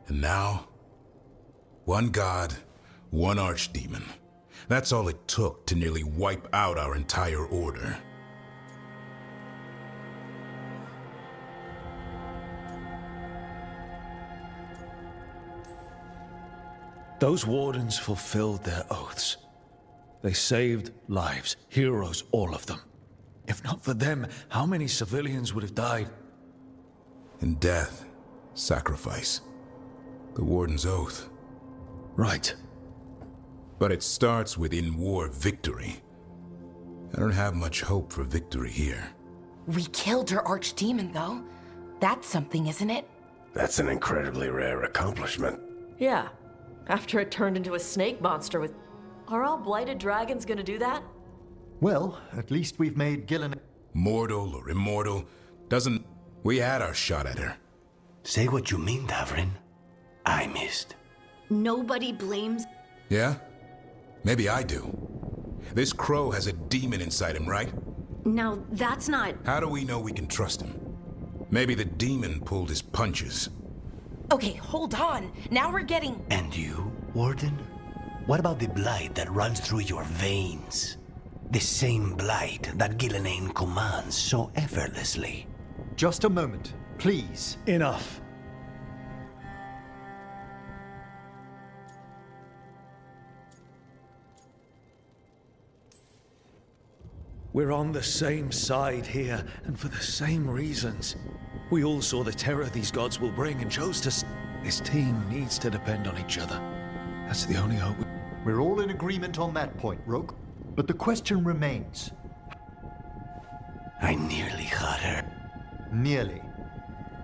And now, one god, one archdemon. That's all it took to nearly wipe out our entire order. Those Wardens fulfilled their oaths. They saved lives, heroes, all of them. If not for them, how many civilians would have died? In death, sacrifice. The Warden's oath. Right. But it starts with in-war victory. I don't have much hope for victory here. We killed her archdemon, though. That's something, isn't it? That's an incredibly rare accomplishment. Yeah. After it turned into a snake monster with... Are all blighted dragons gonna do that? Well, at least we've made Gillen... Mortal or immortal, doesn't... We had our shot at her. Say what you mean, Davrin. I missed. Nobody blames... Yeah? Maybe I do. This crow has a demon inside him, right? Now, that's not... How do we know we can trust him? Maybe the demon pulled his punches. Okay, hold on. Now we're getting... And you, Warden? What about the blight that runs through your veins? The same blight that Gillenane commands so effortlessly. Just a moment, please. Enough. We're on the same side here, and for the same reasons. We all saw the terror these gods will bring and chose to... This team needs to depend on each other. That's the only hope. We're all in agreement on that point, Rogue. But the question remains. I nearly had her. Nearly.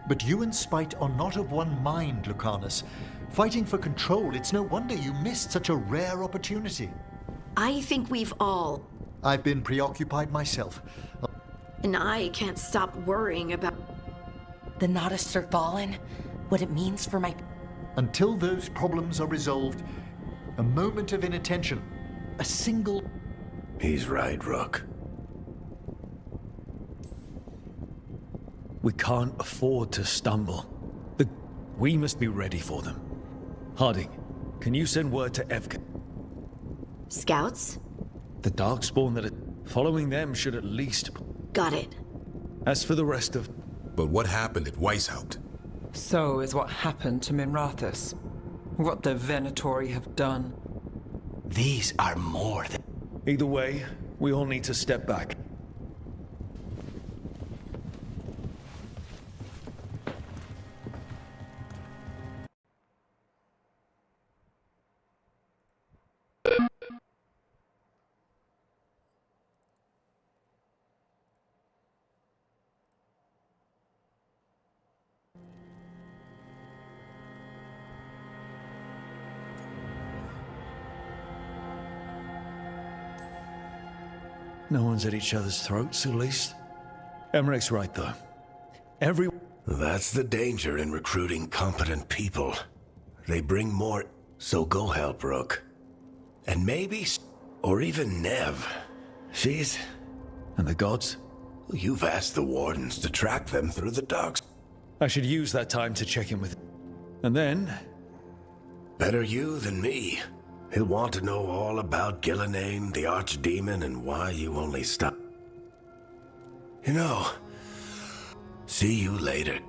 But you and Spite are not of one mind, Lucanus. Fighting for control, it's no wonder you missed such a rare opportunity. I think we've all... I've been preoccupied myself. And I can't stop worrying about... The Noddists are fallen. What it means for my... Until those problems are resolved, a moment of inattention, a single... He's right, Rook. We can't afford to stumble. We must be ready for them. Harding, can you send word to Evka? Scouts? The Darkspawn that are following them should at least... Got it. As for the rest of... But what happened at Weishaupt? So is what happened to Minrathous. What the Venatori have done. These are more than... Either way, we all need to step back. No one's at each other's throats, at least. Emmerich's right, though. That's the danger in recruiting competent people. They bring more... So go help Rook. And maybe... Or even Nev. She's... And the gods? You've asked the Wardens to track them through the docks. I should use that time to check in with... And then... Better you than me. He'll want to know all about Gillenane, the Archdemon, and why you only stopped. You know, see you later.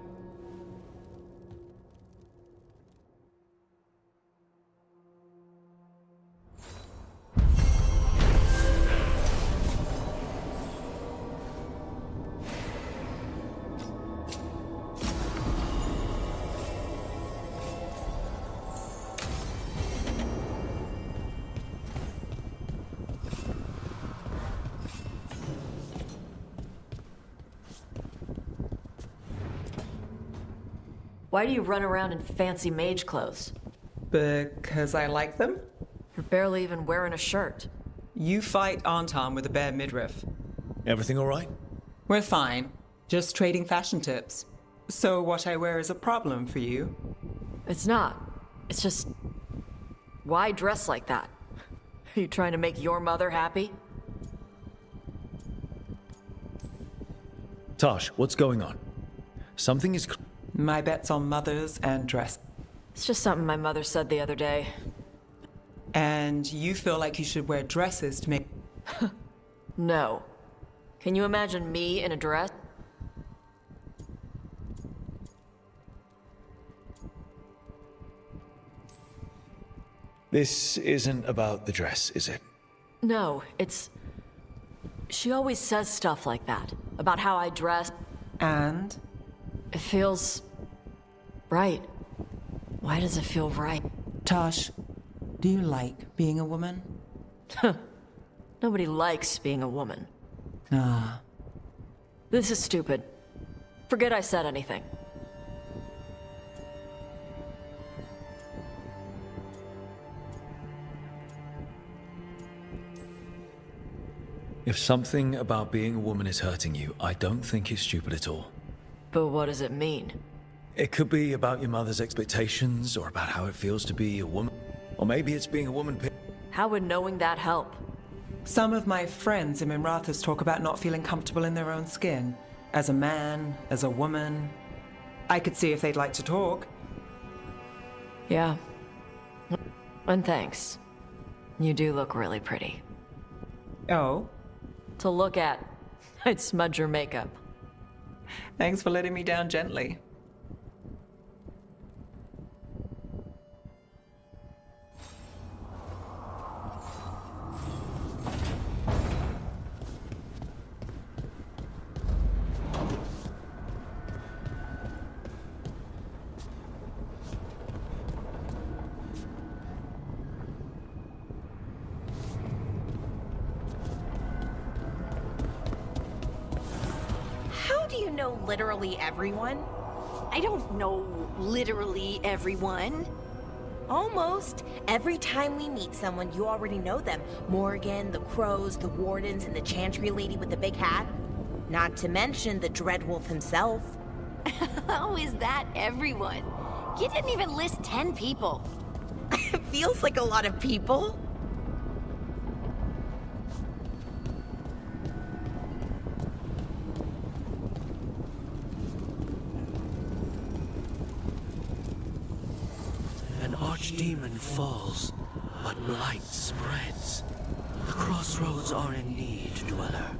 Why do you run around in fancy mage clothes? Because I like them? You're barely even wearing a shirt. You fight Anton with a bare midriff. Everything all right? We're fine. Just trading fashion tips. So what I wear is a problem for you? It's not. It's just... Why dress like that? Are you trying to make your mother happy? Tosh, what's going on? Something is... My bet's on mothers and dress. It's just something my mother said the other day. And you feel like you should wear dresses to make... No. Can you imagine me in a dress? This isn't about the dress, is it? No, it's... She always says stuff like that. About how I dress. And? It feels... right. Why does it feel right? Tosh, do you like being a woman? Nobody likes being a woman. Ah. This is stupid. Forget I said anything. If something about being a woman is hurting you, I don't think it's stupid at all. But what does it mean? It could be about your mother's expectations, or about how it feels to be a woman. Or maybe it's being a woman... How would knowing that help? Some of my friends in Minrathous talk about not feeling comfortable in their own skin. As a man, as a woman. I could see if they'd like to talk. Yeah. And thanks. You do look really pretty. Oh? To look at, I'd smudge your makeup. Thanks for letting me down gently. How do you know literally everyone? I don't know literally everyone. Almost. Every time we meet someone, you already know them. Morgan, the Crows, the Wardens, and the Chantry lady with the big hat. Not to mention the Dreadwolf himself. How is that everyone? You didn't even list 10 people. Feels like a lot of people. An archdemon falls, but blight spreads. The crossroads are in need, dweller.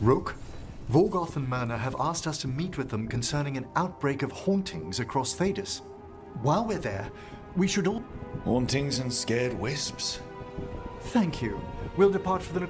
Rook, Vorgoth and Myrna have asked us to meet with them concerning an outbreak of hauntings across Thedas. While we're there, we should all... Hauntings and scared wisps? Thank you. We'll depart for the